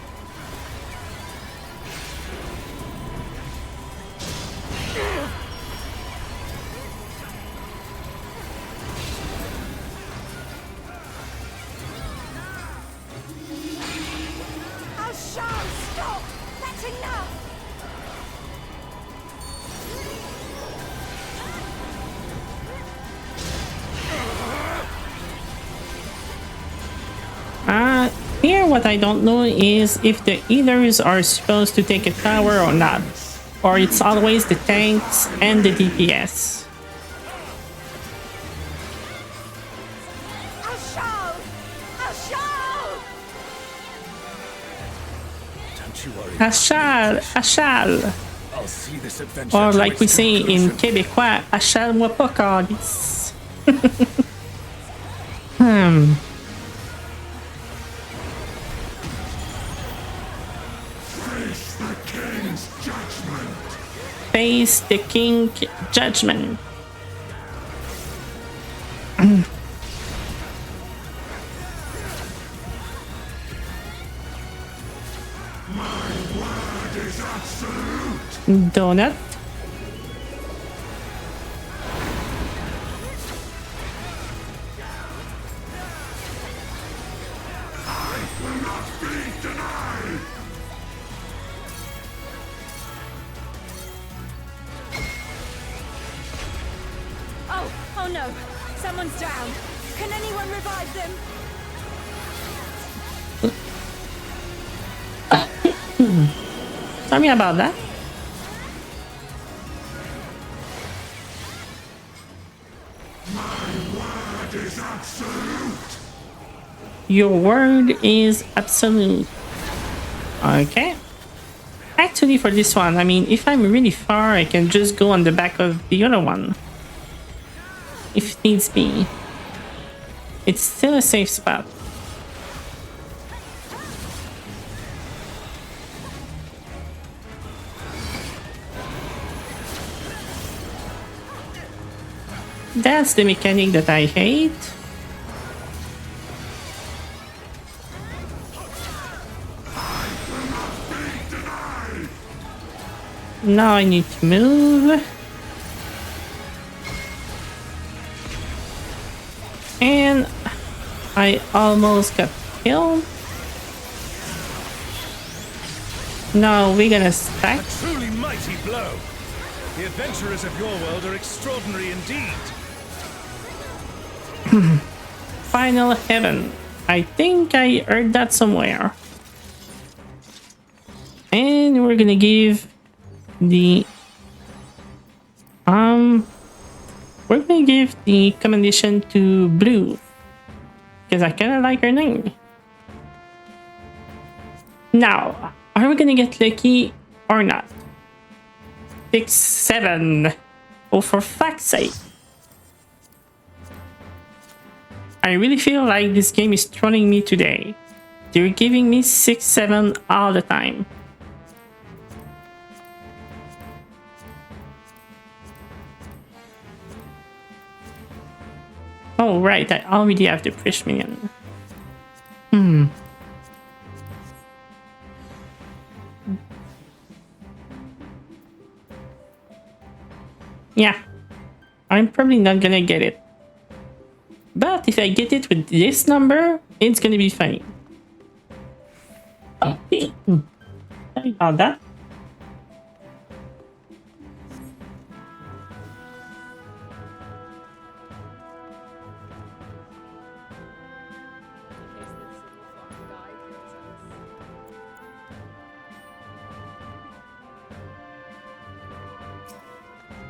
Oh, Sean, stop! That's enough! Here what I don't know is if the healers are supposed to take a tower or not. Or it's always the tanks and the DPS. Oh, Sean! Oh, Sean! Don't you worry. Achal! I'll see this adventure Or to like its we say in conclusion. Québécois, achale-moi pas, calice. Face the king's judgment. Face the king judgment. My word is absolute. Donut. I will not be denied. Oh no! Someone's down! Can anyone revive them? Sorry about that. My word is absolute. Your word is absolute. Okay. Actually, for this one, I mean, if I'm really far, I can just go on the back of the other one. If needs be. It's still a safe spot. That's the mechanic that I hate. Now I need to move. And I almost got killed. Now we're gonna stack. Truly mighty blow. The adventurers of your world are extraordinary indeed. Final heaven. I think I heard that somewhere. And we're gonna give the we're gonna give the commendation to Blue because I kind of like her name. Now, are we gonna get lucky or not? 6, 7. Oh, for fuck's sake! I really feel like this game is trolling me today. They're giving me 6, 7 all the time. Oh, right, I already have the push minion. Yeah, I'm probably not gonna get it. But if I get it with this number, it's gonna be funny. Sorry about that.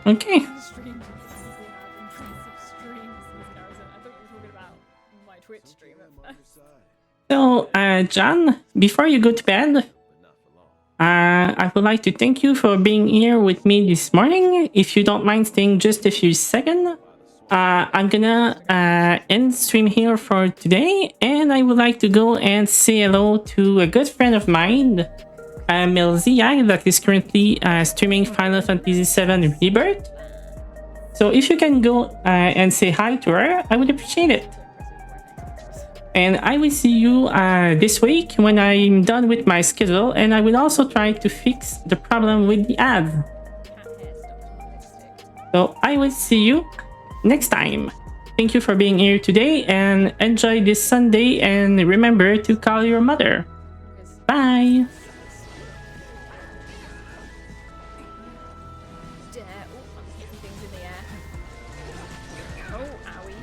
Okay. Stream because people have impressive streams this Garrison. I thought you were talking about my Twitch stream. So, John, before you go to bed, I would like to thank you for being here with me this morning. If you don't mind staying just a few seconds, I'm gonna end stream here for today, and I would like to go and say hello to a good friend of mine, Melzia, that is currently streaming Final Fantasy VII Rebirth. So if you can go and say hi to her, I would appreciate it. And I will see you this week when I'm done with my schedule, and I will also try to fix the problem with the ads. So I will see you next time. Thank you for being here today, and enjoy this Sunday, and remember to call your mother. Bye! I'm kicking things in the air. Oh, owie.